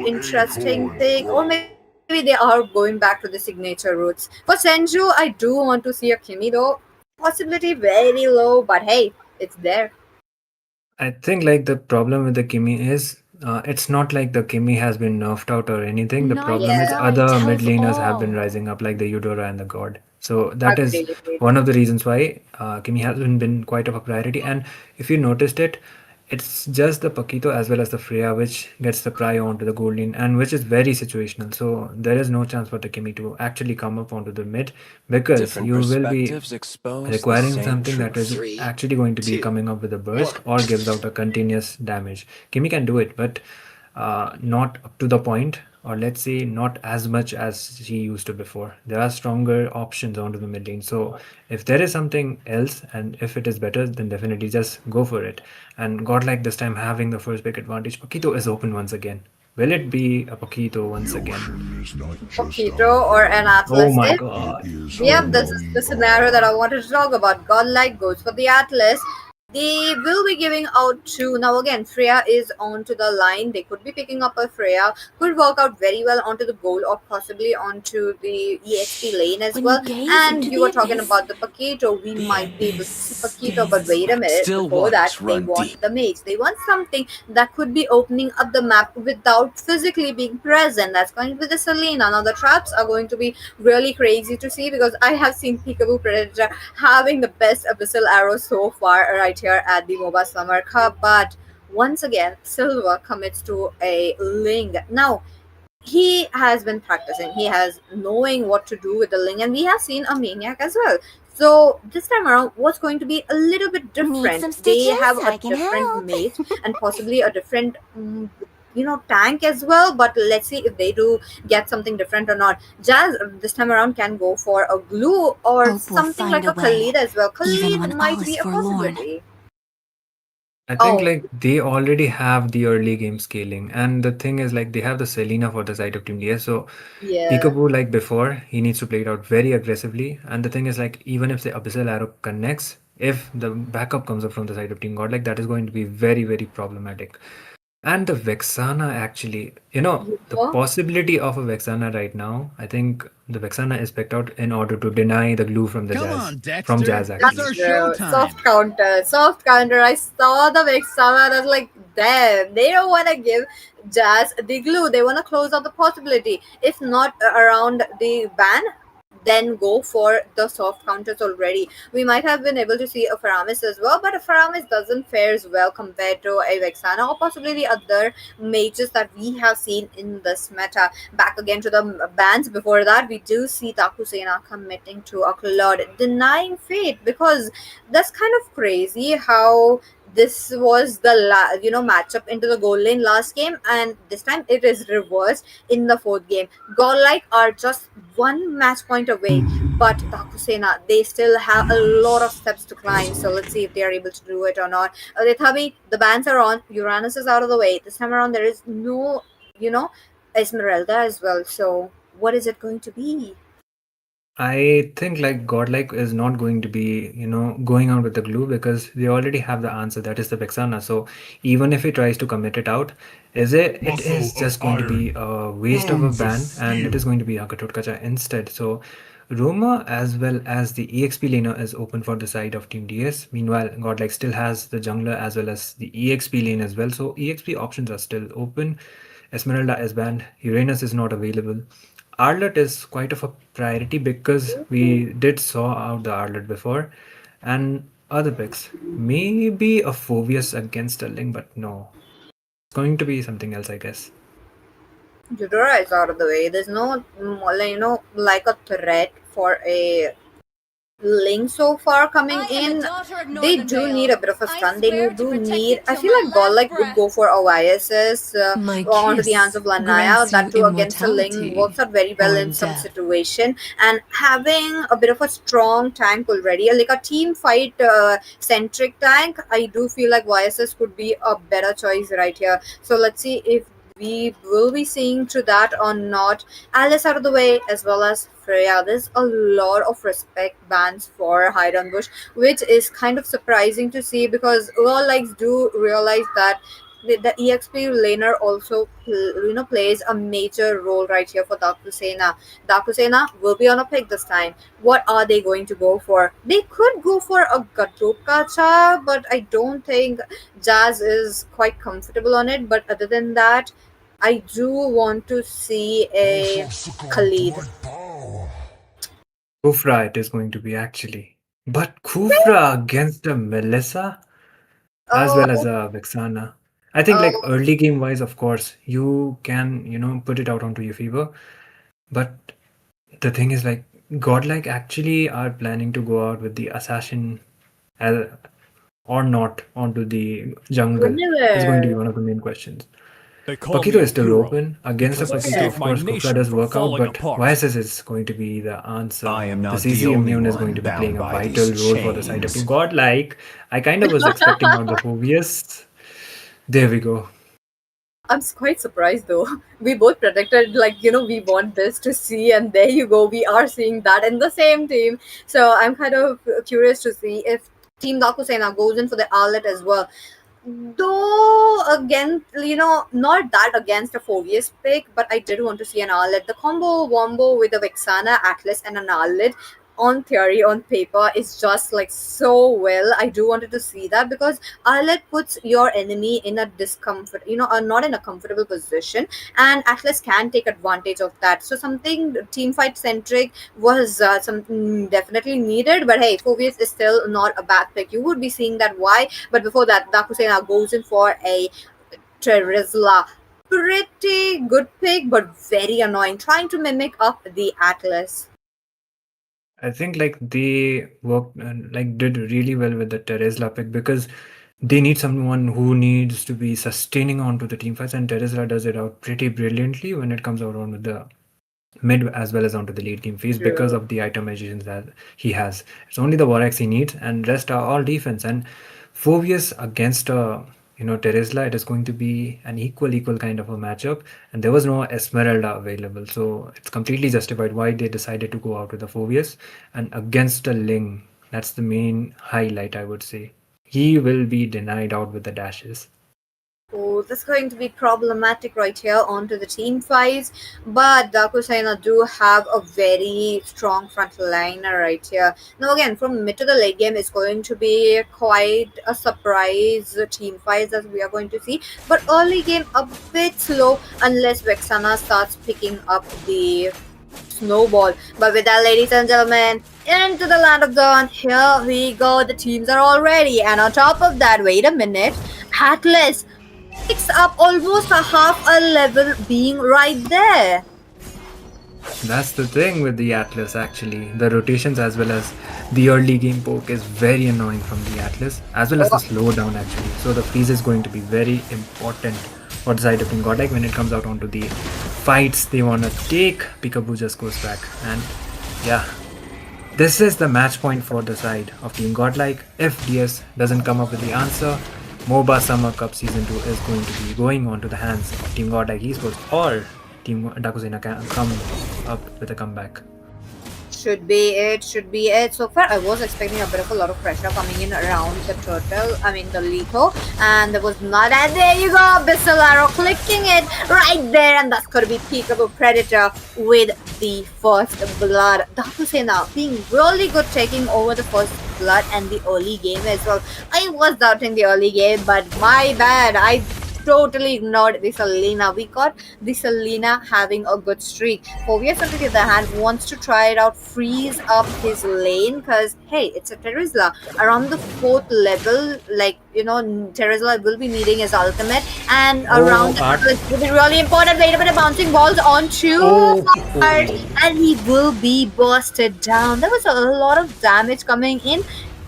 interesting thing, or maybe they are going back to the signature roots. For Senju, I do want to see a Kimi though. Possibility very low, but hey, it's there. I think like the problem with the Kimi is it's not like the Kimi has been nerfed out or anything. The Nice problem is guy other tells mid laners have been all. rising up, like the Eudora and the God. So that is Agreed. one of the reasons why Kimi hasn't been quite of a priority. And if you noticed it, it's just the Paquito as well as the Freya which gets the prio onto the gold lane, and which is very situational. So there is no chance for the Kimi to actually come up onto the mid, because Different you will be perspectives expose the requiring same something that truth. is Three, actually going to be two, coming up with a burst or gives out a continuous damage. Kimi can do it, but not up to the point, or let's say not as much as she used to before. There are stronger options onto the mid lane. So if there is something else and if it is better, then definitely just go for it. And Godlike this time having the first pick advantage. Paquito is open once again. Will it be a Paquito once again? Paquito or an Oh Atlas. my god. Yep, this is the scenario that I wanted to talk about. Godlike goes for the Atlas. They will be giving out to, now again, Freya is onto the line. They could be picking up a Freya, could work out very well onto the goal or possibly onto the EXP lane as When well. you gaze And into you the were talking abyss, about the Paquito. We might be able to see Paquito, but wait a minute. Still Before that, waters they run want deep. the mage. They want something that could be opening up the map without physically being present. That's going to be the Selena. Now the traps are going to be really crazy to see, because I have seen Peekaboo Predator having the best abyssal arrow so far right here at the MOBA Summer Cup. But once again, Silver commits to a Ling. Now, he has been practicing. He has knowing what to do with the Ling, and we have seen a Maniac as well. So this time around, what's going to be a little bit Need different? some They stitches? have I a can different help. mate and possibly a different tank as well. But let's see if they do get something different or not. Jazz this time around can go for a glue or Hope we'll something find like a a Khalid way, as well. even Khalid when all might is be a forlorn. possibility. I think Oh, like they already have the early game scaling, and the thing is like they have the Selena for the side of Team DS. So yeah. Peekaboo, like before, he needs to play it out very aggressively. And the thing is like even if the Abyssal Arrow connects, if the backup comes up from the side of Team Godlike, that is going to be very, very problematic. And the Vexana actually, You the know? possibility of a Vexana right now, I think the Vexana is picked out in order to deny the glue from the Come Jazz. on, From Dexter. Jazz It's That's actually. our true. showtime. Soft counter. I saw the big summer. I was like, damn, they don't want to give Jazz the glue. They want to close out the possibility. If not around the ban, then go for the soft counters already. We might have been able to see a Faramis as well, but a Faramis doesn't fares well compared to a Vexana or possibly the other mages that we have seen in this meta. Back again to the bans. Before that, we do see Daku Sena committing to a Claude, denying fate, because that's kind of crazy how this was the matchup into the goal lane last game, and this time it is reversed in the fourth game. Godlike are just one match point away, but Dakusena, they still have a lot of steps to climb. So let's see if they are able to do it or not. Rethabi, the bans are on. Uranus is out of the way. This time around, there is no, Esmeralda as well. So what is it going to be? I think like Godlike is not going to be, going out with the glue because they already have the answer, that is the Vexana. So even if he tries to commit it out, it is just going to be a waste of a ban and it is going to be Agatotkacha instead. So Roma as well as the EXP laner is open for the side of Team DS. Meanwhile, Godlike still has the jungler as well as the EXP lane as well. So EXP options are still open. Esmeralda is banned. Uranus is not available. Arlet is quite of a priority because we did saw out the Arlet before, and other picks. Maybe a Phobius against a Ling, but no. It's going to be something else, I guess. Eudora is out of the way. There's no, like a threat for a Link so far coming in. They do need a bit of a stun. They do need. I feel like Godlike would go for a YSS My onto the hands kiss of Lanaya. grants That you too against a Ling immortality works out very well or in some death. situation. And having a bit of a strong tank already, like a team fight centric tank, I do feel like YSS could be a better choice right here. So let's see if we will be seeing to that or not. Alice out of the way, as well as Freya. There's a lot of respect bans for Hide and Bush, which is kind of surprising to see, because all likes do realize that the EXP laner also plays a major role right here for Dakusena. Dakusena will be on a pick this time. What are they going to go for? They could go for a Gatukacha, but I don't think Jazz is quite comfortable on it. But other than that, I do want to see a Khalid. Kufra it is going to be actually. But Kufra against a Melissa as well as Oh, a Vexana. I think like oh, early game wise, of course, you can, put it out onto your fever. But the thing is like Godlike actually are planning to go out with the assassin as, or not onto the jungle is going to be Guinevere. one of the main questions. They call Pakito me a is still hero open. Against the because I Pakito, saved of my course, Kufra nation does from work out, falling but apart. YSS is going to be the answer. I am The not the CC only Immune is one going to be bound playing a by vital these role for the side of chains. Team Godlike. I kind of was expecting out the Phobius. There we go. I'm quite surprised though. We both predicted, like, we want this to see, and there you go. We are seeing that in the same team. So I'm kind of curious to see if Team Daku Sena goes in for the outlet as well. Though again, not that against a Fovius pick, but I did want to see an outlet. The combo wombo with the Vexana, Atlas, and an outlet on theory, on paper, is just like so well. I do wanted to see that because outlet puts your enemy in a discomfort, not in a comfortable position, and Atlas can take advantage of that. So something team fight centric was something definitely needed. But hey, Fovius is still not a bad pick. You would be seeing that why. But before that, Dakusena goes in for a Terizla. Pretty good pick, but very annoying. Trying to mimic up the Atlas. I think like they worked like did really well with the Terizla pick because they need someone who needs to be sustaining onto the team fights, and Terizla does it out pretty brilliantly when it comes out on with the mid as well as onto the late game phase because of the item magicians that he has. It's only the Warx he needs, and rest are all defense. And Fovius against Terizla, it is going to be an equal kind of a matchup, and there was no Esmeralda available, so it's completely justified why they decided to go out with the Fovius. And against a Ling, that's the main highlight, I would say. He will be denied out with the dashes. Oh, this is going to be problematic right here onto the team fights. But Dakusena do have a very strong front liner right here. Now again, from mid to the late game is going to be quite a surprise team fights as we are going to see. But early game a bit slow unless Vexana starts picking up the snowball. But with that, ladies and gentlemen, into the land of dawn, here we go. The teams are all ready. And on top of that, wait a minute, Atlas picks up almost a half a level being right there. That's the thing with the Atlas actually. The rotations as well as the early game poke is very annoying from the Atlas, as well as the slowdown actually. So the freeze is going to be very important for the side of Team Godlike when it comes out onto the fights they want to take. Peekaboo just goes back, and yeah, this is the match point for the side of Team Godlike. If DS doesn't come up with the answer, MOBA Summer Cup Season 2 is going to be going on to the hands of Team Godlike Esports, or Team Dakusena can come up with a comeback. Should be it. So far, I was expecting a bit of a lot of pressure coming in around the the Lito, and there was not. And there you go, Bissolaro clicking it right there, and that's going to be Peekaboo Predator with the first blood. Dakusena being really good taking over the first blood and the early game as well. I was doubting the early game, but my bad. I totally ignored the Selena. We got the Selena having a good streak. Fovius, on the other hand, wants to try it out, freeze up his lane, because hey, it's a Terizla. Around the 4th level, Terizla will be needing his ultimate, and around it will be really important. Wait a minute, bouncing balls onto Art, and he will be bursted down. There was a lot of damage coming in,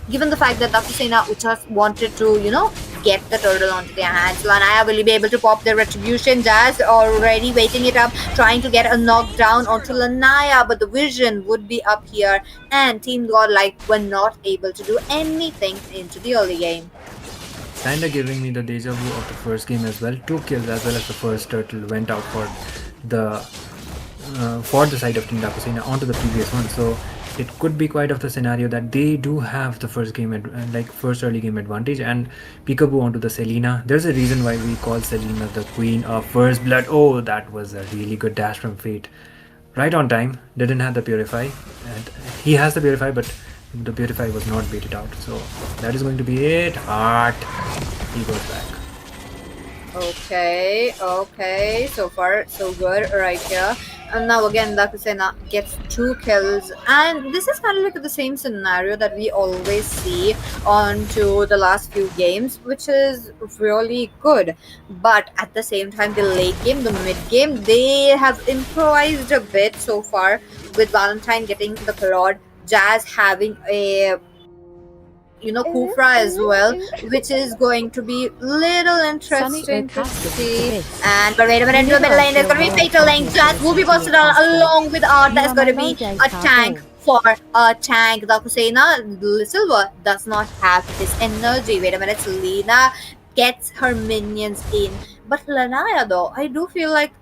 given the fact that Dakusena just wanted to, get the turtle onto their hands. Lanaya will be able to pop the retribution. Jazz already waiting it up, trying to get a knockdown onto Lanaya, but the vision would be up here, and Team Godlike were not able to do anything into the early game. Kinda giving me the deja vu of the first game as well. 2 kills as well as the first turtle went out for the side of Team Dakusena onto the previous one. So it could be quite of the scenario that they do have the first early game advantage, and Peekaboo onto the Selena. There's a reason why we call Selena the queen of first blood. Oh, that was a really good dash from Fate. Right on time, didn't have the Purify, and he has the Purify, but the Purify was not baited out. So that is going to be it. Heart. He goes back. Okay, so far so good right here. And now again, Dakusena gets 2 kills, and this is kind of like the same scenario that we always see onto the last few games, which is really good. But at the same time, the late game, the mid game, they have improvised a bit so far, with Valentine getting the Claude, Jazz having a Kufra as well, which is going to be little interesting to see. But wait a minute, into the middle lane, there's going to be Fatal Lane. Jazz will be posted along with Art. There's going to be a tank for a tank. Dakusena Silver does not have this energy. Wait a minute, Selena gets her minions in. But Lanaya though, I do feel like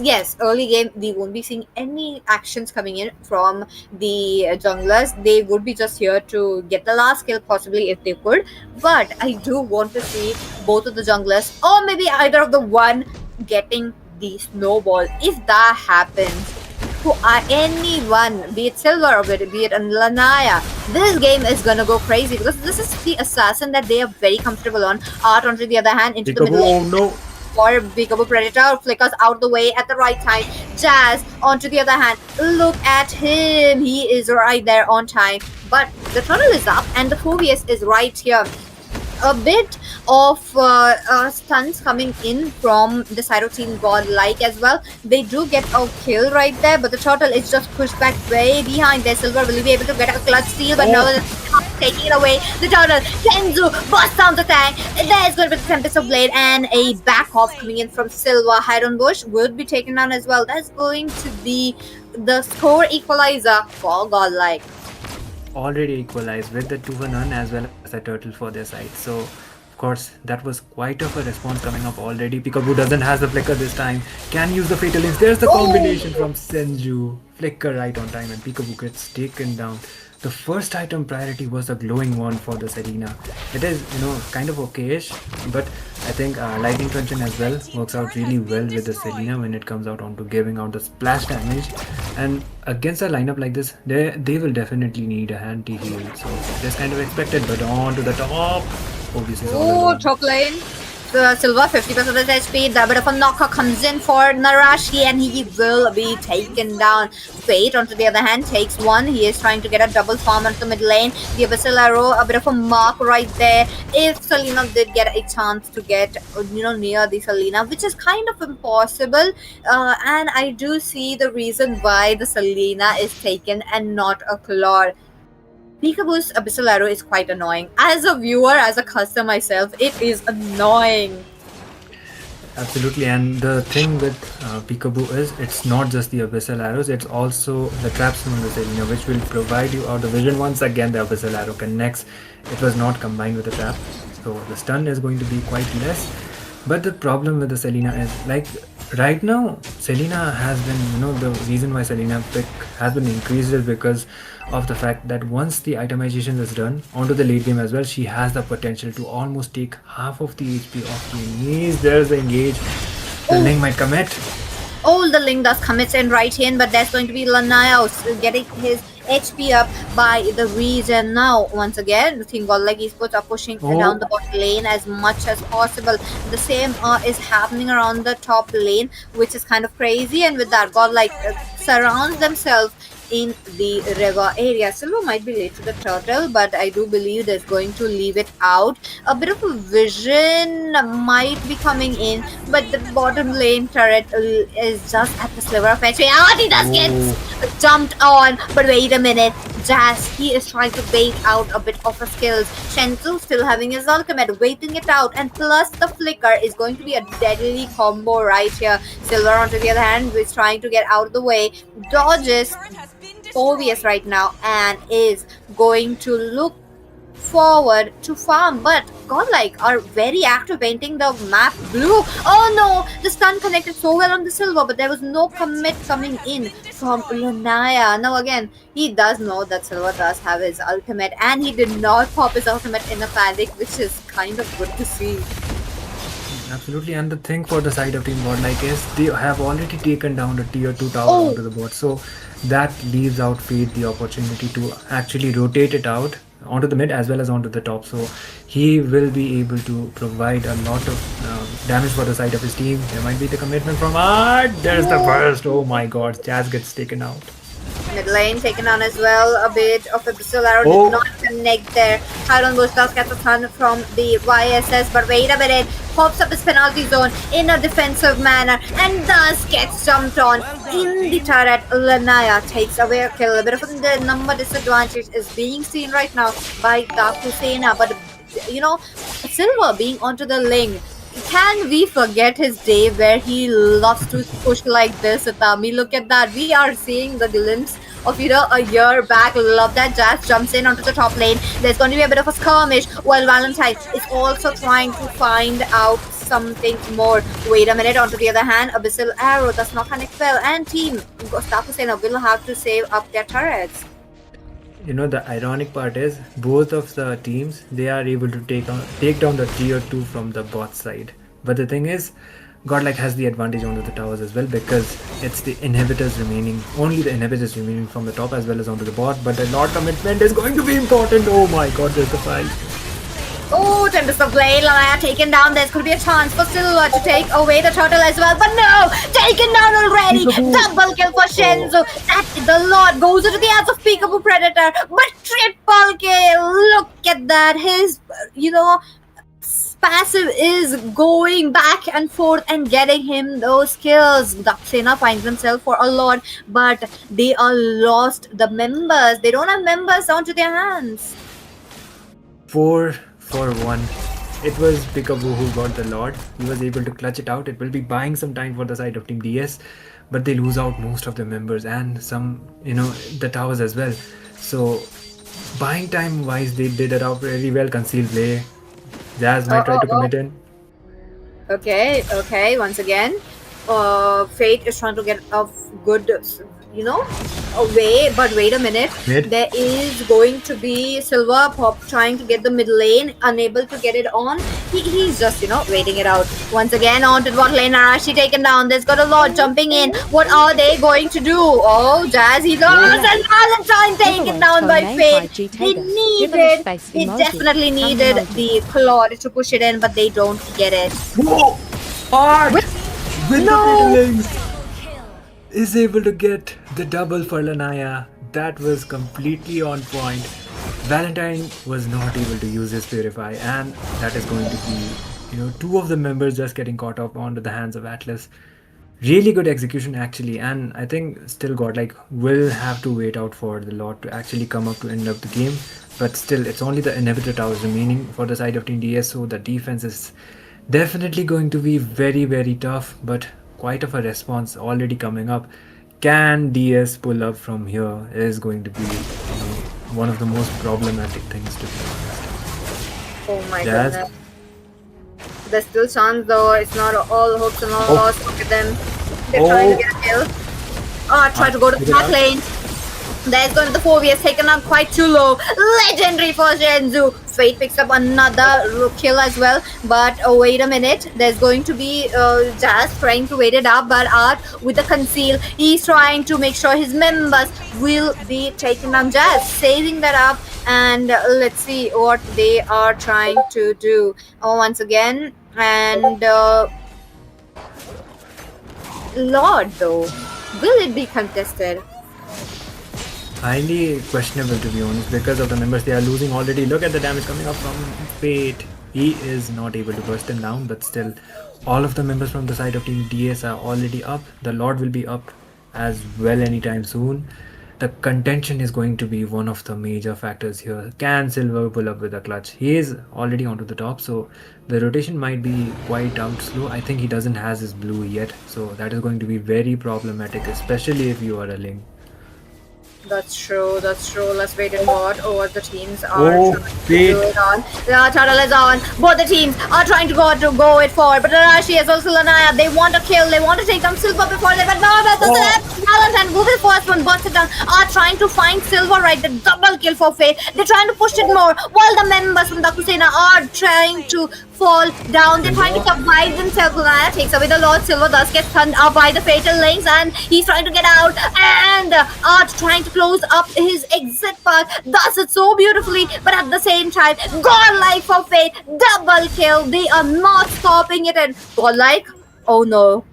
Yes, early game we won't be seeing any actions coming in from the junglers. They would be just here to get the last kill, possibly if they could. But I do want to see both of the junglers, or maybe either of the one, getting the snowball. If that happens, to anyone, be it Silver or be it Lanaya, this game is gonna go crazy because this is the assassin that they are very comfortable on. Art, on the other hand, into the middle Oh lane no. for Peekaboo Predator, flickers out the way at the right time. Jazz, onto the other hand, look at him. He is right there on time. But the turtle is up and the Phobius is right here. A bit of stunts coming in from the side of Team Godlike as well. They do get a kill right there, but the turtle is just pushed back way behind there. Silver will be able to get a clutch steal, but now taking it away. The turtle, Kenzu, busts down the tank. There's going to be the Tempest of Blade and a back off coming in from Silver. Hydron Bush would be taken down as well. That's going to be the score equalizer for Godlike. Already equalized with the 2-1 as well as a turtle for their side. So of course that was quite of a response coming up already. Peekaboo doesn't has the flicker this time. Can use the fatal links. There's the combination from Senju. Flicker right on time and Peekaboo gets taken down. The first item priority was the glowing one for the Sena. It is, kind of okayish, but I think Lightning Truncheon as well works out really well with the Sena when it comes out onto giving out the splash damage. And against a lineup like this, they will definitely need a anti-heal. So that's kind of expected, but on to the top. Obviously, Oh, top lane. Silver, 50% HP. The bit of a knocker comes in for Narashi and he will be taken down. Fate, onto the other hand, takes one. He is trying to get a double farm onto the mid lane. The Abyssal Arrow, a bit of a mark right there. If Selena did get a chance to get, near the Selena, which is kind of impossible. And I do see the reason why the Selena is taken and not a Claw. Peekaboo's Abyssal Arrow is quite annoying. As a viewer, as a caster myself, it is annoying. Absolutely, and the thing with Peekaboo is it's not just the Abyssal Arrows, it's also the traps from the Selena, which will provide you out of vision. Once again, the Abyssal Arrow connects. It was not combined with the trap, so the stun is going to be quite less. But the problem with the Selena is, like, right now, Selena has been, the reason why Selena pick has been increased is because of the fact that once the itemization is done onto the late game as well, she has the potential to almost take half of the HP off the enemies. There's the engage. The Ling might commit. Oh, the Ling does commit in right in, but there's going to be Lanaya getting his HP up by the region. Now, once again, the Team Godlike Esports are pushing down the bot lane as much as possible. The same is happening around the top lane, which is kind of crazy. And with that, Godlike surrounds themselves in the river area. Silver might be late to the turtle, but I do believe they're going to leave it out. A bit of a vision might be coming in, but the bottom lane turret is just at the sliver of HP. He does get jumped on, but wait a minute. Jazz, he is trying to bait out a bit of a skills. Shenzu still having his ultimate, waiting it out, and plus the flicker is going to be a deadly combo right here. Silver, onto the other hand, is trying to get out of the way, dodges Phobius right now and is going to look forward to farm, but Godlike are very active painting the map blue. Oh no, the stun connected so well on the Silver, but there was no commit coming in from Lanaya. Now again, he does know that Silver does have his ultimate and he did not pop his ultimate in a panic, which is kind of good to see. Absolutely, and the thing for the side of Team Godlike is they have already taken down the tier 2 tower onto the board, so that leaves out Fate the opportunity to actually rotate it out onto the mid as well as onto the top, so he will be able to provide a lot of damage for the side of his team. There might be the commitment from Art. There's the burst. Oh my god, Jazz gets taken out. Mid lane taken on as well. A bit of a Abyssal Arrow did not connect there. Hydron Bush does get the stun from the YSS, but wait a minute. Pops up his penalty zone in a defensive manner and thus gets jumped on in the turret. Lanaya takes away a kill. A bit of the number disadvantage is being seen right now by Daku Sena, but Silver being onto the Ling. Can we forget his day where he loves to push like this, Atami? Look at that. We are seeing the glimpse of a year back. Love that Jazz jumps in onto the top lane. There's going to be a bit of a skirmish while Valentine is also trying to find out something more. Wait a minute, onto the other hand, Abyssal Arrow does not connect well, and team Daku Sena will have to save up their turrets. You know, the ironic part is both of the teams, they are able to take down the tier 2 from the bot side. But the thing is, Godlike has the advantage onto the towers as well, because it's the inhibitors remaining, only the inhibitors remaining from the top as well as onto the bot. But the Lord commitment is going to be important. Oh my god, there's the fight. Oh, Tempest of Blade, Lanaya taken down. There's going to be a chance for Silver to take away the turtle as well. But no, taken down already. Double kill for Shenzu. The Lord goes into the hands of Peekaboo Predator. But triple kill. Look at that. His, passive is going back and forth and getting him those kills. Sena finds himself for a lot, but they are lost the members. They don't have members onto their hands. 4 for 1. It was Peekaboo who got the Lord. He was able to clutch it out. It will be buying some time for the side of Team DS, but they lose out most of the members and some, the towers as well. So buying time wise, they did it out very well. Concealed play. Jazz might try to commit in. Okay. Once again, Fate is trying to get a good, away. But wait a minute. There is going to be Silver Pop trying to get the mid lane, unable to get it on. He's just, waiting it out. Once again, on to the bot lane. Arashi taken down. There's got a lot jumping in. What are they going to do? Oh, Jazz, he's lost, and Valentine taken down by Fate. It definitely needed the Claude to push it in, but they don't get it. Whoa! Hard! With the middlings! Is able to get the double for Lanaya. That was completely on point. Valentine was not able to use his Purify, and that is going to be, 2 of the members just getting caught up onto the hands of Atlas. Really good execution actually, and I think still Godlike will have to wait out for the Lord to actually come up to end up the game. But still, it's only the inhibitor towers remaining for the side of Team DS, so the defense is definitely going to be very, very tough, but quite of a response already coming up. Can DS pull up from here is going to be one of the most problematic things, to be honest. Oh my goodness. There's still chance though. It's not all hopes and all lost. Look at them. They're trying to get a kill. Try to go to the back lane. There's going to the 4v, taken up quite too low. Legendary for Shenzu. Fate picks up another kill as well. But wait a minute. There's going to be Jazz trying to wait it up. But Art with the conceal, he's trying to make sure his members will be taking down Jazz. Saving that up. And let's see what they are trying to do. Once again. And Lord though. Will it be contested? Highly questionable, to be honest, because of the members they are losing already. Look at the damage coming up from Fate. He is not able to burst them down, but still all of the members from the side of Team DS are already up. The Lord will be up as well anytime soon. The contention is going to be one of the major factors here. Can Silver pull up with a clutch? He is already onto the top, so the rotation might be quite out slow. I think he doesn't has his blue yet, so that is going to be very problematic, especially if you are a Link. That's true. Let's wait and watch what the teams are trying to do it on. The turtle is on. Both the teams are trying to go it forward. But Arashi as well as Lanaya, they want to kill. They want to take down Silver before they. But no, Valentine will be the first one. Busts it down. Are trying to find Silver right. The double kill for Fate. They're trying to push it more. While the members from Daku Sena are trying to fall down. They're trying to survive themselves. Lanaya takes away the Lord. Silver does get stunned up by the fatal links, and he's trying to get out. And Art trying to close up his exit path, does it so beautifully, but at the same time, Godlike for Fate, double kill. They are not stopping it, and Godlike, oh no,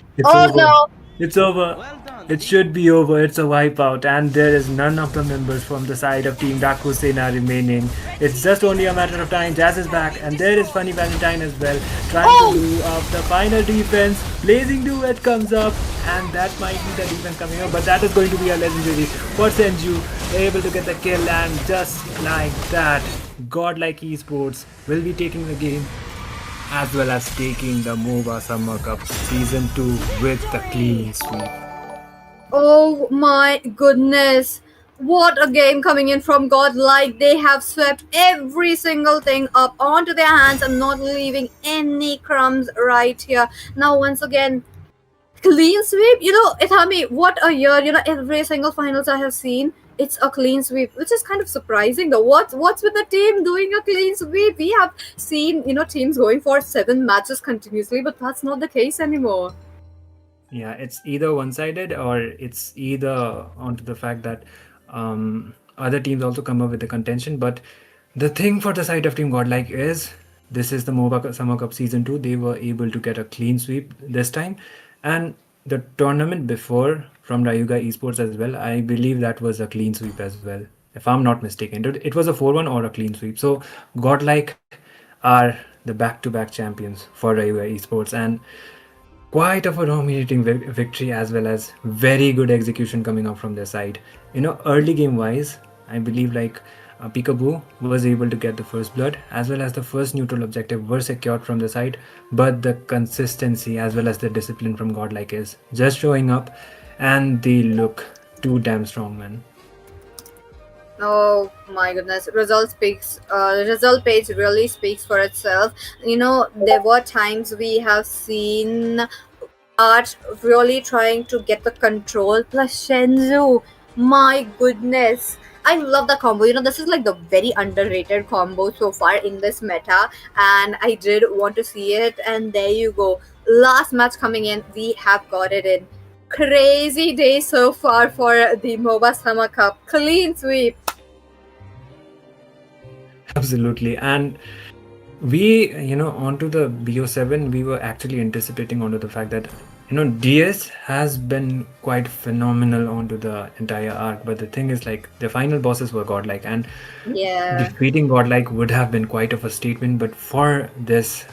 It's over. It should be over. It's a wipeout, and there is none of the members from the side of Team Daku Sena remaining. It's just only a matter of time. Jazz is back, and there is Funny Valentine as well, trying to do up the final defense. Blazing Duet comes up, and that might be the defense coming up, but that is going to be a legendary for Senju, able to get the kill, and just like that, Godlike Esports will be taking the game, as well as taking the MOBA Summer Cup Season 2 with the clean sweep. Oh my goodness. What a game coming in from Godlike. They have swept every single thing up onto their hands and not leaving any crumbs right here. Now, once again, clean sweep. Itami, what a year. Every single finals I have seen, it's a clean sweep, which is kind of surprising though. What's with the team doing a clean sweep? We have seen, teams going for 7 matches continuously, but that's not the case anymore. Yeah, it's either one-sided or it's either onto the fact that other teams also come up with the contention. But the thing for the side of Team Godlike is this is the MOBA Summer Cup Season 2. They were able to get a clean sweep this time. And the tournament before from Rayuga Esports as well, I believe that was a clean sweep as well, if I'm not mistaken. It was a 4-1 or a clean sweep. So Godlike are the back-to-back champions for Rayuga Esports. And quite of a dominating victory as well as very good execution coming up from their side. Early game wise, I believe Peekaboo was able to get the first blood as well as the first neutral objective were secured from the side, but the consistency as well as the discipline from Godlike is just showing up and they look too damn strong, man. Oh my goodness! Result page really speaks for itself. There were times we have seen Art really trying to get the control plus Shenzhou. My goodness. I love the combo. This is like the very underrated combo so far in this meta, and I did want to see it. And there you go. Last match coming in, we have got it in. Crazy day so far for the MOBA Summer Cup. Clean sweep. Absolutely. And we, onto the BO7, we were actually anticipating onto the fact that, DS has been quite phenomenal onto the entire arc. But the thing is, the final bosses were Godlike, and defeating Godlike would have been quite of a statement. But for this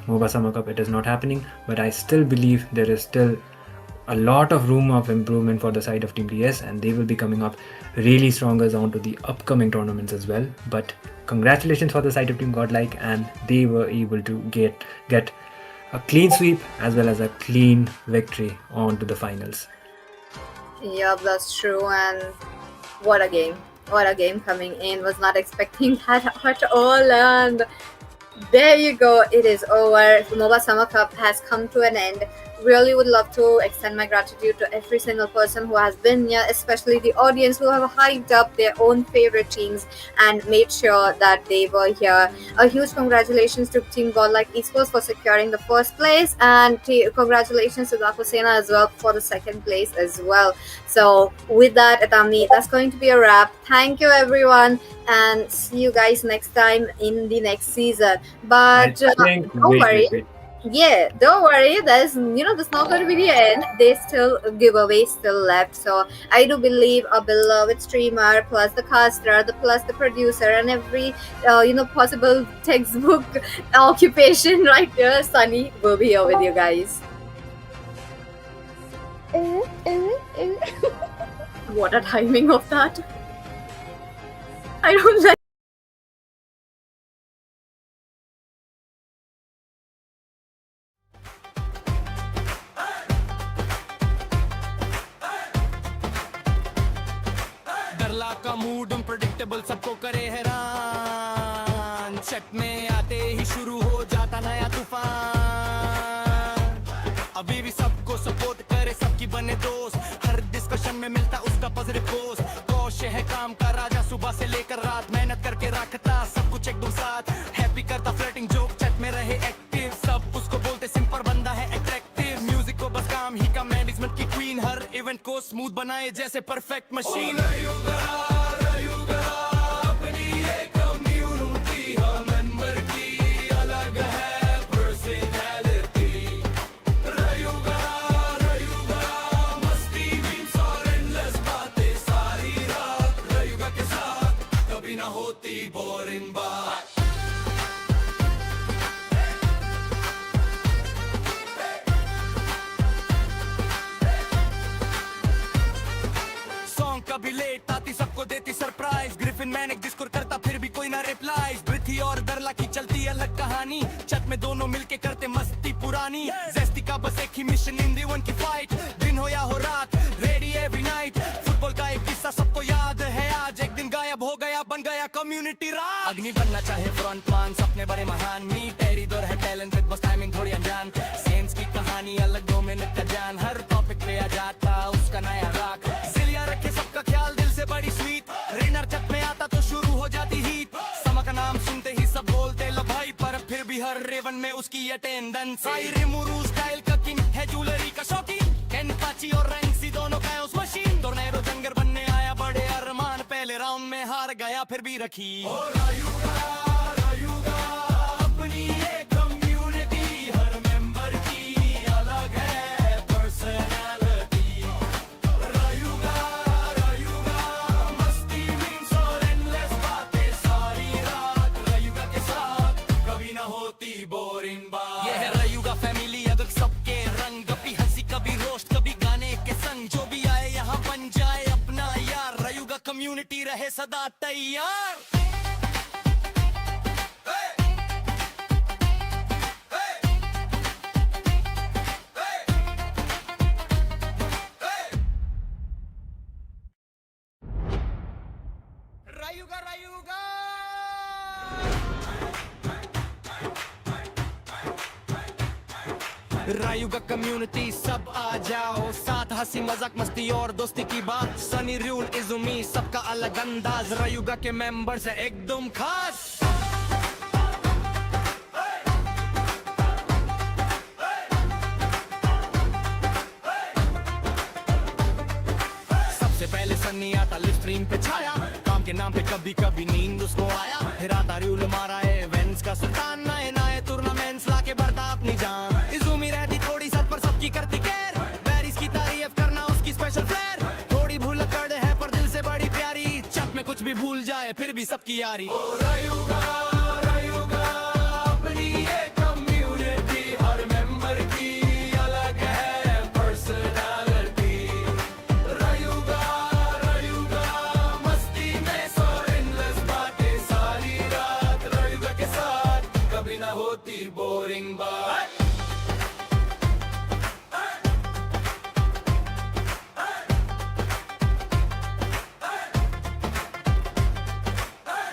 MOBA Summer Cup, it is not happening. But I still believe there is still a lot of room of improvement for the side of Team DS, and they will be coming up really stronger onto the upcoming tournaments as well. But congratulations for the side of Team Godlike, and they were able to get a clean sweep as well as a clean victory onto the finals. Yeah, that's true. And what a game. What a game coming in. Was not expecting that at all. And there you go. It is over. The MOBA Summer Cup has come to an end. Really would love to extend my gratitude to every single person who has been here, especially the audience who have hyped up their own favorite teams and made sure that they were here. A huge congratulations to Team Godlike Esports for securing the first place, and congratulations to Daku Sena as well for the second place as well. So with that, Atami, that's going to be a wrap. Thank you everyone, and see you guys next time in the next season. But don't worry. Yeah, don't worry. There's not going to be the end. There's still a giveaway still left. So I do believe a beloved streamer plus the caster, plus the producer, and every possible textbook occupation right here, Sunny will be here with you guys. What a timing of that! I don't like. का mood unpredictable सबको करे हैरान चट में आते ही शुरू हो जाता नया तूफान अभी भी सबको सपोर्ट करे सबकी बने दोस्त हर डिस्कशन में मिलता उसका पॉजिटिव पोस्ट कौशल है काम का राजा सुबह से लेकर रात मेहनत करके रखता सब कुछ एकदम साथ हैप्पी करता फ्लर्टिंग जोक चट में रहे एक्टिव सब उसको बोलते सिंपल बंदा है अट्रैक्टिव म्यूजिक को बस काम ही का मैनेजमेंट की क्वीन हर इवेंट को स्मूथ बनाए जैसे परफेक्ट मशीन कभी लेट आती सबको देती सरप्राइज ग्रिफिन मैनेक डिस्कोर करता फिर भी कोई ना रिप्लाईज ब्रिथी और दरला की चलती अलग कहानी छत में दोनों मिलके करते मस्ती पुरानी जेस्टी का बस एक ही मिशन इन दी वन की फाइट दिन हो या हो रात रेडी एवरी नाइट फुटबॉल का एक किस्सा सबको याद है रात अग्नि बनना चाहे फ्रंट मान सपने बड़े महान मी टेरी दौर है टैलेंट बस टाइमिंग थोड़ी अनजान सेंस की कहानी अलग 2 मिनट का जान हर टॉपिक पे आ जाता उसका नया राग सिलिया रखे सबका ख्याल दिल से बड़ी स्वीट रेनर छत में आता तो शुरू हो जाती हीट समा का नाम सुनते ही सब बोलते लो भाई पर फिर भी हर रेवन में उसकी अटेंडेंस साइरे मुरू स्टाइल का किंग है ज्वेलरी का शौकीन कैन पाची और रैंक्सी दोनों का उस मशीन टोर्नेडो जंगर बनने आया बड़े अरमान पहले राउंड में हार गया फिर भी रखी रायुगा अपनी एक कम्युनिटी हर मेंबर की अलग है पर्सनालिटी रायुगा मस्ती मीम्स और एंडलेस बातें सारी रात रायुगा के साथ कभी ना होती बोरिंग बात ये है रायुगा फैमिली अगर सबके रंग कभी हंसी कभी रोस्ट कभी गाने के संग जो भी आए यहाँ बन जाए अपना यार रायुगा कम्युनिटी रहे सदा तैयार रायुगा रायुगा कम्युनिटी सब आ जाओ साथ हंसी मजाक मस्ती और दोस्ती की बात सनी रूल इजुमी सबका अलग अंदाज रायुगा के मेंबर्स है एकदम खास सबसे पहले सनी आता लिव स्ट्रीम पे छाया काम के नाम पे कभी कभी नींद उसको आया फिर आता रूल मारा है इवेंट्स का सुल्तान नए नए टूर्नामेंट्स लाके बढ़ता अपनी जान इजुमी रहती थोड़ी सच पर सबकी करती केयर बैरिस की तारीफ करना उसकी स्पेशल फ्लेयर थोड़ी भूल कर है पर दिल से बड़ी प्यारी चक में कुछ भी भूल जाए फिर भी सबकी यारी रायुगा अपनी एक कम्युनिटी हर मेंबर की अलग है पर्सनालिटी रायुगा मस्ती में सो एंडलेस बातें सारी रात रायुगा के साथ कभी ना होती बोरिंग बात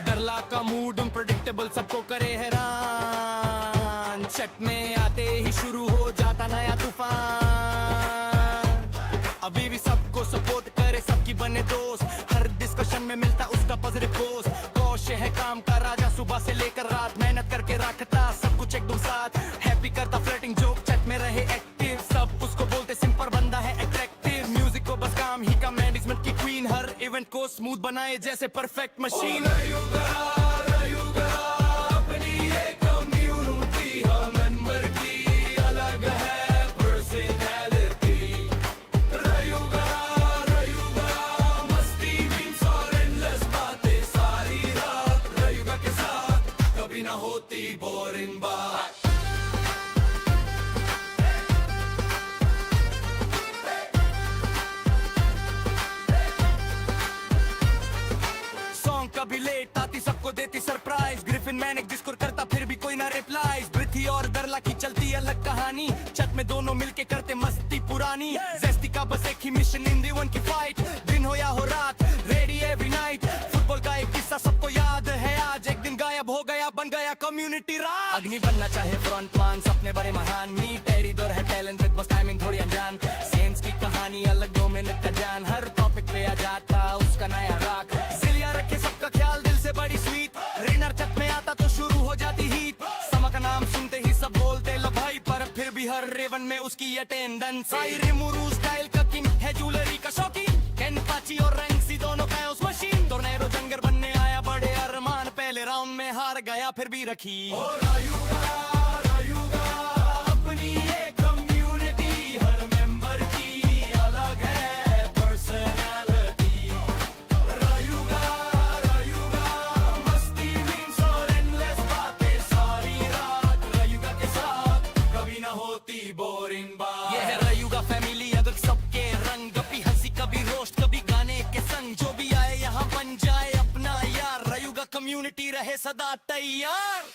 डरला का मूड अनप्रेडिक्टेबल सबको करे हैरान चट में आते ही शुरू हो जाता नया तूफान अभी भी सबको सपोर्ट करे सबकी बने दोस्त हर डिस्कशन में मिलता उसका पॉजिटिव पोस्ट कौशे है काम का राजा सुबह से लेकर रात मेहनत करके रखता सब कुछ एकदम साथ हैप्पी करता फ्लर्टिंग जोक चट में रहे एक्टिव सब उसको बोलते सिंपल बंदा है अट्रैक्टिव म्यूजिक को बस काम ही का मैनेजमेंट की क्वीन हर इवेंट को स्मूथ बनाए जैसे परफेक्ट मशीन रायुगा अपनी एक कम्युनिटी हर मेंबर की अलग है पर्सनालिटी रायुगा मस्ती मीम्स और एंडलेस बातें सारी रात रायुगा के साथ कभी ना होती बोरिंग बात कभी लेट आती सबको देती सरप्राइज ग्रिफिन मैनेक डिस्कोर करता फिर भी कोई ना रिप्लाई पृथ्वी और दरला की चलती अलग कहानी छत में दोनों मिलके करते मस्ती पुरानी जेस्टी का बस एक ही मिशन इन वन की फाइट दिन हो या हो रात रेडी एवरी नाइट फुटबॉल का एक किस्सा सबको याद है आज एक दिन गायब हो गया बन गया कम्युनिटी रात अग्नि बनना चाहे फ्रंट मान सपने बड़े महान मी टेरी दौर है टैलेंट बस टाइमिंग थोड़ी अनजान सेंस की कहानी अलग 2 मिनट का जान हर टॉपिक पे आ जाता उसका नया राग सिलिया रखे सबका ख्याल दिल से बड़ी स्वीट रेनर छत में आता तो शुरू हो जाती हीट समा का नाम सुनते ही सब बोलते लो भाई पर फिर भी हर रेवन में उसकी अटेंडेंस साइरे मुरू स्टाइल का किंग है ज्वेलरी का शौकीन कैन पाची और रैंक्सी दोनों का उस मशीन टोर्नेडो जंगर बनने आया बड़े अरमान पहले राउंड में हार गया फिर भी रखी रायुगा अपनी एक कम्युनिटी हर मेंबर की अलग है पर्सनालिटी रायुगा मस्ती मीम्स और एंडलेस बातें सारी रात रायुगा के साथ कभी ना होती बोरिंग बात ये है रायुगा फैमिली अगर सबके रंग कभी हंसी कभी रोस्ट कभी गाने के संग जो भी आए यहाँ बन जाए अपना यार रायुगा कम्युनिटी रहे सदा तैयार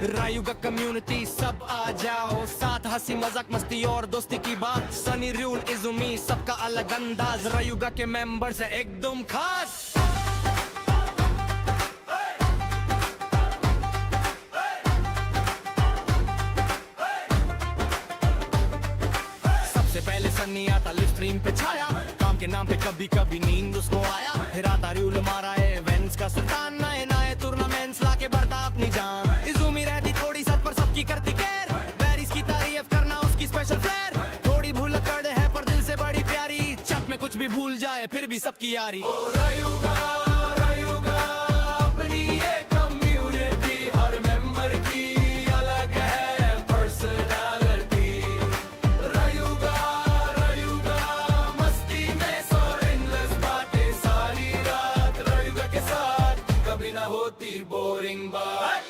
रायुगा कम्युनिटी सब आ जाओ, साथ हंसी मजाक मस्ती और दोस्ती की बात। सनी रूल इजुमी सबका अलग अंदाज, रायुगा के मेंबर्स है एकदम खास। सबसे पहले सन्नी आता लिव स्ट्रीम पे छाया, काम के नाम पे कभी कभी नींद उसको आया। फिर आता रूल मारा है इवेंट्स का सुल्तान, नए नए टूर्नामेंट्स लाके बढ़ता अपनी जान। इजुमी रहती थोड़ी सच पर सबकी करती केयर, बैरिस की तारीफ करना उसकी स्पेशल फ्लेयर। थोड़ी भूल कर दे है पर दिल से बड़ी प्यारी, चक में कुछ भी भूल जाए फिर भी सबकी यारी। रायुगा रायुगा अपनी ये कम्युनिटी, हर मेंबर की अलग है पर्सनालिटी। रायुगा रायुगा मस्ती में सो एंडलेस बातें सारी रात, रायुगा के साथ कभी ना होती बोरिंग बात।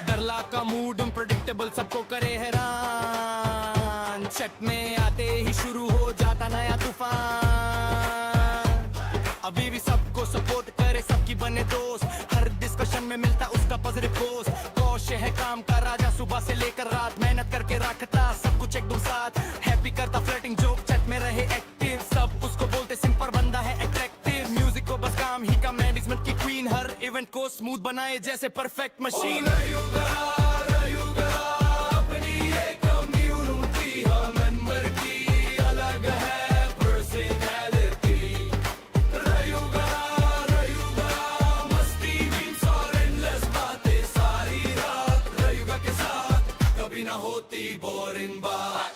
डरला का मूड अनप्रेडिक्टेबल सबको करे हैरान, चट में आते ही शुरू हो जाता नया तूफान। अभी भी सबको सपोर्ट करे सबकी बने दोस्त, हर डिस्कशन में मिलता उसका पॉजिटिव पोस्ट। कौशे है काम का राजा, सुबह से लेकर रात मेहनत करके रखता सब कुछ एकदम साथ। हैप्पी करता फ्लर्टिंग जोक, चट में रहे एक्टिव, सब उसको बोलते सिंपल बंदा है अट्रैक्टिव। म्यूजिक को बस काम ही का मैनेजमेंट की क्वीन, हर इवेंट को स्मूथ बनाए जैसे परफेक्ट मशीन। रायुगा रायुगा अपनी ये कम्युनिटी, हर मेंबर की अलग है पर्सनालिटी। रायुगा रायुगा मस्ती मीम्स और एंडलेस बातें सारी रात, रायुगा के साथ कभी ना होती बोरिंग बात।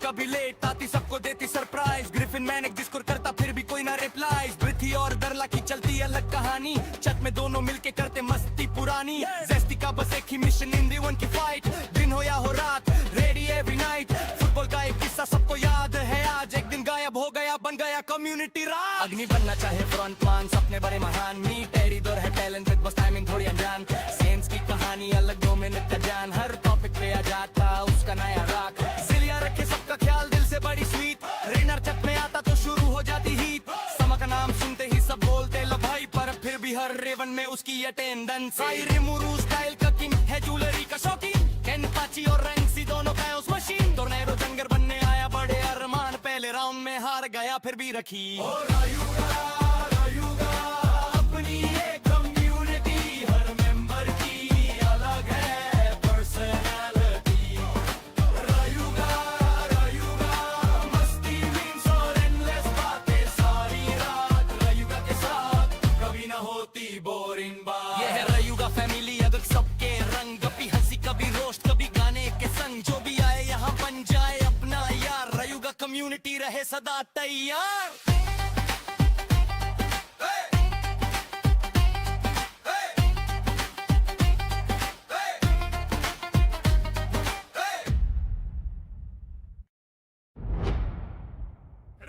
कभी लेट आती सबको देती सरप्राइज, ग्रिफिन मैनेक डिस्कोर करता फिर भी कोई ना रिप्लाई। पृथ्वी और दरला की चलती अलग कहानी, छत में दोनों मिलके करते मस्ती पुरानी। जेस्टी का बस एक ही मिशन इन दी वन की फाइट, दिन हो या हो रात रेडी एवरी नाइट। फुटबॉल का एक किस्सा सबको याद है आज, एक दिन गायब हो गया बन गया कम्युनिटी राज। अग्नि बनना चाहे फ्रंटमैन, सपने बड़े महान, मी टेरी दौर है टैलेंटेड बस टाइमिंग थोड़ी अनजान। सेंस की कहानी अलग 2 मिनट का जान, हर टॉपिक पे आ जाता उसका नया राग। सिलिया रखे सबका ख्याल दिल से बड़ी स्वीट, रेनर छत में आता तो शुरू हो जाती हीट। समा का नाम सुनते ही सब बोलते लो भाई, पर फिर भी हर रेवन में उसकी अटेंडेंस। रिमुरू स्टाइल का किंग है, ज्वेलरी का शौकीन, केन पाची और रैंक्सी दोनों का उस मशीन। टोर्नेडो जंगर बनने आया बड़े अरमान, पहले राउंड में हार गया फिर भी रखी। रायुगा रायुगा अपनी ये कम्युनिटी, हर मेंबर की अलग है पर्सनालिटी। रायुगा रायुगा मस्ती मीम्स और एंडलेस बातें सारी रात, रायुगा के साथ कभी ना होती बोरिंग बात। ये है रायुगा फैमिली, अगर सबके रंग, कभी हंसी कभी रोस्ट कभी गाने के संग। जो भी आए यहाँ बन जाए अपना यार, रायुगा कम्युनिटी रहे सदा तैयार।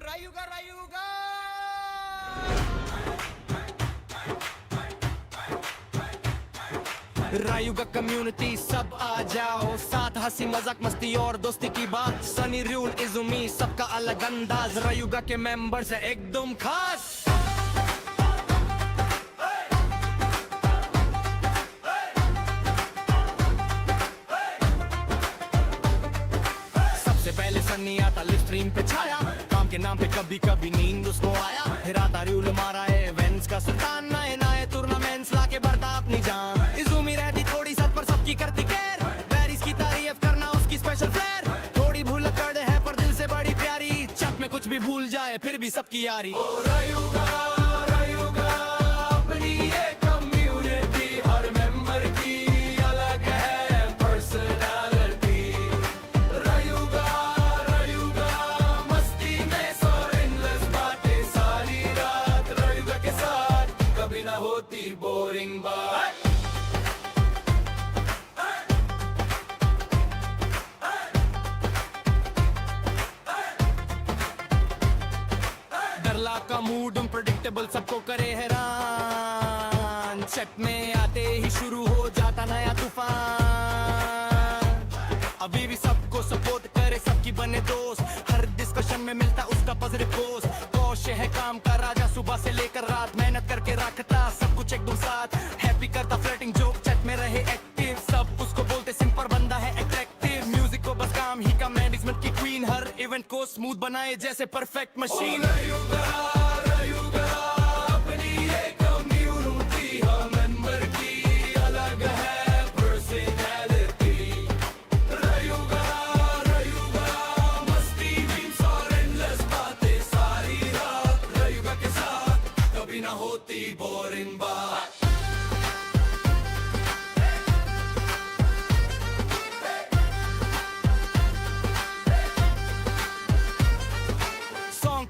रायुगा रायुगा रायुगा कम्युनिटी सब आ जाओ, साथ हंसी मजाक मस्ती और दोस्ती की बात। सनी रूल इजुमी सबका अलग अंदाज, रायुगा के मेंबर्स है एकदम खास। सबसे पहले सन्नी आता लिव स्ट्रीम पे छाया, काम के नाम पे कभी कभी नींद उसको आया। फिर आता रूल मारा है इवेंट्स का सुल्तान, नए नए टूर्नामेंट्स लाके बढ़ता अपनी जान। इजुमी रहती थोड़ी सच पर सबकी करती केयर, बैरिस की तारीफ करना उसकी स्पेशल फ्लेयर। थोड़ी भूल कर दे है पर दिल से बड़ी प्यारी, चक में कुछ भी भूल जाए फिर भी सबकी यारी। रायुगा रायुगा अपनी ये कम्युनिटी, हर मेंबर की अलग है पर्सनालिटी। रायुगा रायुगा मस्ती में सो एंडलेस बातें सारी रात, रायुगा के साथ कभी ना होती बोरिंग बात। डरला का मूड अनप्रेडिक्टेबल सबको करे हैरान, तूफान चट में आते ही शुरू हो जाता नया तूफान अभी भी सबको सपोर्ट करे सबकी बने दोस्त हर डिस्कशन में मिलता उसका पॉजिटिव पोस्ट कौशे है काम का राजा सुबह से लेकर रात मेहनत करके रखता सब कुछ एकदम साथ हैप्पी करता फ्लर्टिंग जोक चट में रहे एक्टिव सब उसको बोलते सिंपल बंदा है अट्रैक्टिव म्यूजिक को बस काम ही का मैनेजमेंट की क्वीन हर इवेंट को स्मूथ बनाए जैसे परफेक्ट मशीन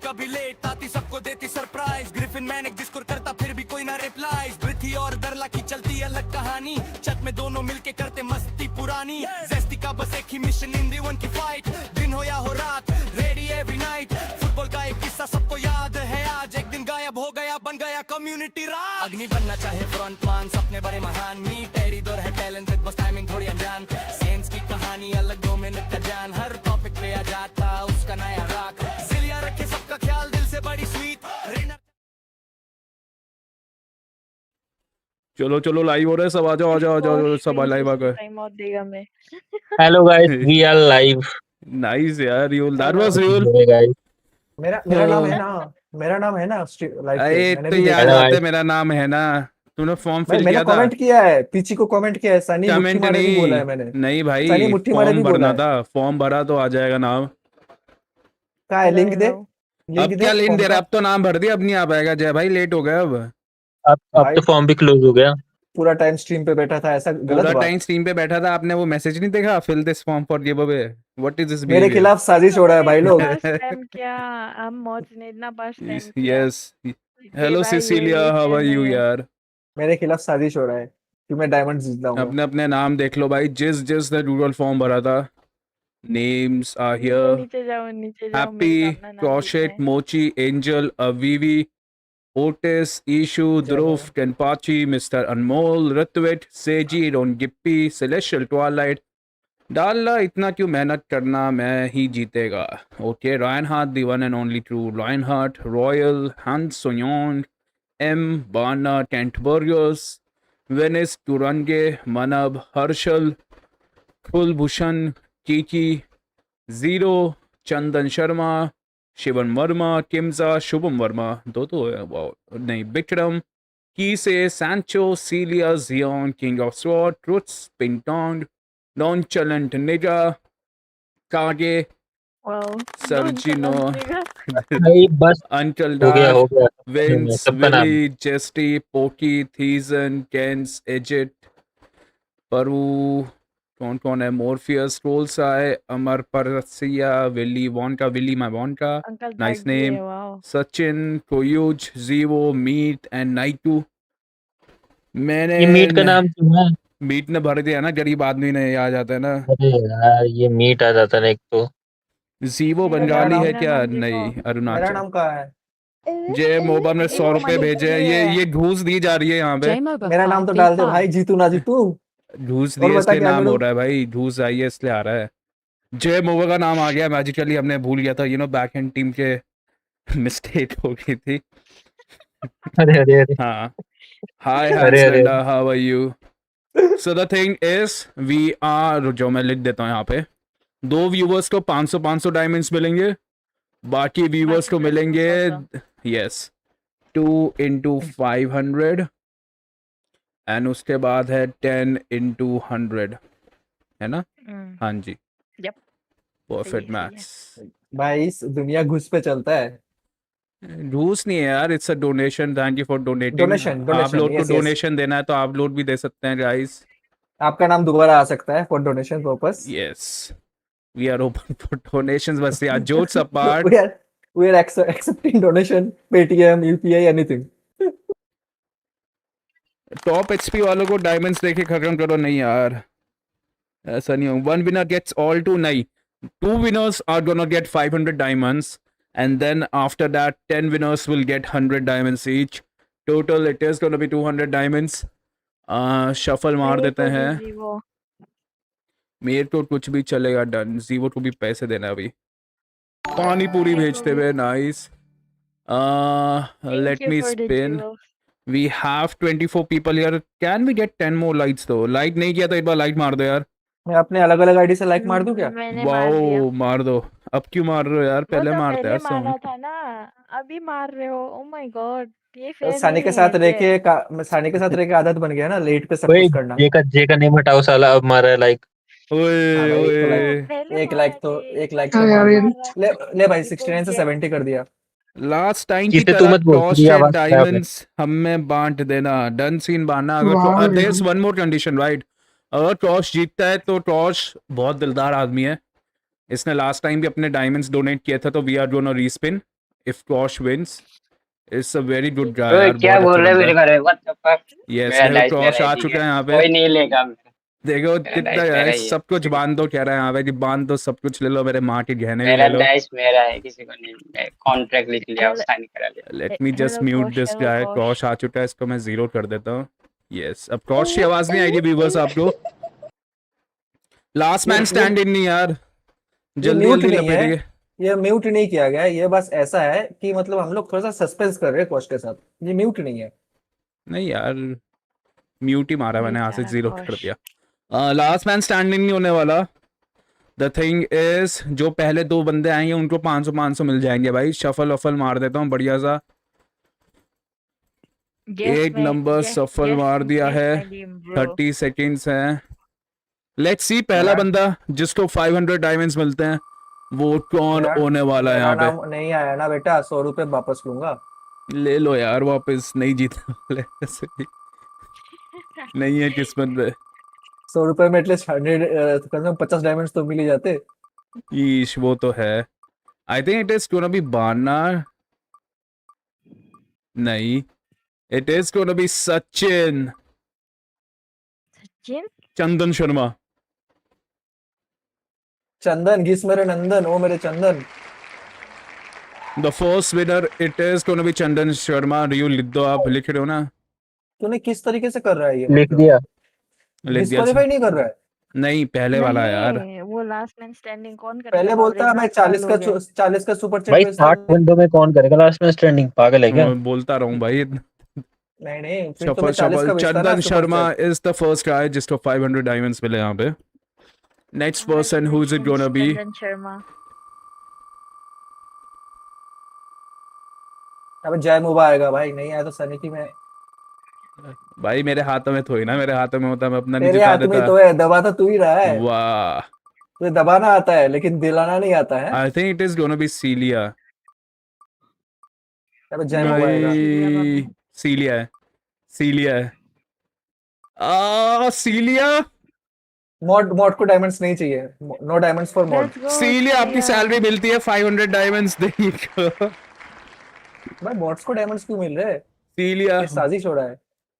कभी लेट आती सबको देती सरप्राइज ग्रिफिन मैनेक डिस्कोर करता फिर भी कोई ना रिप्लाई पृथ्वी और दरला की चलती अलग कहानी छत में दोनों मिलके करते मस्ती पुरानी जेस्टी का बस एक ही मिशन इन दी वन की फाइट दिन हो या हो रात रेडी एवरी नाइट फुटबॉल का एक किस्सा सबको याद है आज एक दिन गायब हो गया बन गया कम्युनिटी राज अग्नि बनना चाहे फ्रंट मान सपने बड़े महान मी टेरी दौर है टैलेंटेड बस टाइमिंग थोड़ी अनजान सेंस की कहानी अलग 2 मिनट का जान हर टॉपिक पे आ जाता उसका नया राग सिलिया रखे सबका ख्याल दिल से बड़ी स्वीट चलो चलो लाइव हो रहा है सब आ जाओ आ जाओ आ जाओ सब लाइव आ गए टाइम आउट देगा मैं hello guys we are live nice यार you'll that was you'll guys मेरा नाम है ना लाइव अरे पे तो याद आते मेरा नाम है ना तूने फॉर्म फिल मैंने किया था कमेंट किया है पीछी को कमेंट किया है सनी मुट्ठी कमेंट मारे भी नहीं बोला है मैंने नहीं भाई सनी मुट्ठी मारे फॉर्म भी बोला भरना है था फॉर्म भरा तो आ जाएगा नाम कहाँ है लिंक दे अब क्या लिंक दे रहा है? अब तो नाम भर दिया अब नहीं आ पाएगा जय भाई लेट हो गया अब तो फॉर्म भी क्लोज हो गया पूरा टाइम स्ट्रीम पे बैठा था ऐसा गलत पूरा बात टाइम स्ट्रीम पे बैठा था आपने वो मैसेज नहीं देखा fill this form for giveaway what is this मेरे खिलाफ साजिश हो रहा है भाई लोग फर्स्ट टाइम क्या हम मौज ने इतना first time yes hello Cecilia how are you यार मेरे खिलाफ साजिश हो रहा है कि मैं डायमंड जीत लाऊंगा अपने अपने नाम देख लो भाई जिस जिस ने डूडल फॉर्म भरा था नेम्स आर हियर नीचे जाओ हैप्पी क्रॉशेट मोची angel अवीवी Otis, Ishu, Dhruv, Kenpachi, Mr. Anmol, Ritwit, Seji, Ron Gippy, Celestial Twilight. डालना इतना क्यों मेहनत करना मैं ही जीतेगा okay Reinhardt, the one and only true Reinhardt, Royal, Hans Soyon, M, Barna, Kent Burgos, Venice, Turange, Manab, Harshal, Kulbhushan, Kiki, Zero, Chandan Sharma, Shivan Verma किम्जा शुभम वर्मा दो तो है वाओ नहीं विक्रम कीसे सैंचो सीलिया जियोन किंग ऑफ स्वॉर्ड ट्रुथ्स पिंटॉन्ड nonchalant निजा कागे सर्जिनो बस अंकल हो गया विंस सबका नाम विली जेस्टी पोकी थीजन केंस एजिट परू कौन कौन है मोरफियस रोल्स आए अमर परसिया Willy Wonka Willy my Wonka nice name Sachin कोयूज जीवो मीट एंड नाइटू मैंने ये मीट का नाम क्यों है मीट ने भर दिया ना गरीब आदमी ने आ जाता है ना अरे यार ये मीट आ जाता है ना एक तो जीवो बंगाली है क्या नहीं मेरा अरुणाचल नाम कहाँ है जे मोबा ने 100 रुपए भेजे हैं ये घूस दी जा रही है यहाँ पे मेरा नाम तो डाल दे भाई जीतू ना जीतू घूस और दिए बता इसलिए क्या नाम करूं? हो रहा है भाई घूस आई है इसलिए आ रहा है जय मोवा का नाम आ गया मैजिकली हमने भूल गया था बैक एंड टीम के मिस्टेक हो गई थी अरे अरे अरे हाँ हाय अरे अरे हैंसलेंडा how are you so the thing is we are जो मैं लिख देता हूँ यहाँ पे 2 व्यूवर्स को 500 डायमंड्स मिलेंगे बाकी व्यूवर्स को मिलेंगे यस 2 into 500 एंड उसके बाद है 10 into 100 है ना हाँ जी Yep. परफेक्ट मैथ्स भाई इस दुनिया घुस पे चलता है घूस नहीं है यार it's a donation thank you for donating donation आप लोग को यस यस डोनेशन देना है तो आप लोग भी दे सकते हैं गाइस आपका नाम दोबारा आ सकता है for donation purpose yes we are open for donations बस यार jokes apart we are accepting donation Paytm UPI anything top HP वालों को डायमंड्स देके खत्म करो नहीं यार ऐसा नहीं होगा one winner gets all two नहीं 2 winners are gonna get 500 diamonds and then after that 10 winners will get 100 diamonds each total it is gonna B 200 diamonds. Shuffle मार देते हैं। जीवो मेरे को कुछ भी चलेगा, डन। जीवो को भी पैसे देना है अभी। पानी पूरी भेजते हुए, nice. Thank let you me for the spin. jewels. We have 24 people here. Can we get 10 more lights दो? लाइट नहीं किया तो एक बार लाइट मार दो यार। मैं अपने अलग अलग आईडी से लाइक मार दूं क्या? मैंने मार दिया। वाओ, मार दो। अब क्यों मार रहे हो यार? वो पहले तो मारते पहले यार मारा सोन। था ना, अभी मार रहे हो? ओ माय गॉड, ये फेयर सानी नहीं के है साथ रह ऐसे। के सानी के साथ रह के आदत बन गया ना लेट पे सब वही कुछ करना। जे का नेम हटाओ साला, अब मारा है लाइक। हाँ ओए भाई, एक तो वो लाइक ओए। पहले एक मारा लाइक तो थे, एक लाइक तो अभी मार क्यों दिया। मार रहा है? ले ले भाई, बिकॉज 69 से जेल 70 कर दिया। लास्ट टाइम की किसे तू तरह मत बोल, क्रॉस तेरी शेड आवाज खराब है। डायमंड्स हमें बांट देना। डन सीन बांटना। अगर there is one more condition, right? अगर टॉस जीतता है तो टॉस बहुत दिलदार आदमी है। इसने लास्ट टाइम भी अपने डायमंड्स डोनेट किए थे, तो we are gonna respin if toss wins. It's a very good guy ओए यार, क्या बहुत अच्छा बोल रहे बंदा मेरे है। घर? What the fuck. यस, मेरा देखो डाइस मेरा क्रॉस है, आ ठीक चुके है, हैं यहाँ पे। कोई नहीं लेगा। देखो मेरा कितना डाइस मेरा है, ही है। सब कुछ बांध दो। कह रहा है यहाँ पे कि बांध दो, सब कुछ ले लो, मेरे माँ के गहने भी मेरा ले लो। डाइस मेरा है, किसी को नहीं। मैं कॉन्ट्रैक्ट लिख लिया और हेलो साइन करा लिया। Let me just mute this hello guy. Ghosh. Cross आ चुका है, इसको मैं 0 कर देता हूँ। यस, अब क्रॉस की आवाज नहीं आएगी व्यूवर्स आपको। लास्ट ये मैन ये स्टैंड इन नहीं यार, ये जल्दी म्यूट जल्दी नहीं है। लपेटेंगे। ये म्यूट नहीं किया गया है, ये बस ऐसा है कि मतलब हम लोग थोड़ा सा सस्पेंस कर रहे हैं कोच के साथ। ये म्यूट नहीं है। नहीं यार, म्यूट ही मारा मैंने, यहाँ से बेचारा 0 कर घोष। दिया। लास्ट मैन स्टैंडिंग नहीं होने वाला। द थिंग इज, जो पहले 2 बंदे आएंगे उनको 500 मिल जाएंगे भाई। शफल वफल मार देता हूँ बढ़िया सा। एक नंबर सफल मार दिया है। 30 सेकेंड्स हैं। लेट्स सी, पहला यार बंदा जिसको 500 डायमंड्स मिलते हैं वो कौन मेरा होने वाला है मेरा यहाँ पे। नाम नहीं आया ना बेटा, 100 रुपये वापस लूंगा। ले लो यार वापस, नहीं जीतने वाले ऐसे भी नहीं है किस्मत में। 100 रुपये में एटलीस्ट 100 कम से कम 50 डायमंड्स तो मिल ही जाते। ईश, वो तो है। I think it is gonna be बाना। नहीं, it is gonna be Sachin. Sachin? Chandan Sharma. Chandan घिस मेरे नंदन, ओ मेरे Chandan. The first winner it is gonna be Chandan Sharma. रियू लिख दो, आप लिख रहे हो ना? तूने किस तरीके से कर रहा है ये? लिख मतलब दिया। लिख दिया। डिस्क्वालीफाई नहीं कर रहा है? नहीं, पहले वाला यार। नहीं, वो लास्ट मैन स्टैंडिंग कौन करेगा? पहले बाबरे, बोलता मैं 40 लोग हैं। 40 का सुपर चैट भाई भेजता 60 हूँ। बंदों में कौन करेगा लास्ट में स्टैंडिंग, पागल है क्या? मैं बोलता रहूं भाई। नहीं नहीं, फिर तो शफल मैं 40 शफल। का भेजता ना Chandan super Sharma chat. Is the first guy जिसको 500 डायमंड्स मिले यहाँ पे। Next person who is it gonna be? Chandan Sharma. अब जय मोबा आएगा भाई, नहीं आया तो सनी की मैं। भाई मेरे हाथों में थोड़ी ना, मेरे हाथों में होता मैं अपना नहीं तेरे जिता हाथ में देता। तो है, दबा तो तू ही रहा है। वाह। तुझे दबाना आता है लेकिन दिलाना नहीं आता है। I think it is gonna be Celia. अब जय मोबा आएगा। नहीं, सीलिया है, सीलिया है। सीलिया। मॉड मॉड को डायमंड्स नहीं चाहिए। No diamonds for mod. Let's go Celia, आपकी सैलरी मिलती है 500 डायमंड्स देने को। भाई मॉड्स को डायमंड्स क्यों मिल रहे हैं? सीलिया, ये साजिश हो रहा है।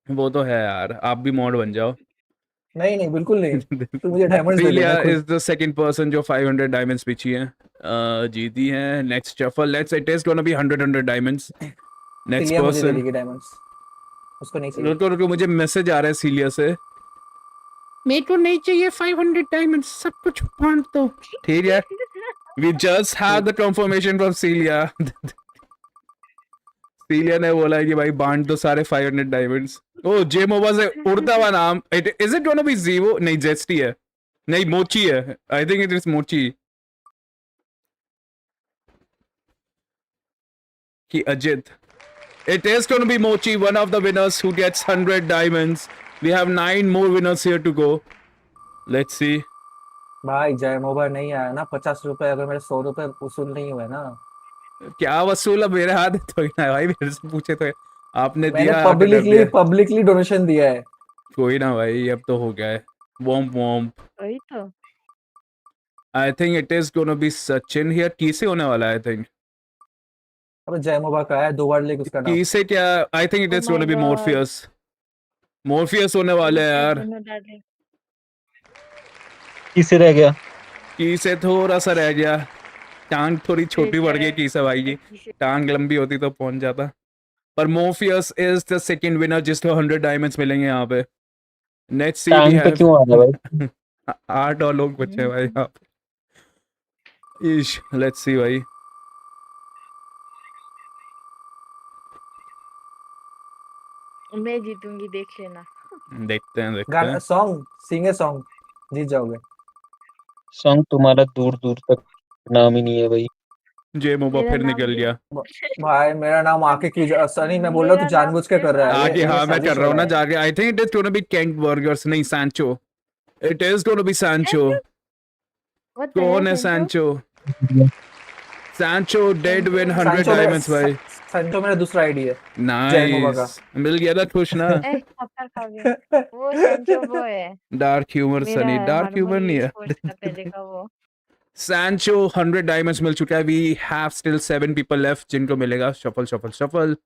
वो तो है यार, आप भी मॉड बन जाओ। नहीं नहीं, बिल्कुल नहीं। तू मुझे डायमंड्स दे सीलिया देना खुद। इज द सेकंड पर्सन जो 500 डायमंड्स पीछी है, जीती है। Next shuffle, let's it is gonna B 100 diamonds. Next cilia मुझे दे पर्सन। देगी डायमंड्स, उसको नहीं चाहिए। रुको रुको, मुझे मैसेज आ रहा है सीलिया से। मेरे को नहीं चाहिए 500 डायमंड्स, सब कुछ बांट दो। ठीक है, we just have the confirmation from Celia. Celia ने बोला है कि भाई बांट दो सारे 500 डायमंड्स। ओ, जे मोबा से उड़ता हुआ नाम। इज इट गोना बी जीवो? नहीं, जेस्टी है। नहीं, मोची है। आई थिंक इट इज मोची कि Ajit. It is going to be Mochi, one of the winners who gets 100 diamonds. We have 9 more winners here to go. Let's see. भाई जय मोबा नहीं आया ना, 50 रुपए अगर मेरे 100 रुपए वसूल नहीं हुए ना। क्या वसूल? अब मेरे हाथ तो ना है भाई, मेरे से पूछे तो आपने मैंने दिया, आके कर दिया। पब्लिकली डोनेशन दिया है। कोई ना भाई, अब तो हो गया है। वॉम्प वॉम्प। वही तो। I think it is going to be Sachin here. किसे होने वाला है? I think अब जय मोबा का है, 2 बार लेके उसका नाम। किसे क्या? I think it Oh is going my to be God. Morpheus. Morpheus होने वाले हैं यार। किससे रह गया? किसे थोड़ा सा रह गया। टांग थोड़ी छोटी पड़ गई किसे भाई की। टांग लंबी होती तो पहुंच जाता। पर मोफियस इज द सेकंड विनर जिसको 100 डायमंड्स मिलेंगे यहाँ पे. नेक्स्ट सी वी टाइम पे हैव क्यों आ रहा है भाई? 8 और लोग बचे हैं भाई यहाँ पे. इश, लेट्स सी भाई. मैं जीतूंगी, देख लेना। देखते हैं गाना सॉन्ग सिंग ए सॉन्ग, जीत जाओगे। सॉन्ग तुम्हारा दूर दूर तक नाम ही नहीं है भाई। जे मोबा मेरा फिर नाम निकल भी- गया. भाई मेरा नाम आके क्यों सनी, मैं बोल रहा हूँ तू मेरा जानबूझ के कर रहा है। आगे ये हाँ मैं साजिश कर रहा हो हूँ ना है। जाके. I think it is gonna be Kent burgers, नहीं Sancho. It is gonna be Sancho. What the कौन hell, है Sancho? Sancho? Sancho dead win 100 Sancho मेरा डायमंड्स भाई. सांचो मेरा दूसरा आईडी है। जय मोबा का। नाइस, मिल गया ना खुश ना. ए, थप्पड़ खाओगे। वो सैंचो वो है। डार्क ह्यूमर मेरा सनी, डार्क ह्यूमर नहीं हारमोनी है. स्पोर्ट्स का पहले का वो। सैंचो 100 डायमंड्स मिल चुका है. We have still 7 people left जिनको मिलेगा. Shuffle shuffle shuffle.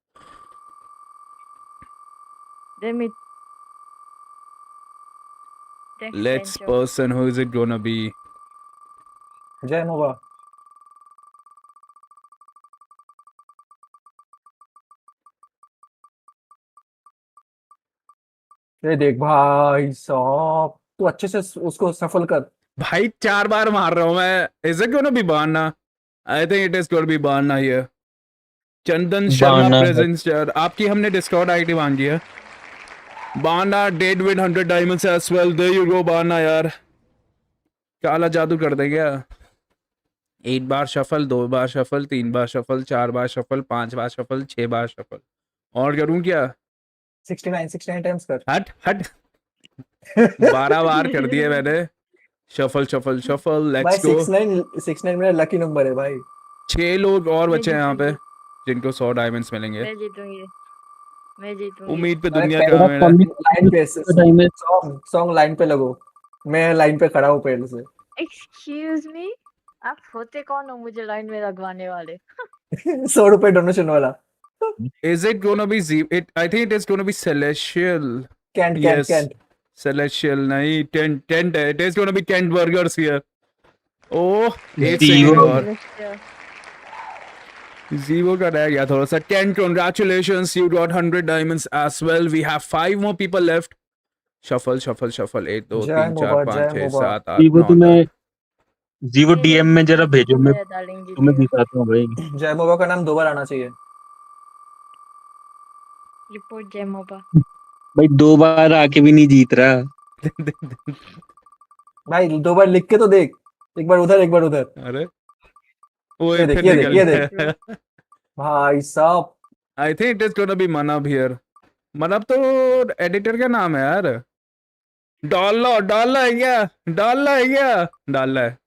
Let me text let's Sancho. Person, who is it gonna be? जय मोबा। ये देख भाई साहब, तू अच्छे से उसको सफल कर। भाई 4 बार मार रहा हूं मैं. इज इट गोना बी बाना? आई think it is gonna be बाना हियर. चंदन शर्मा बाना है। प्रेजेंस. आपकी हमने डिस्कॉर्ड आईडी मांगी है. बाना did win 100 diamonds as well. There you go बाना यार. काला जादू कर देंगे क्या? 8 बार शफल, 2 बार शफल, 3 बार शफल, 4 बार शफल, 5 बार शफल, 6 बार शफल. और करूं क्या? 69 टाइम्स कर। हट हट. 12 बार कर दिए मैंने. Shuffle shuffle shuffle. भाई लेट्स गो. 69 मेरा लकी नंबर है भाई। 6 लोग और मैं बचे हैं यहाँ पे जीतूंगी। जिनको 100 डायमंड्स मिलेंगे. मैं जीतूंगी। मैं जीतूंगी। उम्मीद पे अरे दुनिया पहले का मेरा. लाइन पे डायमंड सॉन्ग लाइन पे लगो। मैं लाइन पे खड़ा हूँ पहले से। Excuse me? आप होते कौन हो मुझे लाइन में लगवाने वाले? 100 रुपए डोनेशन वाला। Is it gonna be I think it is gonna be Celestial. Can't Yes. Can't Celestial नहीं. Tent है. It is gonna be Kent Burgers here. Oh, 8 Zero. second और. Zero का रह गया थोड़ा सा. Kent, congratulations. You got 100 diamonds as well. We have 5 more people left. Shuffle, shuffle, shuffle. 1 2 जय 3 4 मोबा, 5 जय 6 मोबा। 7 8 जीवो 9 तुम्हें जीवो मेरे डीएम में जरा भेजो, मैं मेरा डार्लिंग जीत तुम्हें गया। दिखाता हूँ भाई। जय मोबा का नाम 2 बार आना चाहिए। रिपोर्ट जय मोबा। भाई 2 बार आके भी नहीं जीत रहा। भाई 2 बार लिख के तो देख। एक बार उधर एक बार उधर। अरे वो ये देख, फिर ये देख, निकल ये गया. भाई साहब I think it is gonna be Manab here. मनब तो एडिटर का नाम है यार. डालना है क्या? डालना है क्या? डालना है.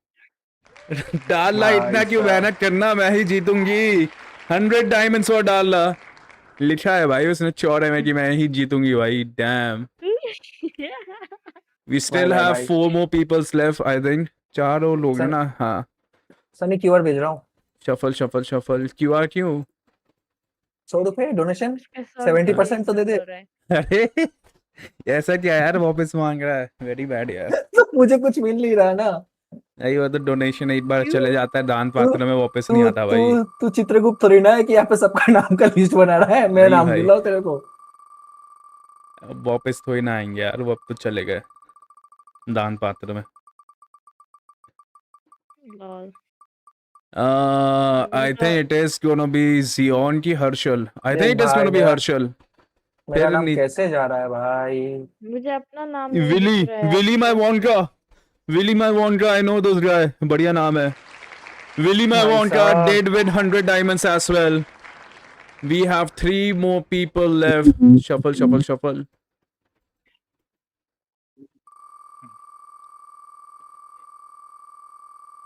डालना. भाई इतना क्यों साहब। मेहनत करना? मैं ही जीतूंगी. 100 डायमंड्स और डालना लिखा है भाई उसने चौड़े में कि मैं ही जीतूंगी भाई. डैम. We still भाई, have भाई। 4 more peoples left I think. 4 और लोग हैं ना. हाँ. सनी क्यूआर भेज रहा हूँ। Shuffle shuffle shuffle. क्यूआर क्यों? 100 रुपए डोनेशन। उसके साथ 70% तो दे दे। हो रहा है। अरे ऐसा क्या यार वापस मांग रहा है? वेरी बैड यार. तो मुझे कुछ मिल नहीं रहा ना। नहीं वो तो डोनेशन एक बार चले जाता है दान तू पात्र में वापस नहीं आता भाई. तू चित्रगुप्त थोड़ी ना है कि यहाँ पे सबका नाम का लिस्ट बना रहा है। मेरा नहीं नाम भाई। बुलाओ तेरे को। अब वापस थोड़ी ना आएंगे यार. वो अब तो चले गए दान पात्र में. Lol. I think it is gonna be Zion की हर्षल. I देख think it is भाई, gonna be मेरा- हर्षल. मेरा फिर नाम नहीं- कैसे जा रहा है भाई? मुझे अपना नाम नहीं विली दिख रहा है। Willy my Wonka. Willy my Wonka. I know this guy. बढ़िया नाम है. विली माय भाई वॉन्का साहब। did win 100 diamonds as well. We have 3 more people left. Shuffle shuffle shuffle.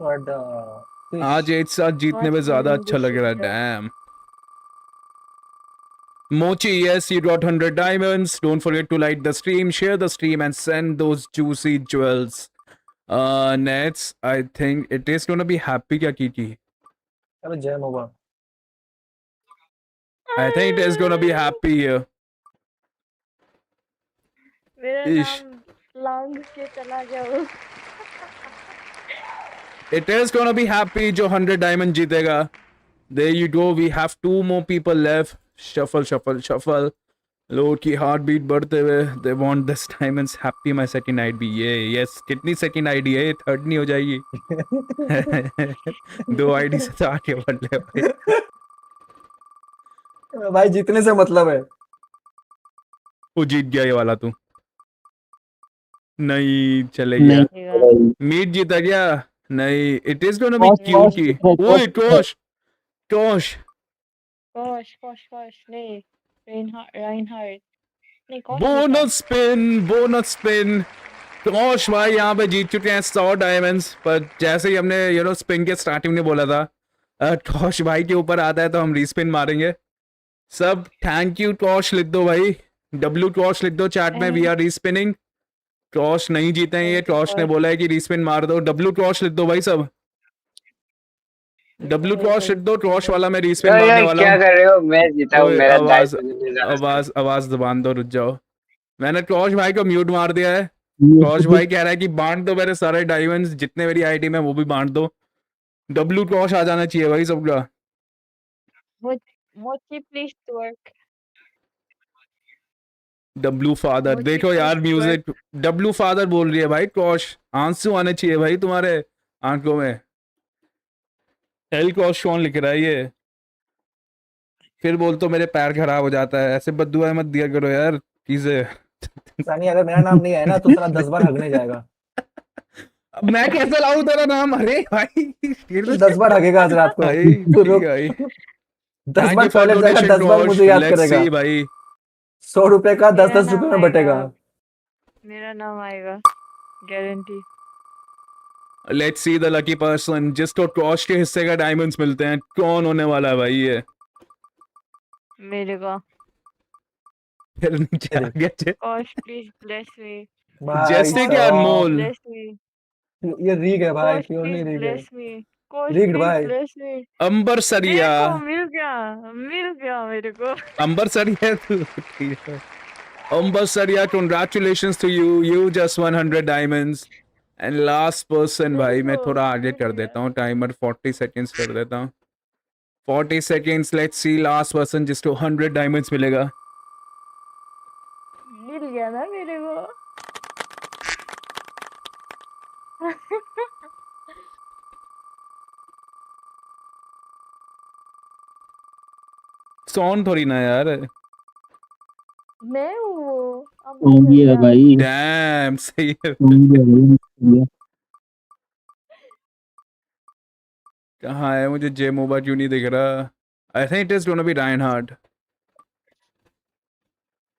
What the- आज एक साथ जीतने में What's ज्यादा wrong अच्छा with लग रहा है. you? Dam. Mochi, yes, you got 100 diamonds. Don't forget to like the stream, share the stream, and send those juicy jewels. Nets, I think it is gonna be happy क्या Kiki? अबे जय मोबा। I think it is gonna be happy here. मेरा इश. नाम लांग के चला गया वो। It is gonna be happy जो 100 diamond जीतेगा. There you go. We have 2 more people left. Shuffle, shuffle, shuffle. लोग की हार्ट बीट बढ़ते हुए they want this diamonds happy my second ID ये यस कितनी सेकंड आईडी है ये थर्ड नहीं हो जाएगी 2 आईडी से तो आगे बढ़ ले भाई भाई जीतने से मतलब है। वो जीत गया ये वाला तू नहीं चले गया मीट जीता गया नहीं it is gonna B cute की ओए टॉश टॉश कोश नहीं राइनहार्ट नहीं कोश बोनस स्पिन टॉश भाई यहाँ पे जीत चुके हैं 100 डायमंड्स पर जैसे ही हमने स्पिन के स्टार्टिंग में बोला था टॉश भाई के ऊपर आता है तो हम रीस्पिन मारेंगे सब थैंक यू टॉश लिख दो भाई डब्ल्यू टॉश लिख दो चैट में वी आर रीस्पिनिंग टॉश नहीं जीते हैं ये टॉश ने बोला है कि रीस्पिन मार दो डब्ल्यू टॉश लिख दो भाई सब डब्ल्यू टॉश लिख दो टॉश वाला मैं रीस्पिन मारने वाला क्या कर रहे हो मैं जीता हूँ मेरा आवाज दबान दो रुक जाओ मैंने टॉश भाई को म्यूट मार दिया है टॉश भाई कह रहा है कि बांट दो मेरे सारे डायमंड्स जितने मेरी आईडी में वो भी बांट दो डब्ल्यू टॉश आ जाना चाहिए भाई सबका मोची प्लीज वर्क डब्लू फादर देखो यार म्यूजिक डब्लू फादर बोल रही है भाई टॉश आंसू आने चाहिए भाई तुम्हारे आंखों में एल टॉश कौन लिख रहा है ये फिर बोल तो मेरे पैर खराब हो जाता है ऐसे बद्दुआ मत दिया करो यार चीजें सनी अगर मेरा नाम नहीं है ना तो सारा 10 बार हगने जाएगा। अब मैं कैसे लाऊं तेरा नाम अरे भाई 10 बार हगेगा आज रात को भाई तो रुक 10 बार टॉयलेट जाएगा 10 बार मुझे याद करेगा भाई 100 रुपए का 10-10 रुपए में बटेगा। मेरा नाम आएगा guarantee. Let's see the lucky person जिसको टॉश के हिस्से का डायमंड्स मिलते हैं कौन होने वाला है भाई ये मेरे को फिर नीचे आ गया कोश प्लीज ब्लेस मी जैसे कि अनमोल ब्लेस मी ये रीग है भाई कोश क्यों नहीं प्लीज रीग है ब्लेस मी कोश रीग्ड प्लीज भाई ब्लेस मी अंबर सरिया मिल गया मेरे को अंबर सरिया तू ठीक है अंबर सरिया congratulations to you you just 100 diamonds and last person भाई मैं थोड़ा आगे कर देता हूँ टाइमर 40 seconds कर देता हूँ 40 seconds let's see last person जिसको 100 diamonds मिलेगा मिल गया ना मेरे को सॉन थोड़ी ना यार मैं हूँ है भाई डैम सही है कहाँ है मुझे जे मोबा क्यों नहीं दिख रहा I think it is gonna be Reinhardt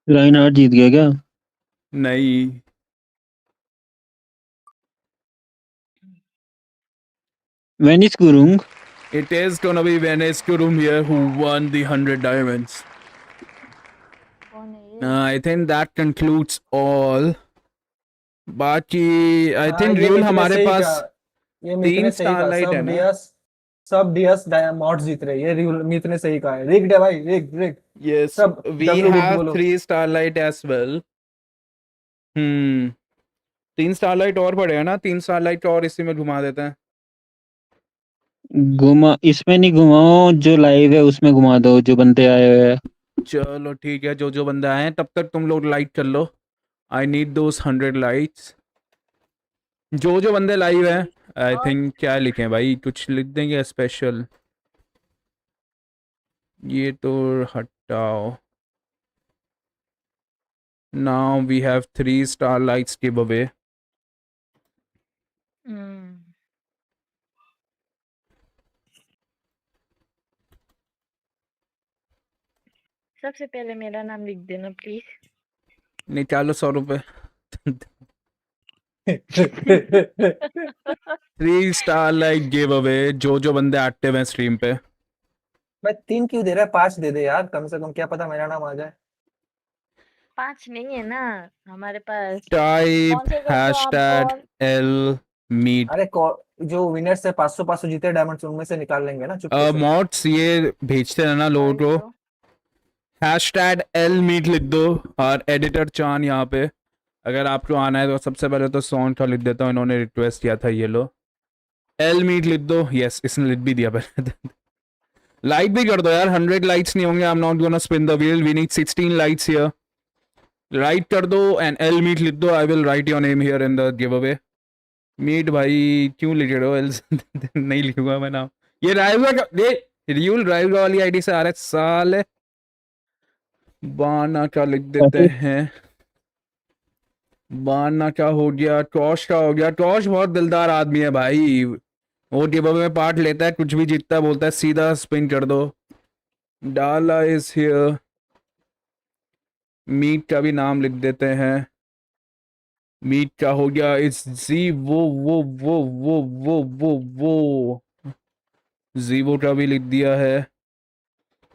Reinhardt जीत गया क्या नहीं वेनिस कुरुंग it is gonna be Venice Kurum here who won the 100 diamonds I think that concludes all बाकी I think रूल हमारे पास ये मीत ने सही कहा starlight है ना सब डीएस मॉड्स जीत रहे ये रूल मीत ने सही कहा है रिग्ड है भाई रिग्ड yes सब we have 3 starlight as well 3 starlight और पड़े ना 3 starlight और इसी में घुमा देते हैं घुमा इसमें नहीं घुमाओ जो लाइव है उसमें घुमा दो जो बंदे आए हुए हैं चलो ठीक है जो बंदे आए हैं तब तक तुम लोग लाइक कर लो आई नीड दोस 100 लाइक्स जो बंदे लाइव हैं आई थिंक क्या लिखें भाई कुछ लिख देंगे स्पेशल ये तो हटाओ now we have 3 starlights giveaway सबसे पहले मेरा नाम लिख देना प्लीज निकालो 100 रुपए 3 starlight गिव अवे जो बंदे एक्टिव हैं स्ट्रीम पे भाई 3 क्यों दे रहा है 5 दे दे यार कम से कम क्या पता मेरा नाम आ जाए 5 नहीं है ना हमारे पास टाइप हैशटैग एल मीट अरे जो विनर से 500 जीते डायमंड्स उनमें से निकाल लेंगे ना चुपके से मॉड्स ये भेजते रहना लोगों को हैशटैग एल मीट लिख दो और एडिटर चान यहाँ पे अगर आपको आना है तो सबसे पहले तो सॉन्ग का लिख देता हूँ इन्होंने रिक्वेस्ट किया था ये लो एल मीट लिख दो यस इसने लिख भी दिया पहले लाइक भी कर दो यार, 100 लाइक्स नहीं होंगे, I am not gonna spin the wheel, we need 16 likes here. Write कर दो एंड एल मीट लिख दो, I will write your name here in the giveaway. Meet भाई क्यों लिख रहे हो एल? नहीं लिखूंगा मैं नाम। ये रायगा का, ये रियूल रायगा वाली आईडी से आ रहा है साले। बाना का लिख देते हैं, बाना का हो गया, टॉश का हो गया। टॉश बहुत दिलदार आदमी है भाई, वो गिव अवे में पार्ट लेता है, कुछ भी जीतता है बोलता है सीधा स्पिन कर दो। डाला इज हियर। मीट का भी नाम लिख देते हैं, मीट का हो गया इट्स जी वो जीवो का भी लिख दिया है,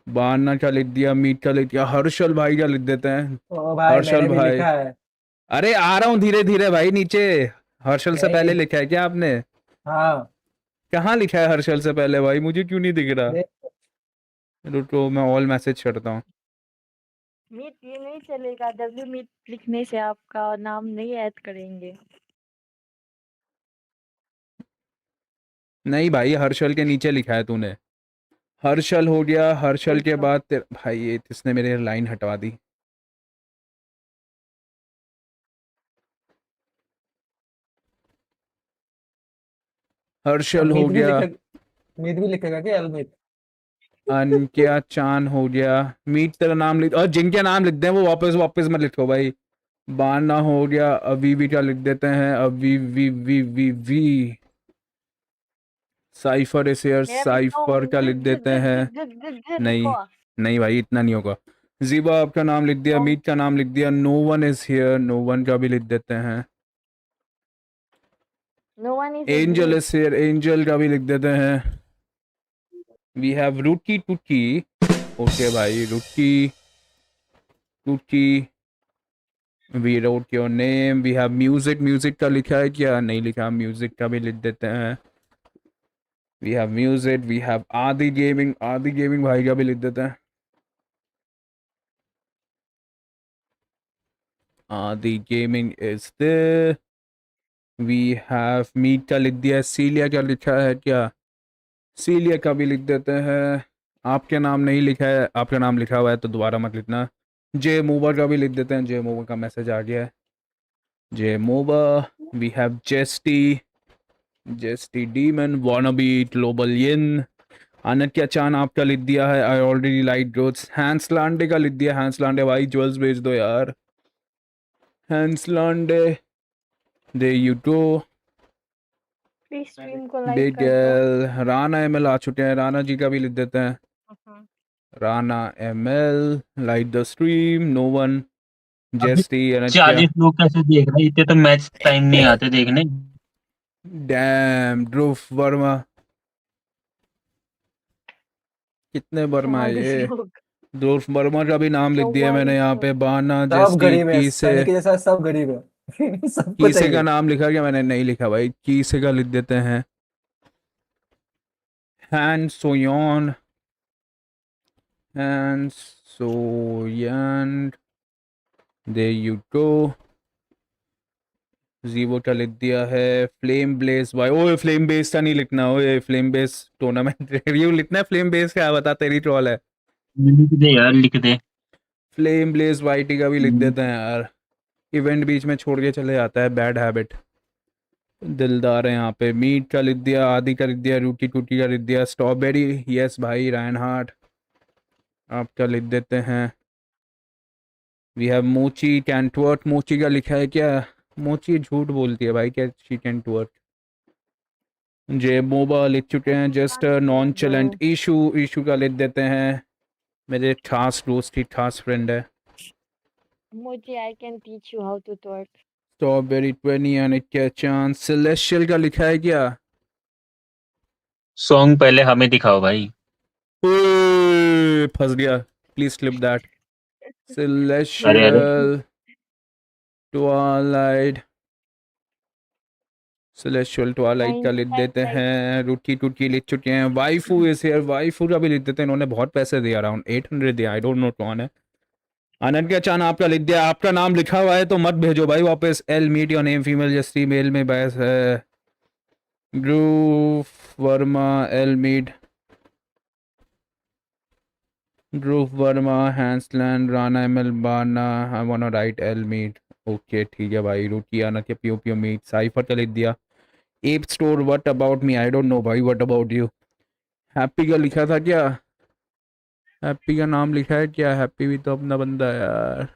बाना का लिख दिया, मीट का लिख दिया, हर्षल भाई का लिख देते हैं। ओ भाई हर्षल मैंने भी भाई, लिखा है। अरे आ रहा हूँ धीरे धीरे भाई नीचे। हर्षल से पहले नहीं। लिखा है क्या आपने? हाँ कहाँ लिखा है हर्षल से पहले भाई, मुझे क्यों नहीं दिख रहा? देख, रुको मैं ऑल मैसेज करता हूँ। मीट ये नहीं चलेगा, डब्ल्यू मीट लिखने से आपका नाम नहीं ऐड करेंगे। नहीं भाई, हर्षल के नीचे लिखा है तूने। हर्षल हो गया, हर्षल के देखो बाद भाई ये इसने मेरे लाइन हटवा दी। अब हर्षल हो मीत भी गया, लिखेगा क्या अलमीत? अनकिया चांद हो गया, मीट तेरा नाम लिख, और जिनके नाम लिख दें वो वापस वापस मत लिखो भाई। बाना हो गया, अवीवी का लिख देते हैं, अवी वी वी वी वी। साइफर इस ईयर, मेरा भी साइफर का लिख देते हैं। नहीं लिखो। नहीं भाई इतना नहीं होगा। जीबा आपका नाम लिख दिया, मीट का नाम लिख दिया, no one is here, no one का भी लिख देते हैं। No one is Angel is here, Angel का भी लिख देते हैं। वी हैव रुकी टुकी, ओके भाई रुकी टुकी, we wrote your name. We have music, music का लिखा है क्या? नहीं लिखा, म्यूजिक का भी लिख देते हैं। We have music, we have Aadi gaming, Aadi gaming भाई का भी लिख देते हैं। Aadi gaming is the, we have Meet का लिख दिया है। सीलिया का लिखा है क्या? सीलिया का भी लिख देते हैं। आपके नाम नहीं लिखा है, आपका नाम लिखा हुआ है तो दोबारा मत लिखना। जे मोबा का भी लिख देते हैं, जे मोबा का मैसेज आ गया है। जे मोबा, we have Jesty, Jesty demon, wannabe global Yin. Anand क्या चांद आपका लिख दिया है, I already like growths. Hans लांडे का लिख दिया, हैंस लांडे भाई ज्वेल्स भेज दो यार। हैंस लांडे, there you go. Please stream को लाइक बिग कर दो। एल, राणा एमएल आ चुके हैं, राणा जी का भी लिख देते हैं। Rana ML, like the stream, no one. अभी जेस्टी, क्या 40 लोग कैसे देख रहे हैं? इतने तो मैच टाइम नहीं आते देखने। डैम ध्रुव वर्मा, कितने वर्मा है 40 ये? लोग। ध्रुव वर्मा का भी नाम लिख दिया मैंने यहाँ पे। बाना, सब जेस्टी, गरीब है, कीसे, सनी के जैसा सब गरीब है। सबको कीसे का चाहिए। नाम लिखा क्या? मैंने नहीं लिखा भाई, कीसे का लिख देते हैं। हैन सोयोन, हैन सोयन, दे यू गो। जीवो का लिख दिया है। फ्लेम ब्लेस भाई, ओए फ्लेम बेस का नहीं लिखना, ओए फ्लेम बेस टूर्नामेंट रिव्यू लिखना है। फ्लेम बेस क्या बता, तेरी ट्रॉल है। लिख दे यार, लिख दे। फ्लेम ब्लेस वाइटी का भी लिख देते हैं यार, इवेंट बीच में छोड़ के चले जाता है, बैड हैबिट। दिलदार है यहाँ पे। मीट का लिख दिया, आदि का लिख दिया, रूटी टूटी का लिख दिया, स्ट्रॉबेरी यस भाई, रायन हार्ट आपका लिख देते हैं। वी हैव मोची कैंटवर्ट, मोची का लिखा है क्या? मोची झूठ बोलती है भाई, क्या शी कैंटवर्ट। जे मोबा लिख चुके हैं। जस्ट नॉन चलेंट इशू, इशू का लिख देते हैं। मेरे खास दोस्त की खास फ्रेंड है। Moji, I can teach you how to twerk. Strawberry 20 and क्या चांस। सेलेस्टियल का लिखा है क्या? सॉन्ग पहले हमें दिखाओ भाई। ओए, फंस गया, प्लीज क्लिप दैट। अरे सेलेस्टियल ट्वाइलाइट, सेलेस्टियल ट्वाइलाइट का लिख देते हैं। रूटी टूटी लिख चुके हैं। वाइफू इज हियर, वाइफू का भी लिख देते हैं। इन्होंने बहुत पैसे दिया, अराउंड 800 दिया, आई डोंट नो कौन है। आनंद का चांद आपका लिख दिया, आपका नाम लिखा हुआ है तो मत भेजो भाई वापस। L meet your name female, जस्टी मेल में बहस है। ध्रुव वर्मा, एल मीट, ध्रुव वर्मा, हैंसलैंड, राणा एमएल बाना, I want right L meet. Okay ठीक है भाई। रुकियाना के पियो पियो मीट, साइफर का लिख दिया। App store, what about me? I don't no भाई, व्हाट अबाउट यू? हैप्पी का लिखा था क्या? हैप्पी का नाम लिखा है क्या? हैप्पी भी तो अपना बंदा है यार।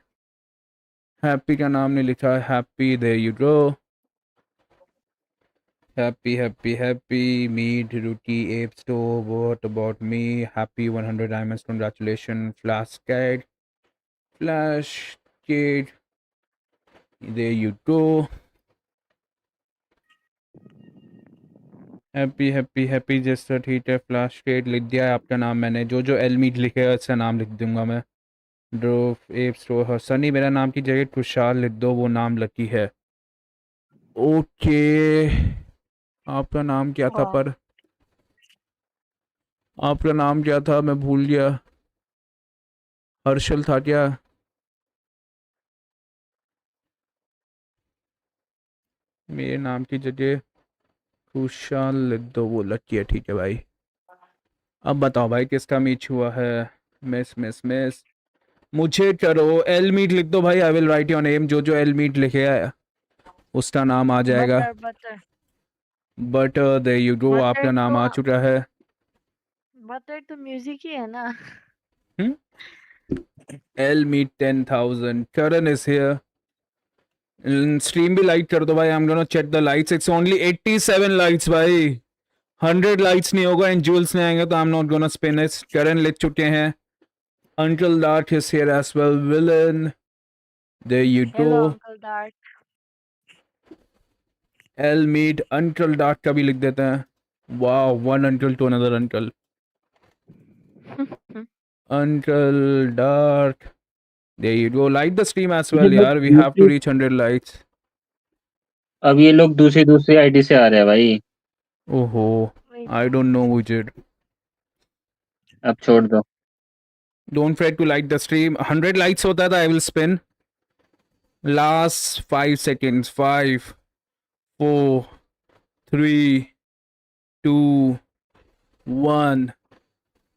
हैप्पी का नाम नहीं लिखा। Happy, there you go. Happy happy happy meet रुकी app store, what about me? Happy 100 diamonds, congratulation. Flash cat, flash kid, there you go. Happy happy happy जैसा ठीक है। फ्लैश किड लिख दिया है आपका नाम मैंने। जो जो एल मीट लिखेगा उसका नाम लिख दूंगा मैं। ड्रोफ एप स्टोर, सनी मेरा नाम की जगह खुशहाल लिख दो, वो नाम लकी है। ओके आपका नाम क्या था? पर आपका नाम क्या था? मैं भूल गया। हर्षल था क्या? मेरे नाम की जगह खुशहाल लिख दो, वो लकी है। ठीक है भाई। अब बताओ भाई किसका मीट हुआ है? मिस मिस मिस मुझे करो। एल मीट लिख दो भाई, I will write your name. जो जो एल मीट लिखेगा उसका नाम आ जाएगा। Butter butter, there you go, butter आपका नाम आ चुका है। बटर तो म्यूजिक ही है ना। L Meet 10,000, Karan is here. Stream भी लाइक कर दो भाई। I am gonna check the lights, it's only 87 lights भाई। 100 लाइट्स नहीं होगा, एंड जूल्स नहीं आएंगे तो I am not gonna spin it. Karan लिख चुके हैं। Uncle dark is here as well. Villain, there you hello go. Uncle dark. L meet uncle dark का भी लिख देते हैं। Wow, one uncle two another uncle. Uncle dark, there you go. Like the stream as ये well लोग यार, we have to reach 100 likes. अब ये लोग दूसरी दूसरी आईडी से आ रहे हैं भाई। ओहो, I don't know who did. अब छोड़ दो। Don't forget to like the stream. 100 likes होता है तो I will spin. Last 5 seconds. 5, 4, 3, 2, 1,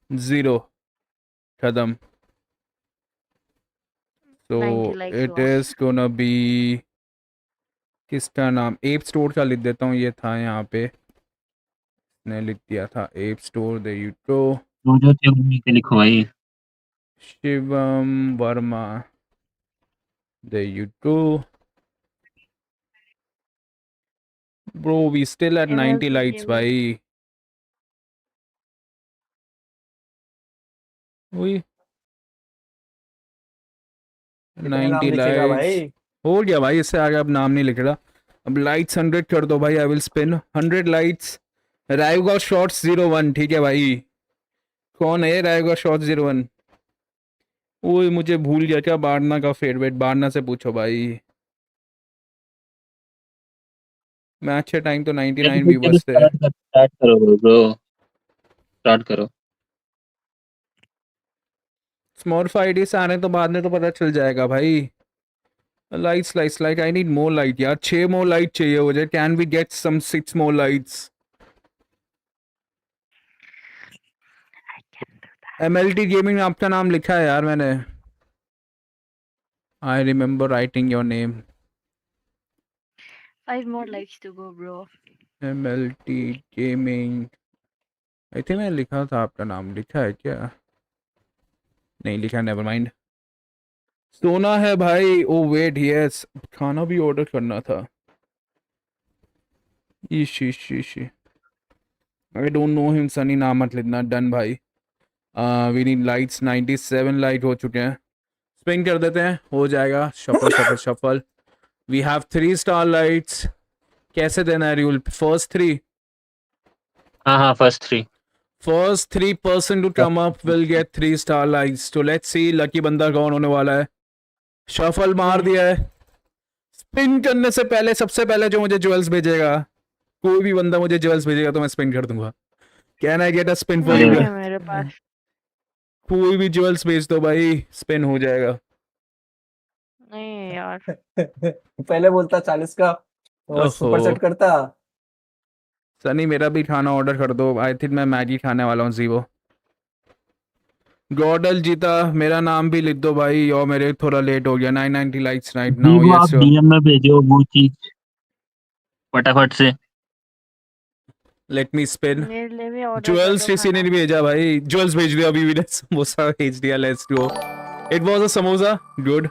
0. खत्म. So 90 likes it हुआ। is gonna be, किसका नाम? एप स्टोर का लिख देता हूँ, ये था यहाँ पे, ने लिख दिया था app store. There you go. जो थे उन्हीं के लिखो भाई। Shivam Verma, there you go. Bro we still at 90 MLBB lights भाई। वही कितने नाम 90 लिखेगा लाइट्स भाई? हो गया भाई। इससे आगे अब नाम नहीं लिख रहा। अब लाइट्स 100 कर दो भाई। I will spin 100 lights. रायुगा शॉट्स 01, ठीक है भाई। कौन है रायुगा शॉट्स 01? वो मुझे भूल गया क्या? बारना का फेवरेट, बारना से पूछो भाई। मैच के टाइम तो 99 व्यूवर्स थे। स्टार्ट करो ब्रो, स्टार्ट करो। स्मॉर्फ आईडी से आने तो बाद में तो पता चल जाएगा भाई। Lights lights light, I need more light यार। 6 मोर लाइट चाहिए मुझे। Can we get some 6 more lights? MLT gaming आपका नाम लिखा है यार मैंने। I remember writing your name. 5 more likes to go bro। MLT gaming, I think मैंने लिखा था आपका नाम। लिखा है क्या? नहीं लिखा, नेवर माइंड। सोना है भाई। ओ वेट, यस, खाना भी ऑर्डर करना था। ईशी she, I don't know him. Sunny नाम मत लिखना। डन भाई। We need lights. 97 लाइट हो चुके हैं। स्पिन कर देते हैं, हो जाएगा। Shuffle shuffle shuffle. We have 3 star lights. कैसे देना है रूल? फर्स्ट 3? हाँ first 3। First 3% to come up will get 3 star lights. तो लेट्स सी लकी बंदा कौन होने वाला है। शफल मार दिया है। स्पिन करने से पहले सबसे पहले जो मुझे ज्वेल्स भेजेगा, कोई भी बंदा मुझे ज्वेल्स भेजेगा तो मैं स्पिन कर दूंगा। Can I get a spin for नहीं यू? है मेरे पास। कोई भी ज्वेल्स भेज दो भाई, स्पिन हो जाएगा। नहीं है यार। पहले बोलता 40 का और सुपर सेट करता। सनी मेरा भी खाना ऑर्डर कर दो। आई थिंक मैं मैगी खाने वाला हूँ। जीवो गॉडल जीता, मेरा नाम भी लिख दो भाई। और मेरे थोड़ा लेट हो गया। 990 लाइक्स राइट जी नाउ। वो यस आप डीएम में भेजो वो चीज फटाफट से। Let me spin. मेरे लिए भी ऑर्डर कर ज्वेल्स दो किसी ने खाना। नहीं भेजा भाई। ज्वेल्स भेज दिया अभी भी ने। समोसा भेज दिया। Let's go. It was a samosa. Good.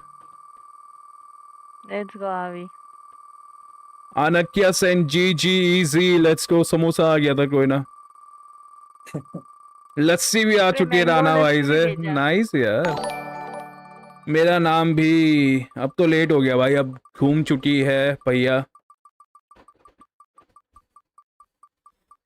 Let's go अभी। अनक्या सेन G G easy. Let's go. Samosa आ गया था कोई ना। लस्सी भी आ पूरे चुकी है मैंगो राणा भाई लस्सी भी से। भेजा। नाइस यार। मेरा नाम भी अब तो लेट हो गया भाई। अब घूम चुकी है भैया।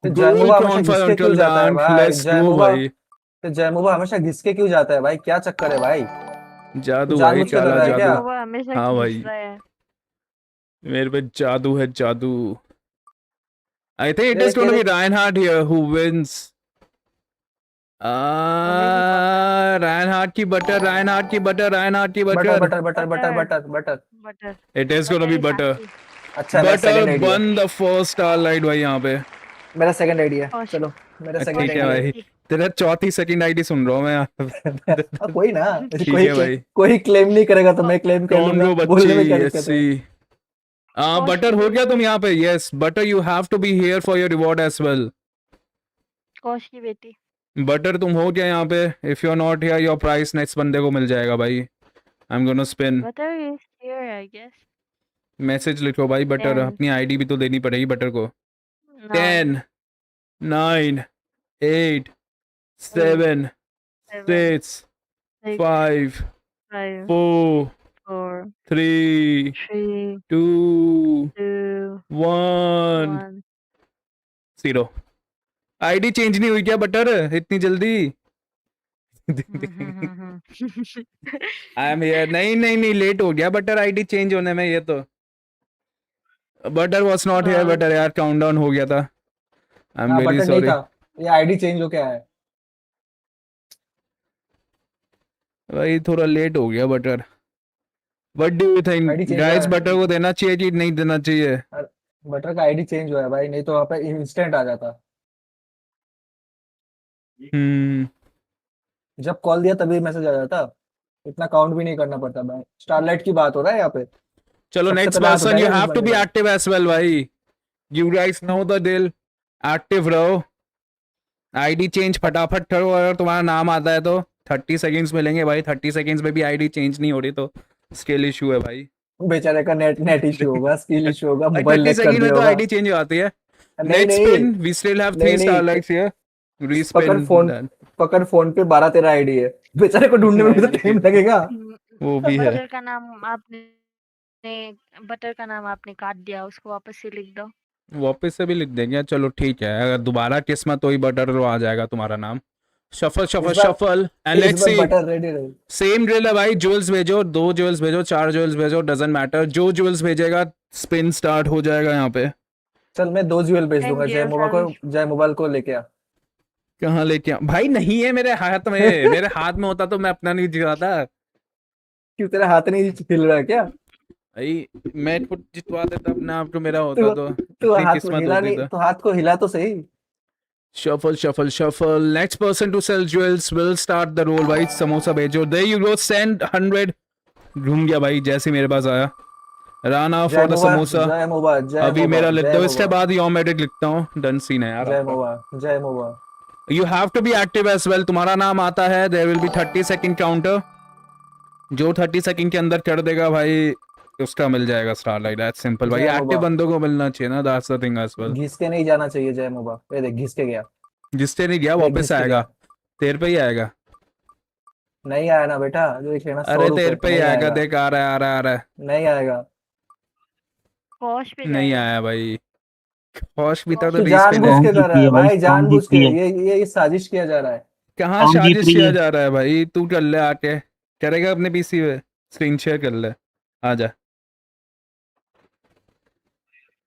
तो गोल जयमुबा हमेशा कौन फॉर घिसके क्यों अंकल जाता है डांक। भाई? लेट्स गो जयमुबा भाई। तो जयमुबा हमेशा घिसके क्यों जाता है भाई? क्या चक्कर है भाई? तो जादू भाई, जानबूझ के कर काला रहा है क्या? जादू। वो हमेशा हाँ घिस भाई, रहा है। मेरे पे जादू है, जादू। आई थिंक इट तेरे इज गोना तेरे बी रायनहार्ट हियर हु विंस। हमें भी पता। रायनहार्ट की बटर, रायनहार्ट की बटर, रायनहार्ट की butter butter. Butter butter butter butter butter butter. Butter it is gonna butter be ही बटर। सांची। अच्छा मेरा बटर सेकंड आइडिया। बन द फर्स्ट स्टार लाइट भाई यहाँ पे। मेरा सेकंड आइडिया, कौश चलो मेरा सेकंड ठीक है आइडिया। भाई। तेरा चौथी सेकंड आईडी सुन रहा हूँ मैं यहाँ। कोई ना, ठीक है भाई। कोई क्लेम नहीं करेगा तो मैं क्लेम कर लूंगा। कॉन्गो बच्ची। बोलने में क्या यस दिक्कत है? सी। कौश बटर की हो गया बेटी। तुम यहाँ पे। Yes butter, you have to be here for your reward as well. कौश की बेटी। बटर तुम हो क्या यहाँ पे? If you are not here your price next बंदे को मिल जाएगा भाई। I am gonna spin. Butter is here I guess. Message लिखो भाई बटर। 10 अपनी आईडी भी तो देनी पड़ेगी बटर को। 9 10 9 8 8 7 7 6 6 5 5 4 4 3 3 2 2 1 1 0। आईडी चेंज नहीं हुई क्या बटर इतनी जल्दी? I am here. नहीं नहीं नहीं, लेट हो गया बटर आईडी चेंज होने में। ये तो butter was not here butter यार, काउंटडाउन हो गया था। आई एम हाँ वेरी बटर नहीं सॉरी था। ये आईडी चेंज हो क्या है? भाई, थोड़ा लेट हो गया butter. What do you think ID change हुआ गाइस? है। बटर को देना चाहिए कि नहीं देना चाहिए? बटर का आईडी चेंज हुआ है भाई, नहीं तो वहाँ पे इंस्टेंट आ जाता। हम्म। जब कॉल दिया तभी मैसेज आ जाता। इतना काउंट भी नहीं करना पड़ता भाई। स्टारलाइट की बात हो रहा है यहाँ पे। चलो सबसे नेक्स्ट पहले हाथ पर्सन, यू उठाएगा जिस हैव टू बंदे बी का। एक्टिव एज वेल भाई। You guys know the deal. Active रहो। आईडी चेंज फटाफट करो। अगर तुम्हारा नाम आता है तो 30 सेकंड्स मिलेंगे भाई। 30 सेकंड्स में भी आईडी चेंज नहीं हो रही तो स्किल इशू है भाई। बेचारे का नेट नेट इशू होगा, स्किल इशू होगा, भाई मोबाइल 30 लैग कर सेकंड में दिया तो होगा। आईडी चेंज हो जाती है। नहीं नेक्स्ट नहीं स्पिन, वी स्टिल हैव 3 नहीं स्टार नहीं। Likes here. पकड़ रीस्पिन। फोन, पकड़ फोन पे 12-13 आईडी है। बेचारे को ढूंढने में भी तो टाइम लगेगा। वो भी है। बटर का नाम आपने बटर का नाम आपने काट दिया, उसको वापस से लिख दो। वापस से भी लिख देंगे। चलो ठीक है, अगर दोबारा किस्मत हुई बटर तो आ जाएगा तुम्हारा नाम। शफल शफल इस बार शफल एंड इस लेट्स बार सी। बटर रेडी रहे। सेम ड्रिल है भाई। ज्वेल्स भेजो, 2 ज्वेल्स भेजो, 4 ज्वेल्स भेजो, डजंट मैटर। जो ज्वेल्स भेजेगा स्पिन स्टार्ट हो जाएगा यहाँ पे। चल मैं 2 ज्वेल भेज दूंगा। NGO service. जय मोबाइल को लेके आ। कहाँ लेके आ भाई? नहीं है मेरे हाथ में। मेरे हाथ में होता तो मैं अपना नहीं जिताता क्यों तेरा हाथ नहीं हिल रहा है क्या? भाई। मैं खुद जितवा देता अपने आप को, मेरा तू होता तो तू इतनी हाथ को किस्मत हिला होती नहीं, तो। तो हाथ को हिला तो सही। Shuffle, shuffle, shuffle. Next person to sell jewels will start the roll भाई। समोसा भेजो। There you go. Send 100। घूम गया भाई जैसे मेरे पास आया। राना जय फॉर द मोबा समोसा। जय मोबा जय अभी मोबा मेरा लिख जय दो, इसके मोबा बाद योर मेडिक लिखता हूँ। डन सीन है यार जय आपका। मोबा जय मोबा। You have to be active as well. तुम्हारा नाम आता है, there will be 30 second counter. जो 30 सेकंड के अंदर कर देगा भाई उसका मिल जाएगा स्टारलाइट। दैट्स सिंपल भाई। जय एक्टिव मोबा। बंदों को मिलना चाहिए ना, that's the thing as well. घिस के नहीं जाना चाहिए जय मोबा। ये देख घिस के गया। जिससे नहीं गया देख वापस घिस के आएगा। गया। तेरे पे ही आएगा। नहीं आया ना बेटा, देख लेना 100 अरे रुपए तेरे पे ही नहीं आएगा। आएगा। देख आ रहा है, आ रहा है, आ रहा है। नहीं आएगा। कौश पे नहीं जाएगा। आया भाई। खौश भी था तो तू रीस्पिन जानबूझ है। के सॉन्ग कर रहा जीती है है भाई, भाई, सॉन्ग जानबूझ जीत के। रही है। ये साजिश किया जा रहा है। कहाँ सॉन्ग जीत साजिश रही किया है। जा रहा है भाई? तू कर ले आके। करेगा अपने पीसी पे स्क्रीन शेयर कर ले। आजा।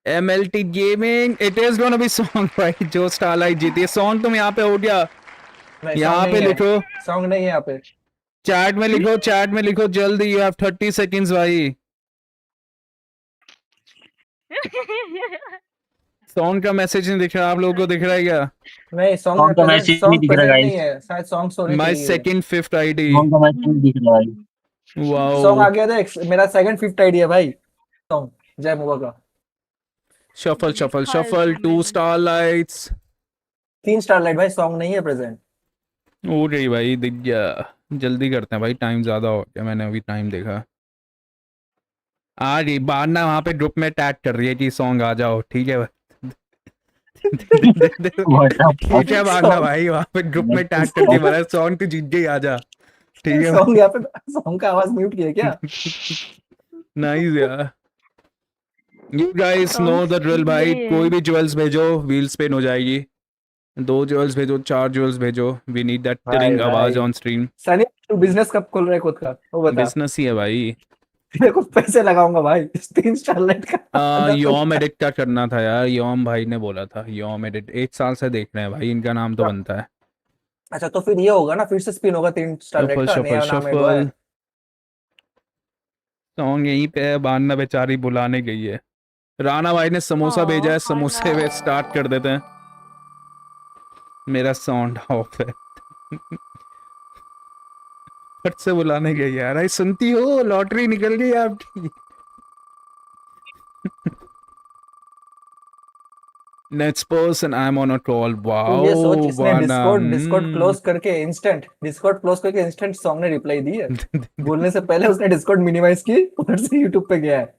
MLT gaming, it is gonna B song भाई। जो स्टारलाइट जीती है सॉन्ग। तुम यहाँ पे हो गया। नहीं सॉन्ग यहाँ नहीं पे है। लिखो, सॉन्ग नहीं है यहाँ पे। चैट में लिखो, चैट में लिखो जल्दी। यू हैव 30 सेकंड्स भाई। सॉन्ग का मैसेज नहीं दिख रहा, आप लोगों को दिख रहा है क्या? नहीं, सॉन्ग का मैसेज नहीं सॉन्ग दिख रहा प्रेजेंट नहीं गाइस। है, शायद सॉन्ग स्टोरी माय चाहिए। Second fifth ID. सॉन्ग का मैसेज नहीं दिख रहा है। सॉन्ग आ वाओ। गया था, मेरा सेकंड फिफ्थ आईडी है भाई सॉन्ग, जय मोबा का। शफल शफल लिखा है शफल, उसमें 2 मैंने। Star lights. 3 स्टारलाइट भाई, सॉन्ग नहीं है प्रेजेंट। हो गई भाई, दिख गया। जल्दी करते हैं भाई, टाइम ज्यादा हो गया, मैंने अभी टाइम देखा। आ गई बाद ना, वहाँ पे ग्रुप में टैग कर रही है कि सॉन्ग आ जाओ, ठीक है ठीक है भागना भाई, वहाँ पे ग्रुप में टैग करके बोला सॉन्ग तू जीत गई, आ जा, ठीक है सॉन्ग यहाँ पे, सॉन्ग का आवाज म्यूट किया क्या? नाइस यार। You guys know song the drill भाई, नहीं कोई है। भी ज्वेल्स भेजो, व्हील स्पिन हो जाएगी। 2 ज्वेल्स भेजो, 4 ज्वेल्स भेजो, वी नीड दैट भाई टिलिंग आवाज भाई ऑन स्ट्रीम। सनी, तू बिजनेस कब खोल रहा है खुद का वो बता। बिजनेस ही है भाई। तेरे को पैसे लगाऊंगा भाई इस 3 स्टारलाइट का। अगर तो योम एडिट का करना था यार, योम भाई ने बोला था, योम एडिट 1 साल से देख रहे हैं भाई, इनका नाम तो बनता है। अच्छा तो फिर ये होगा ना, फिर से स्पिन होगा 3 स्टारलाइट शफल का, शफल नया नाम ऐड हुआ है। शफल। सॉन्ग यहीं पे है, बान्ना बेचारी बुलाने गई है। राणा भाई ने समोसा भेजा है, समोसे वे स्टार्ट कर देते हैं। मेरा साउंड ऑफ है फट से बुलाने गई यार, आई सुनती हो, लॉटरी निकल गई आपकी next person I am on a call. तू ये सोच, वाओ इसने वाना। डिस्कॉर्ड क्लोज करके इंस्टेंट सॉन्ग ने रिप्लाई दी है। बोलने से पहले उसने डिस्कॉर्ड मिनिमाइज की, उधर से यूट्यूब पे गया है।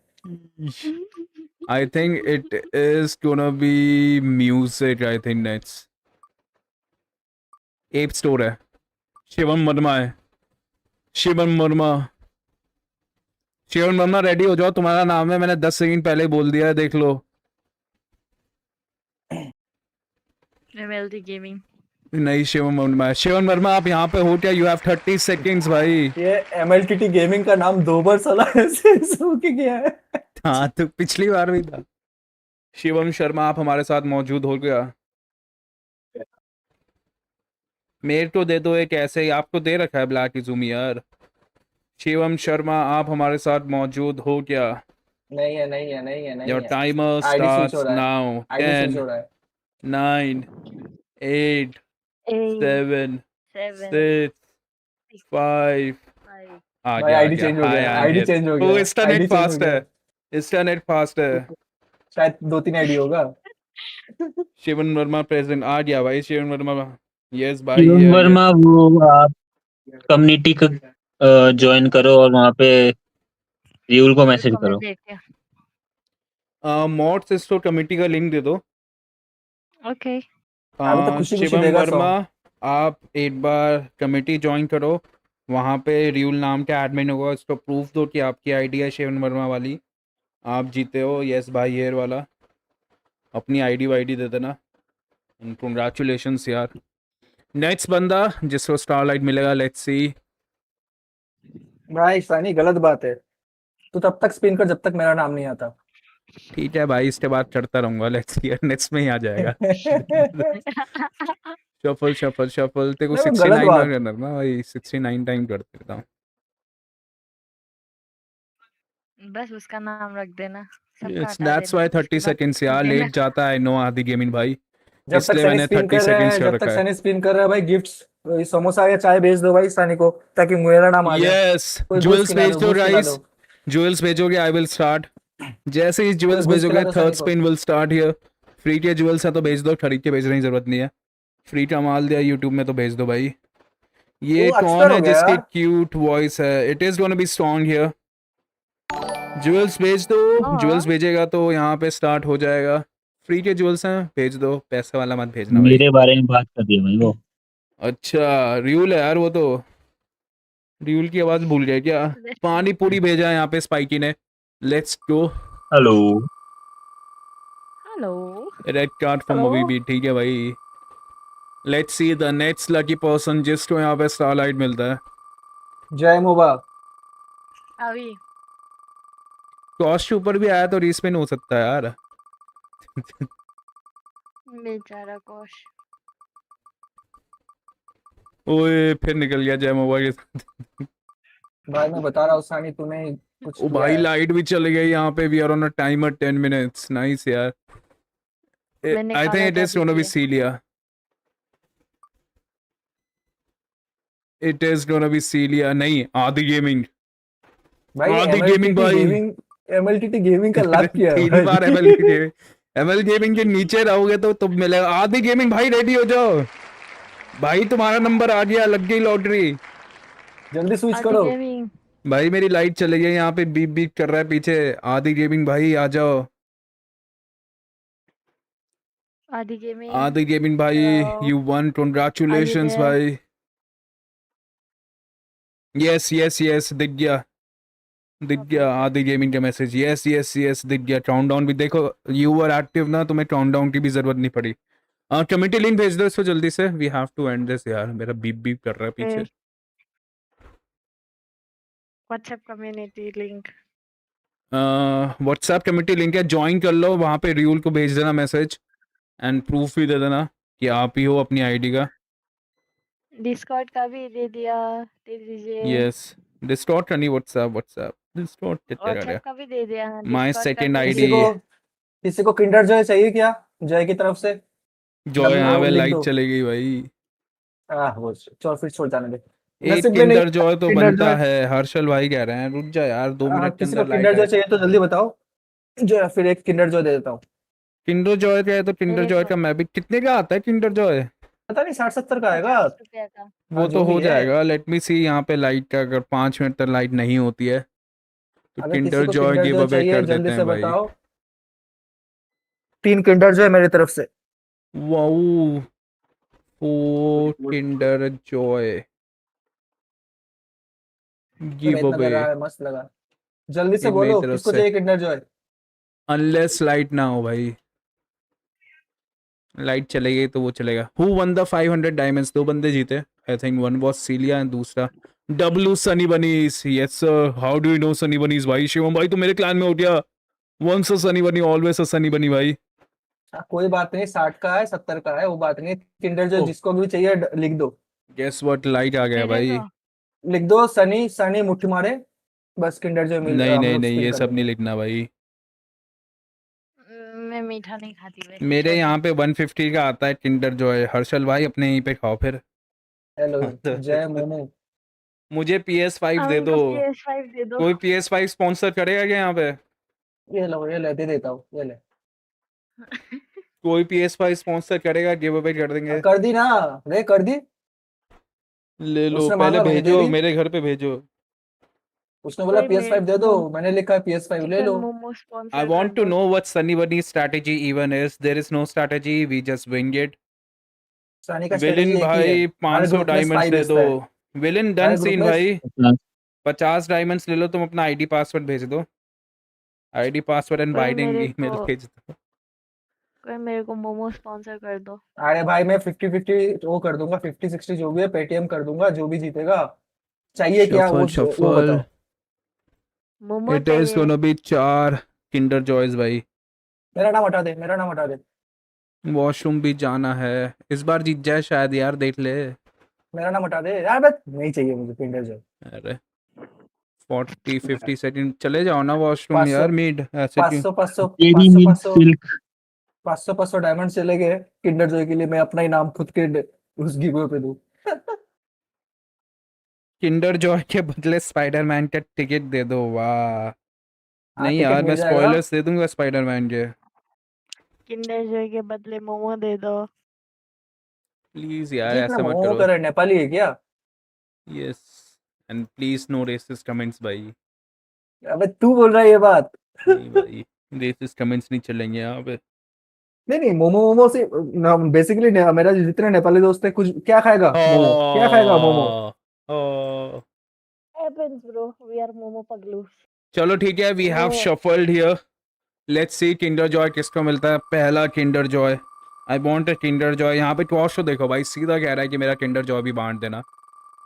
I think it is gonna be music. I think next. Ape Store है। शिवम वर्मा है। शिवम वर्मा। शिवम वर्मा रेडी हो जाओ, तुम्हारा नाम है, मैंने 10 सेकंड पहले बोल दिया है, देख लो। MLB gaming. नहीं शिवम वर्मा है। शिवम वर्मा आप यहाँ पे हो क्या? यू हैव 30 सेकंड्स भाई। ये MLTT गेमिंग का नाम 2 बार साला ऐसे हो के गया है। हाँ तो पिछली बार भी था। शिवम शर्मा आप हमारे साथ मौजूद हो गया। मेरे को दे दो एक ऐसे ही, आपको दे रखा है ब्लैक इजूम यार। शिवम शर्मा आप हमारे साथ मौजूद हो क्या? नहीं है, नहीं है, नहीं है, नहीं योर है। टाइमर आईडी स्विच हो स्टार्ट्स रहा है, नाउ। आईडी स्विच 10 हो रहा है। 9 8 8 7 7 6 5 5 आ भाई गया आ आईडी गया। चेंज हो हाय गया, आई आईडी एम चेंज हो हियर। ओ गया, इसका आईडी नेट चेंज हो फास्ट गया। है, इसका नेट फास्ट है। शायद 2-3 आईडी होगा। शिवन वर्मा प्रेजेंट आ गया भाई, शिवन वर्मा। यस भाई शिवम ये वर्मा, वो आप कम्युनिटी का ज्वाइन करो और वहाँ पे रियूल को मैसेज रुको मैं करो। देखती मॉड सिस्टो कमेटी का लिंक दे दो। हूँ। ओके। अभी तो खुशी खुशी शिवम देगा वर्मा सॉन्ग। आप एक बार कमेटी ज्वाइन करो, वहाँ पे रियूल नाम का एडमिन होगा, उसको प्रूफ दो कि आपकी आईडी है शिवन वर्मा वाली, आप जीते हो। यस भाई हेयर वाला अपनी आईडी वाईडी दे देना। कंग्रेचुलेशंस यार। नेक्स्ट बंदा जिसको स्टारलाइट मिलेगा, लेट्स सी। भाई सनी गलत बात है, तू तब तक स्पिन कर जब तक मेरा नाम नहीं आता। ठीक है भाई, इसके बाद चढ़ता रहूंगा, लेट्स सी, नेक्स्ट में ही आ जाएगा। शफल शफल शफल, तेरे को नहीं, वो 69 गलत ना बात। करना ना भाई, 69 टाइम कर देता हूँ। बस उसका नाम रख देना, सबका Yes, हटा that's देना, why उसके 30 बाद seconds कर यार देना। लेट जाता है, नो आदि गेमिंग भाई, जब तक इसलिए सनी मैंने स्पिन 30 कर रहा सेकंड्स है, कर जब तक रखा है। सनी स्पिन कर रहा है भाई, गिफ्ट्स समोसा या चाय भेज दो भाई सनी को, ताकि मेरा नाम आ जाए। यस कोई बूस्ट ज्वेल्स खिला भेज दो, दो बूस्ट खिला गाइस, दो, ज्वेल्स भेजोगे आई विल स्टार्ट। जैसे ही कोई ज्वेल्स बूस्ट खिला भेजोगे दो थर्ड सनी को। Spin will start here. Free के ज्वेल्स है तो भेज दो, खरीद के भेजने की जरूरत नहीं है। फ्री का माल दिया यूट्यूब में तो भेज दो भाई। ये वो कौन अक्सर है हो गया जिसकी यार। क्यूट वॉइस है? It is gonna be strong here. Jewels भेज दो, ज्वेल्स हाँ भेजेगा तो यहाँ पे स्टार्ट हो जाएगा। फ्री के ज्वेल्स हैं, भेज दो, पैसे वाला मत भेजना भाई। मेरे बारे में बात कर रही है भाई वो। अच्छा रियूल है यार वो तो, रियूल की आवाज भूल गया क्या? पानी पूरी भेजा है यहाँ पे स्पाइकी ने। Let's go. Hello. Hello red card from MOBA, ठीक है भाई। Let's see the next lucky person जिसको यहाँ पे स्टारलाइट मिलता है। जय मोबा। अभी कॉस्ट के ऊपर भी आया तो रीस्पिन हो सकता है यार। बेचारा कोश। ओए फिर निकल गया जय मोबा के साथ। भाई मैं बता रहा हूँ सनी, तूने कुछ ओ किया भाई है। लाइट भी चली गई यहाँ पे, we are on a timer 10 minutes. Nice यार। मैंने I खाना think it था is going to be इसलिए। Celia. It is going to be Celia. नहीं, आदि गेमिंग। भाई आदि गेमिंग एमएलटीटी भाई। गेमिंग, एमएलटीटी गेमिंग का लाभ किया है 3 बार भाई। एमएल गेमिंग के नीचे रहोगे तो तुम मिलेगा। आदि गेमिंग भाई रेडी हो जाओ भाई, तुम्हारा नंबर आ गया, लग गई लॉटरी। जल्दी स्विच आदि करो। गेमिंग। भाई मेरी लाइट चली गई यहाँ पे, बीप बीप कर रहा है पीछे। आदि गेमिंग भाई आ जाओ। आदि गेमिंग। आदि गेमिंग भाई Hello. You one, Are you congratulations there? भाई। यस यस यस दिख गया, दिख गया आदि गेमिंग का मैसेज। यस यस यस दिख गया। काउंटडाउन भी देखो, यू वर एक्टिव ना, तुम्हें काउंटडाउन की भी जरूरत नहीं पड़ी। कमेटी लिंक भेज दो इसको जल्दी से। We have to end this यार, मेरा बीप बीप कर रहा है पीछे। WhatsApp community link. WhatsApp committee link है, ज्वाइन कर लो। वहाँ पे रियूल को भेज देना मैसेज एंड प्रूफ भी दे देना कि आप ही हो अपनी आईडी का। डिस्कॉर्ड का भी दे दिया, दे दीजिए। यस, डिस्कॉर्ड का नहीं, व्हाट्सएप। व्हाट्सएप डिस्कॉर्ड कितने व्हाट्सएप का? का भी दे दिया। माय डिस्कॉर्ड का सेकंड दे आईडी। दिया। किसी को किंडर जॉय चाहिए क्या? जय की तरफ से जॉय यहाँ पे लिख लाइट दो। चली गई भाई। वो चल फिर छोड़ जाने दे। एक नसीब में नहीं किंडर जॉय तो किंडर बनता जॉय। है, हर्षल भाई कह रहे हैं। रुक जा यार, 2 मिनट के किसी को अंदर लाइट किंडर जॉय आ। चाहिए तो जल्दी बताओ, जो फिर एक किंडर जॉय दे देता हूँ। किंडर जॉय का है तो किंडर मेरे जॉय को का मैं भी। कितने का आता है किंडर जॉय? पता नहीं 60-70 का आएगा। 50 रुपया का। वो जो तो भी हो है। जाएगा। लेट मी सी यहाँ पे लाइट का, अगर 5 मिनट तक लाइट नहीं होती है तो अगर किसी किंडर को Joy Kinder give Joy away चाहिए कर जल्दी देते से हैं भाई। बताओ। 3 किंडर जॉय मेरी तरफ से। वाओ, 4 किंडर जॉय गिव इतना अवे लगा है, मस्त लगा। जल्दी से मेरी बोलो तरफ किसको से। चाहिए किंडर जॉय। अनलेस लाइट ना हो भाई। लाइट चले गई तो वो चलेगा। Who one the 500 diamonds? 2 बंदे जीते। I think one was Celia and दूसरा W Sunny Bunnies. Yes sir, how do you know Sunny Bunnies भाई? शिवम भाई तो मेरे क्लैन में हो गया। वंस अ सनी बनी ऑलवेज अ सनी बनी भाई। कोई बात नहीं, 60 का है 70 का है, वो बात नहीं। किंडर जॉय ओह। जिसको भी चाहिए लिख दो। गेस व्हाट, लाइट आ गया मेरे भाई। को लिख दो सनी, सनी मुट्ठी मारे, बस किंडर जॉय नहीं हम नहीं लोग नहीं, स्पिन ये कर सब नहीं देंगे। लिखना भाई। मैं मीठा नहीं खाती वैसे। मेरे सॉरी। यहाँ पे 150 का आता है किंडर जॉय। हर्षल भाई अपने यहीं पे खाओ फिर। हेलो जय मोमो। मुझे PS5 दे दो। हमको PS5 दे दो। कोई PS5 स्पॉन्सर करेगा क्या यहाँ पे? ये लो, ये ले, दे देता हूँ, ये ले। कोई PS5 स्पॉन्सर करेगा, गिव अवे कर देंगे। कर दी ना रे, कर दी। ले लो, उसने पहले मांगा मैंने दे भेजो, दी। मेरे घर पे भेजो। उसने बोला कोई PS5 दे दो, मोमो मैंने लिखा PS5 ले chicken low. Momo I sponsor कर want to दो। know what Sunny Bunny's strategy even is. There is no strategy, we just wing it. सानी का विलिन स्ट्रेटेजी एक ही है, भाई हर 500 ग्रुप में डायमंड्स स्पाई दे दो। भेजता है। विलिन डन हर ग्रुप सीन में भाई। 50 डायमंड्स ले लो, तुम अपना आईडी पासवर्ड भेज दो। आईडी पासवर्ड एंड कोई बाइंडिंग मेरे ईमेल को भेज दो। कोई मेरे को मोमो स्पॉन्सर कर दो। अरे भाई मैं 50-50 वो कर दूंगा, 50-60 जो भी है पेटीएम कर दूंगा, जो भी जीतेगा। चाहिए क्या वो Shuffle वो shuffle. बताओ। मोमो It is चाहिए। gonna be 4 Kinder Joys भाई। मेरा नाम हटा दे, मेरा नाम हटा दे। वॉशरूम भी जाना है। इस बार जीत जाए शायद यार, देख ले। मेरा नाम हटा दे यार, बस नहीं चाहिए मुझे किंडर जॉय। अरे 40-50 सेकंड चले जाओ ना वॉशरूम 500 यार, मीड ऐसे क्यों? 500 तेरी 500 मिल्क 500 सिल्क 500 डायमंड चले गए किंडर जॉय के लिए। मैं अपना ही नाम खुद के उस गिवे पे दूं। किंडर जॉय के बदले स्पाइडरमैन का टिकट दे दो। वाह नहीं टिकट यार, मिल मैं जाएगा। स्पॉयलर्स दे दूंगा स्पाइडरमैन के। किंडर जॉय के बदले मोमो दे दो। प्लीज यार जीतना ऐसा मत मोमो करो। कर, नेपाली है क्या? Yes and please no racist comments भाई। अबे तू बोल रहा है ये बात। नहीं भाई, रेसिस्ट कमेंट्स नहीं चलेंगे यहाँ पे। नहीं नहीं, मोमो मोमो से बेसिकली मेरा जितने नेपाली दोस्त है, कुछ क्या खाएगा मोमो, क्या खाएगा momo. Oh, happens bro, we are momo पगलू। चलो ठीक है, we have shuffled here. Let's see Kinder Joy किसको मिलता है। पहला Kinder Joy, I want a Kinder Joy. यहाँ पे कॉश को देखो भाई, सीधा कह रहा है कि मेरा किंडर जॉय भी बांट देना,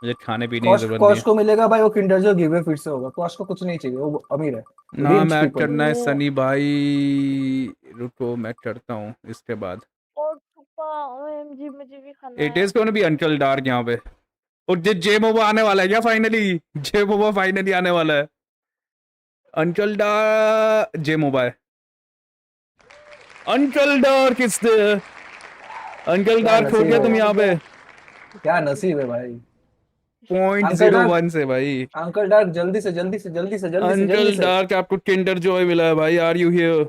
मुझे खाने पीने की जरूरत नहीं कॉश है। को मिलेगा भाई वो किंडर जो गिवे फिर से होगा। कॉश को कुछ नहीं चाहिए, वो अमीर है। नाम रिच ऐड पीपल। करना है सनी भाई। रुको मैं करता हूँ इसके बाद। और पापा ओएमजी मुझे भी खाना इट है। Is gonna B uncle dark यहाँ पे। और जे मोबा आने वाला है क्या फाइनली? जे मोबा फाइनली आने वाला है। अंकल डा जे मोबा है। Uncle dark is there. Uncle क्या डार्क हो नसीब गया है, तुम यहाँ पे। क्या नसीब है भाई। Point uncle zero dark, one से भाई। अंकल डार्क जल्दी से जल्दी से जल्दी से जल्दी से जल्दी अंकल से। डार्क आपको किंडर जॉय मिला है भाई, आर यू हियर?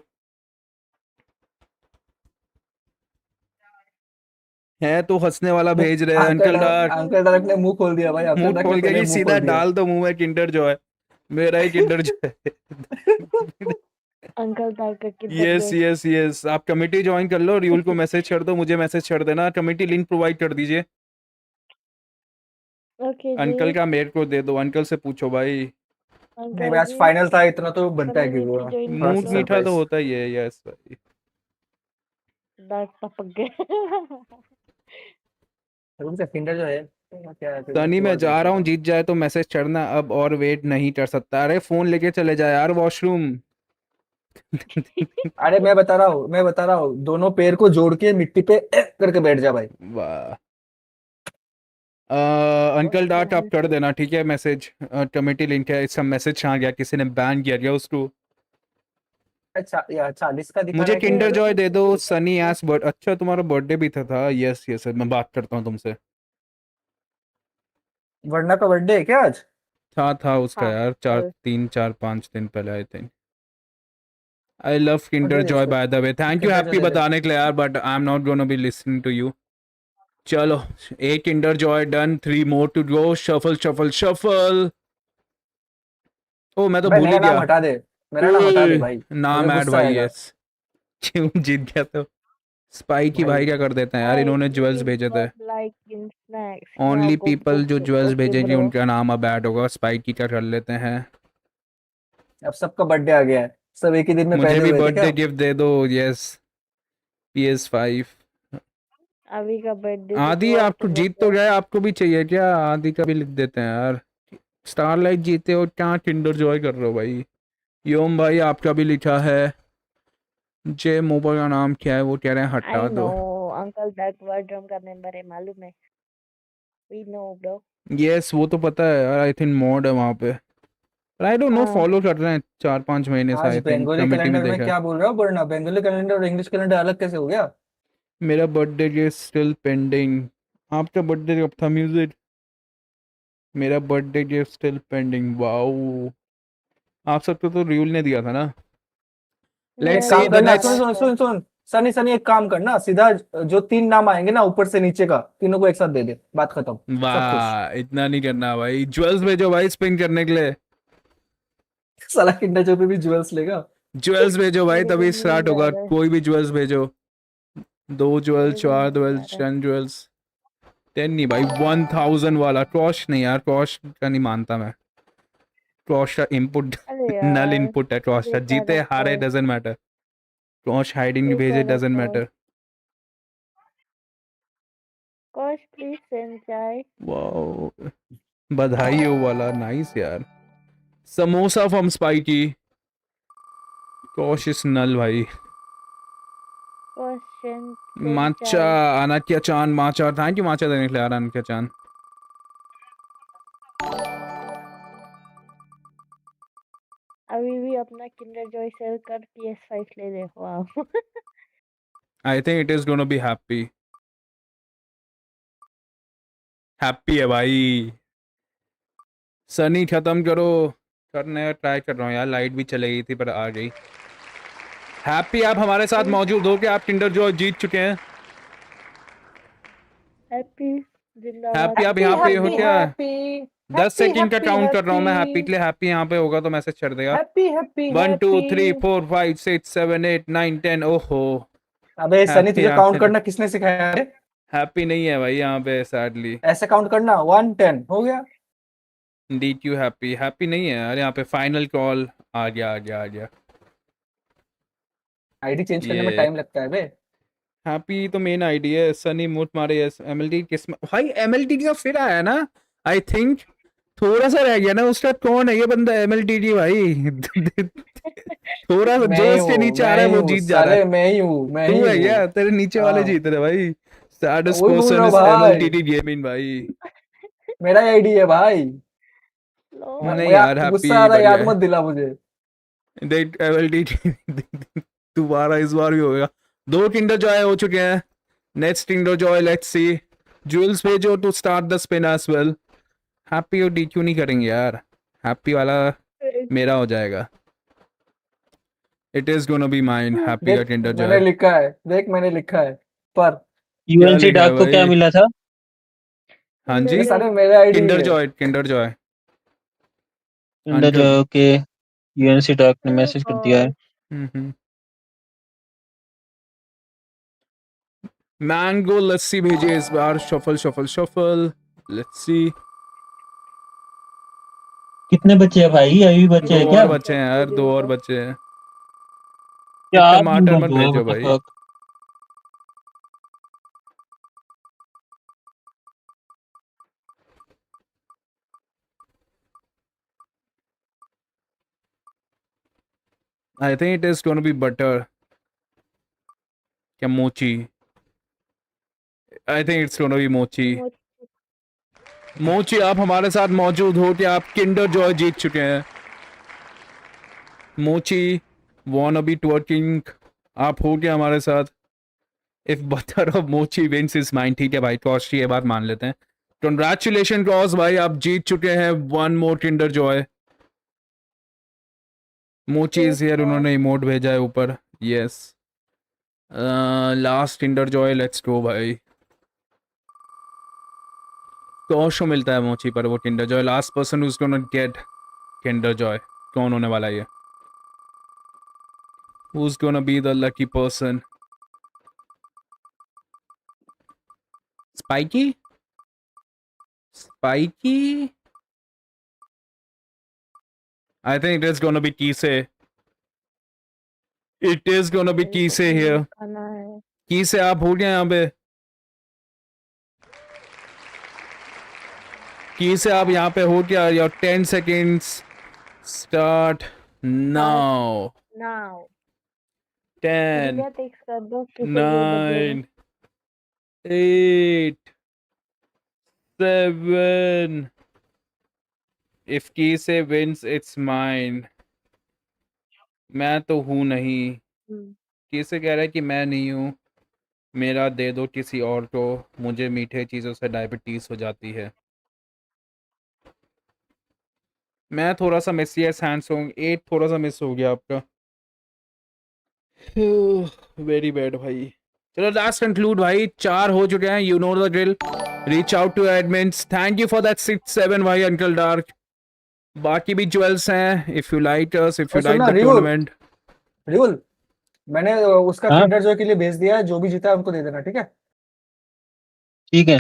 है तो हंसने वाला भेज रहे हैं अंकल डार्क। अंकल डार्क ने मुंह खोल दिया भाई, अंकल मुंह डार्क ने खोल के पहले कि मुंह सीधा खोल दिया। डाल दो मुंह में किंडर जॉय, मेरा ही किंडर जॉय। अंकल डार्क का किधर यस गए? यस यस, आप कमेटी ज्वाइन कर लो, रियूल को मैसेज कर दो, मुझे मैसेज कर देना, कमेटी लिंक प्रोवाइड कर दीजिए। ओके अंकल जी। का मेरे को दे दो, अंकल से पूछो भाई। नहीं अंकल भाई, आज जी फाइनल था, इतना तो बनता है कि वो कम्युनिटी ज्वाइन थोड़ा कर मूड सा लो। मीठा तो सरप्राइज। होता ही है, यस भाई। डार्क टपक गए। रुक जा, किंडर जो है क्या है, सनी मैं और जा देख रहा लेता हूँ, हूँ। जीत जाए तो मैसेज करना, अब और वेट नहीं कर सकता। अरे फोन लेके चले जाए यार वॉशरूम। अरे मैं बता रहा हूँ, दोनों पैर को जोड़ के मिट्टी पे करके बैठ जा भाई। वाह। अंकल डार्क आप कर देना ठीक है मैसेज, कमेटी लिंक है, इसका मैसेज आ गया, किसी ने बैन किया गया उसको। अच्छा यार, 40 का दिखा रहा मुझे है किंडर कि जॉय दे दो सनी एस बर्ड। अच्छा तुम्हारा बर्थडे भी था, यस यस, मैं बात करता हूँ तुमसे। वरना का बर्थडे है क्या आज? था उसका हाँ यार, कल। 4 5 दिन पहले आई थिंक। आई लव और दे किंडर दे जॉय इसको, by the way, thank you Kinder जो हैप्पी दे दे। बताने के लिए यार, but I am not gonna be listening to you. चलो, एक Kinder Joy done, 3 more to go, shuffle shuffle shuffle. ओ मैं तो भाई भूल ही मेरा नाम गया। हटा दे, मेरा नाम हटा दे ओए, भाई, मुझे नाम ऐड गुस्सा भाई, आएगा यस। क्यों जीत गया तो? स्पाइकी भाई। भाई क्या कर देते हैं यार, I इन्होंने ज्वेल्स eat भेजे थे। godlike in snacks. Yeah, only go people जो okay, ज्वेल्स okay भेजेंगे bro. उनका नाम अब ऐड होगा, स्पाइकी का कर लेते हैं। अब सबका बर्थडे आ गया है, सब एक ही दिन में मुझे पैदा भी हुए थे क्या? बर्थडे गिफ्ट दे दो, यस। PS5। अभी का बर्थडे तो आदि 2 आपको अक्टूबर जीत तो को है। गए, आपको भी चाहिए क्या? आदि का भी लिख देते हैं यार। स्टारलाइट जीते हो क्या, किंडर जॉय कर रहे हो भाई? योम भाई आपका भी लिखा है। जे मोबा का नाम क्या है वो कह रहे हैं I हटा दो। know uncle that word drum का मेंबर है, मालूम है। We know bro. यस वो तो पता है यार, आई थिंक मॉड है वहाँ पे। आई डोंट नो, हाँ फॉलो कर रहे हैं 4 5 महीने से आज आई थिंक, बंगाली कमेटी में कैलेंडर में देखा है। क्या बोल रहा हो, वरना बंगाली कैलेंडर और इंग्लिश कैलेंडर अलग कैसे हो गया? मेरा बर्थडे गिफ्ट स्टिल पेंडिंग। आपका बर्थडे कब था म्यूजिक? मेरा birthday gift still pending, wow. आप सबको तो रियूल ने दिया था ना। एक लेट्स यस सी काम द करना, मुझे सुन नेक्स्ट। याद सुन है। सुन सुन, सनी सनी एक काम करना, सीधा जो 3 नाम आएंगे ना ऊपर से नीचे का, तीनों को एक साथ दे दे, बात खत्म। सब खुश। वाह, इतना नहीं करना भाई, ज्वेल्स भेजो भाई स्पिन करने के लिए। साला किंडर जो पे भी ज्वेल्स लेगा। ज्वेल्स भेजो भाई, मेरे को तभी नींद स्टार्ट आ होगा, रहा है। कोई भी ज्वेल्स भेजो। 2 ज्वेल्स, मेरे को 4 ज्वेल्स, नींद आ रहा है। 10 ज्वेल्स। 10 नहीं भाई, 1000 वाला क्रॉश नहीं यार, क्रॉश का नहीं मानता मैं। क्रॉश का इनपुट अरे नल यार इनपुट है क्रॉश का, बेकार जीते रखा हारे है, डजंट मैटर। क्रॉश हाइडिंग भेजे बेकार डजंट रखा है। मैटर। कॉश प्लीज सेंड चाय। वाओ, बधाई हो वाला, नाइस यार। Samosa from Spiky. क्रॉश इज नल भाई। कॉश सेंड माचा, चाय। अनाक्या चांद माचा, थैंक यू माचा देने के लिए यार, अनाक्या चांद। अभी भी अपना किंडर जॉय सेल कर PS5 ले ले। वाह। आई think it is gonna be happy. Happy है भाई। सनी खत्म करो। करने ट्राई कर रहा हूँ यार, लाइट भी चली गई थी पर आ गई। हैप्पी आप हमारे साथ मौजूद हो क्या? आप किंडर जो जीत चुके हैं। हैप्पी जिंदाबाद। हैप्पी आप यहाँ पे हो क्या? हैप्पी 10 सेकंड का हैप्पी काउंट कर रहा हूँ मैं, हैप्पी हैप्पी के लिए। हैप्पी यहाँ पे होगा तो मैसेज कर देगा। Happy happy 1 2 3 4 5 6 7 8 9 10। ओहो, अबे सनी, हैप्पी तुझे यहाँ काउंट पे। करना किसने सिखाया है? हैप्पी नहीं है भाई यहाँ पे सैडली। ऐसे काउंट करना, 1 10 हो गया। डी क्यू हैप्पी, हैप्पी नहीं है यार यहाँ पे। फाइनल कॉल आ गया आ गया आ गया। आईडी चेंज करने में ये टाइम लगता है बे। हैप्पी तो मेन आईडी है। सनी मूट मारे, यस। एमएलटी किस भाई, एमएलटी का फिर आया ना आई थिंक। थोड़ा सा रह गया ना उसका, कौन है ये बंदा एमएलटी भाई? थोड़ा सा जो इसके नीचे आ रहा है वो जीत जा रहा है। साले मैं ही हूँ, मैं तू ही है हूँ। क्या? तेरे नीचे वाले हाँ जीत रहे भाई। सैडेस्ट वही बोल पर्सन रहा हूँ इज भाई, एमएलटी गेमिंग भाई। मेरा आईडी है भाई। नहीं यार, गुस्सा आ हैप्पी रहा है, बढ़िया याद है। मत दिला मुझे। देख एमएलटी दोबारा इस बार भी होगा। 2 किंडर जॉय हो चुके हैं। Next Kinder Joy let's see. Jules भेजो to start the spin as well. Happy और डीक्यू नहीं करेंगे यार, हैप्पी वाला मेरा हो जाएगा। It is gonna be mine, happy का देख किंडर मैंने जॉय। लिखा है, देख मैंने लिखा है पर क्या यूएनसी लिखा है डाक को क्या भाई? मिला था? हाँ जी, ये सारे मेरे आईडी किंडर है। Joy, Kinder Joy. किंडर जो है, ओके। यूएनसी डाक ने मैसेज कर दिया है। हम्म। मैंगो लस्सी भेजिए इस बार। Shuffle shuffle shuffle, let's see. कितने बच्चे हैं भाई, अभी बच्चे 2 हैं क्या? और बचे हैं यार, 2 और बचे हैं। ये 4 टमाटर मत लोग हैं, भेजो what the भाई। fuck? I think it is going to be butter. क्या मोची? I think it's going to be mochi. मोची, आप हमारे साथ मौजूद हो कि आप किंडर जॉय जीत चुके हैं। मोची wanna be twerking, आप हो क्या हमारे साथ? इफ बटर ऑफ मोची विंस इज माइन। ठीक है भाई, टॉस की ये बात मान लेते हैं। कंग्रेचुलेशन क्रॉस भाई, आप जीत चुके हैं 1 मोर किंडर जॉय। मोची इज हियर, उन्होंने इमोट भेजा है ऊपर। Yes, last Kinder Joy, let's go भाई। 100 मिलता है मोची पर वो Kinder Joy. Last person whose gonna get Kinder Joy कौन होने वाला है ये? Who's gonna be the lucky person? Spiky? Spiky? I think it is gonna be Kise. It is gonna be Kise here. Kise, आप हो गए यहाँ पे? Kise, आप यहाँ पे हो क्या? Your 10 seconds start now. Now. 10, भैया टेक्स्ट कर दो किसी के बदले 9, में। 8, 7. If Kise wins, it's mine. मैं तो हूँ नहीं। किसे कह रहा है कि मैं नहीं हूँ, मेरा दे दो किसी और को, मुझे मीठे चीज़ों से डायबिटीज़ हो जाती है। मैं थोड़ा सा मिस किया सैमसंग 8, थोड़ा सा मिस हो गया आपका। वेरी बैड भाई। चलो लास्ट कंक्लूड भाई, 4 हो चुके हैं। You know the drill, reach out to admins. Thank you for that 6-7 भाई अंकल डार्क। बाकी भी ज्वेल्स हैं, if you like us, if you like the tournament. रियुल, मैंने उसका हाँ? किंडर जॉय के लिए भेज दिया है, जो भी जीता है उनको दे देना, ठीक है? ठीक है।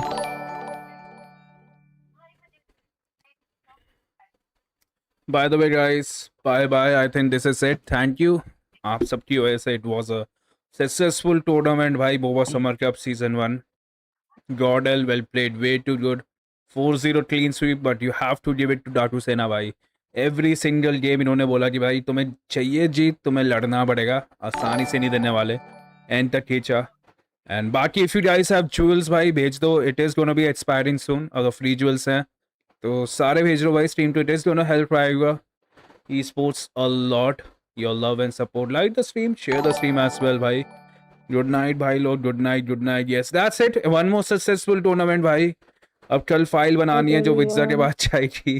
By the way guys, bye bye, I think this is it. Thank you आप सबकी वजह से। It was a successful tournament भाई, MOBA Summer Cup Season 1. Godel well played, way too good. 4-0 clean sweep, but you have to give it to Daku Sena भाई। Every single game इन्होंने बोला कि भाई तुम्हें चाहिए जीत, तुम्हें लड़ना पड़ेगा, आसानी से नहीं देने वाले। एंड तक खींचा। एंड बाकी if you guys have jewels भाई भेज दो, it is gonna be expiring soon. अगर फ्री jewels हैं तो सारे भेज दो भाई stream too. It is gonna help Rayuga Esports a lot. Your love and support. Like the stream, share the stream as well भाई। Good night भाई लोग, good night, good night. Yes, that's it. One more successful tournament भाई। अब कल file बनानी है जो विक्सा के बाद जाएगी।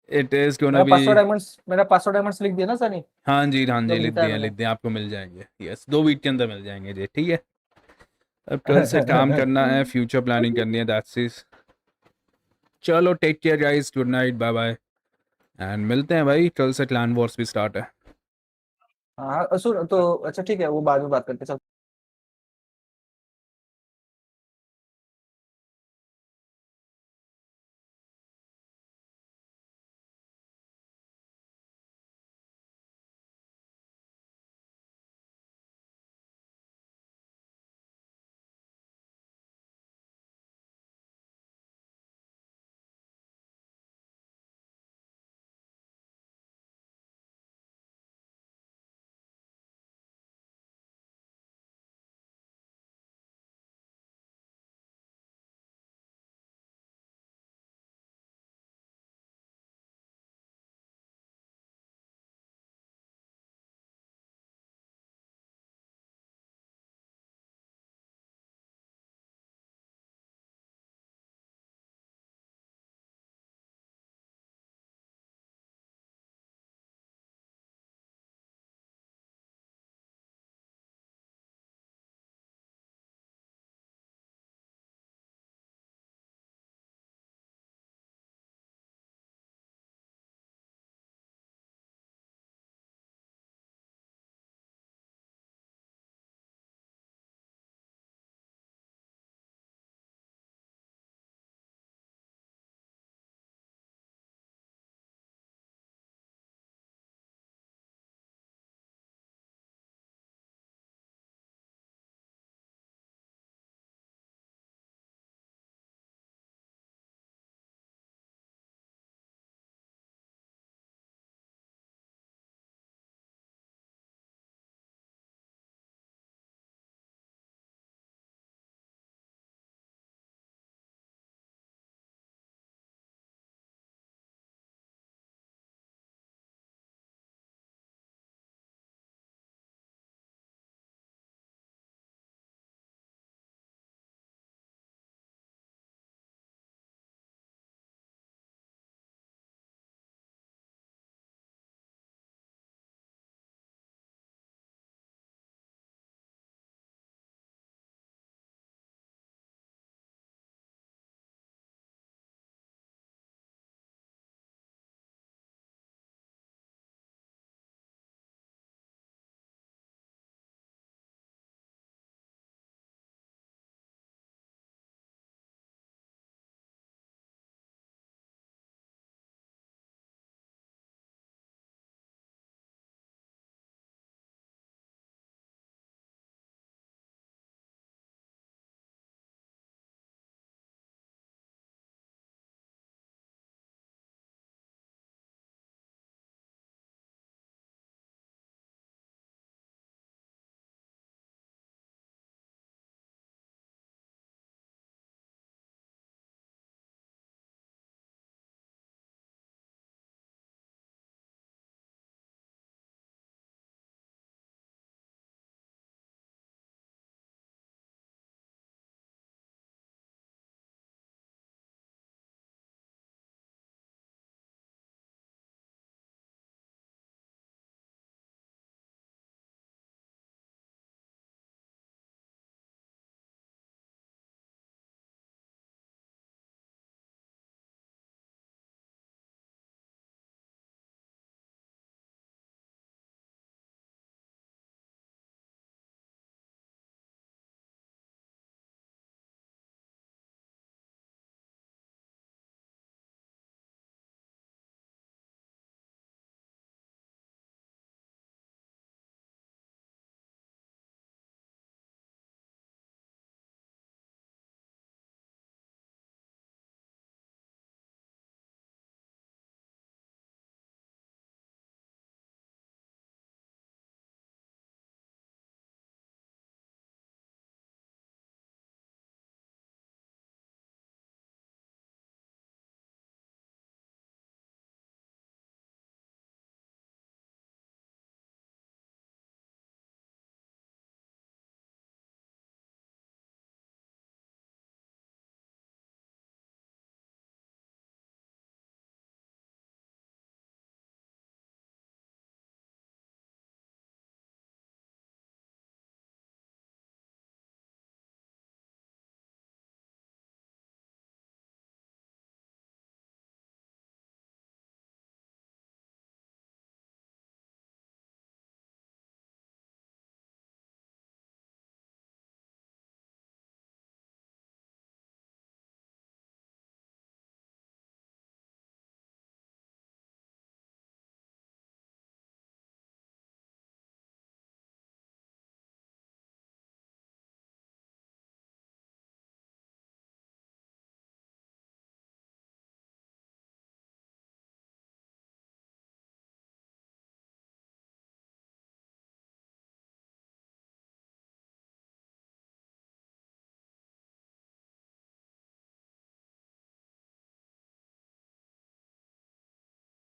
It is gonna be। मेरा 500 डायमंड्स लिख दिया ना सनी? हाँ जी जो लिख जीता है दिए मैंने। आपको मिल जाएंगे। यस, 2 वीक के अंदर मिल जाएंगे जी, ठीक है। अब कल से काम करना है, फ्यूचर प्लानिंग करनी है, दैट्स इट। चलो take care guys, good night, bye bye, and मिलते हैं भाई। कल से क्लैन वॉर्स भी स्टार्ट है। हाँ सुन तो अच्छा ठीक है, वो बाद में बात करते हैं, चल।